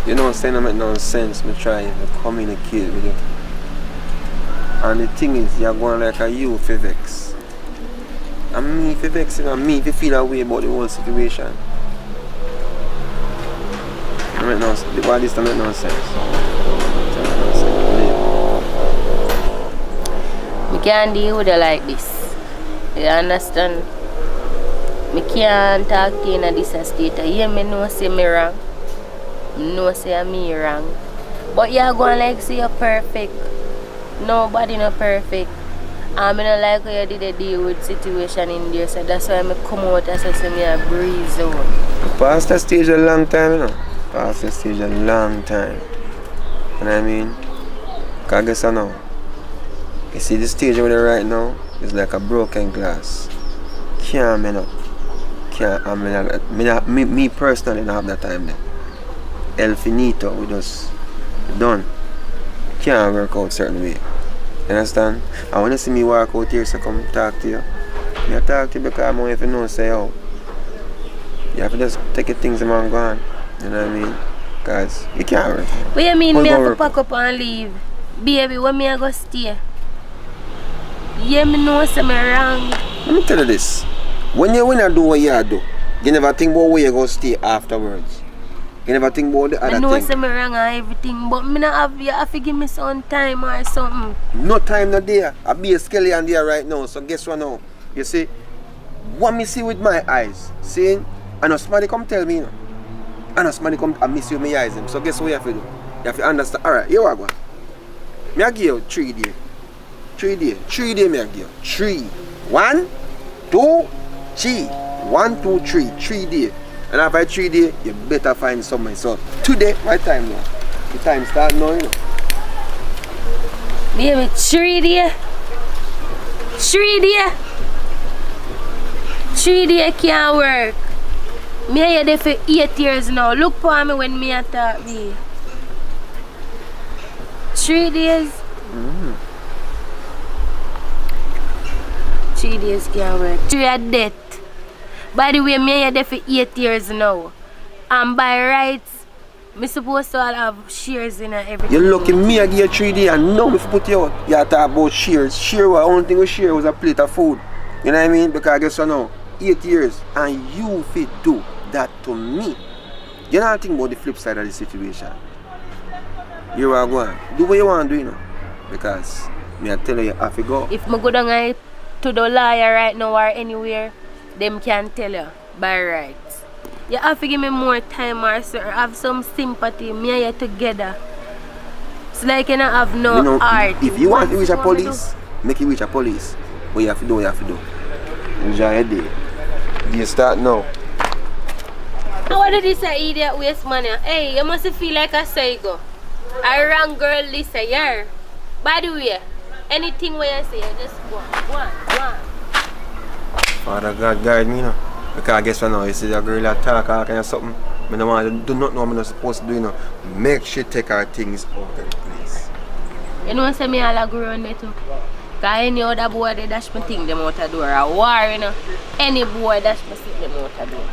S4: You know what I'm saying? I make no sense. I try to communicate with you. And the thing is, you're going like a you for vex. And me for vexing and me to feel a way about the whole situation. I make no sense. Why this don't make no sense?
S21: I can't deal with it like this. You understand? I can't talk to you in this state. You know say me wrong. No say me wrong. But you're going like say you're perfect. Nobody not perfect. I don't like how you did a deal with situation in there, so that's why I come out and say me a breeze out.
S4: Past that stage a long time, you know. Past that stage a long time. You know what I mean? Because I guess I know. You see the stage over there right now is like a broken glass. Can't mend up. Can't, me personally don't have that time there. El finito, we just done. Can't work out certain way. You understand? And when you see me walk out here, so come talk to you. I talk to you because I'm if you know, say, oh, you have to just take your things and go on. You know what I mean? Because you can't work.
S21: What you mean me have to pack up and leave? Baby, when me I go stay? Yeah, me know say me wrong.
S4: Let me tell you this. When you do what you do, you never think about where you go stay afterwards. You never think about the other thing.
S21: I know say me wrong and everything, but me not have, you have to give me some time or something.
S4: No time no there. I be a skeleton there right now. So guess what now? You see, what me see with my eyes, seeing, I know somebody come tell me, you know. I know somebody come and miss you with my eyes. So guess what you have to do? You have to understand. Alright, here we go. Me I give you 3 days. 3 days. 3 days me I give you. 3. 1, 2, 3. 1, 2, 3. 3 days. And after 3 days, you better find somewhere. So today, my time now. The time start now, you know.
S21: Baby, 3 days. 3 days. 3 days can't work. Me are there for 8 years now. Look for me when me attack me. 3 days. 3 days can't work. 3 are dead. By the way, me are there for 8 years now. And by rights, me supposed to all have shares in everything.
S4: You're lucky me I give you 3 days and now me put you out. You talk about shares. Share what? Only thing we share was a plate of food. You know what I mean? Because I guess you know, 8 years and you fit do that to me. You don't think about the flip side of the situation. You are going. Do what you want to do, you know. Because me I tell you have to go.
S21: If I go down to the lawyer right now or anywhere, them can tell you by rights. You have to give me more time or have some sympathy. Me and you together. It's like you don't have no
S4: you know,
S21: heart.
S4: If you want to reach a police, make it reach a police. What you have to do, you have to do. Enjoy your day. Do you start now?
S21: What did this idiot waste money? Hey, you must feel like a psycho. A wrong girl Lisa here. By the way, anything where you say, you just go on.
S4: Father God guide me, you know. Because I guess you see a girl that talk all kind of something. I don't want to do not know what I'm not supposed to do, you know. Make sure take her things out of the place.
S21: You know say me all agree on that too. Because any other boy they dash me thing them out the door. A war, you know. Any boy dash me sit them out the door.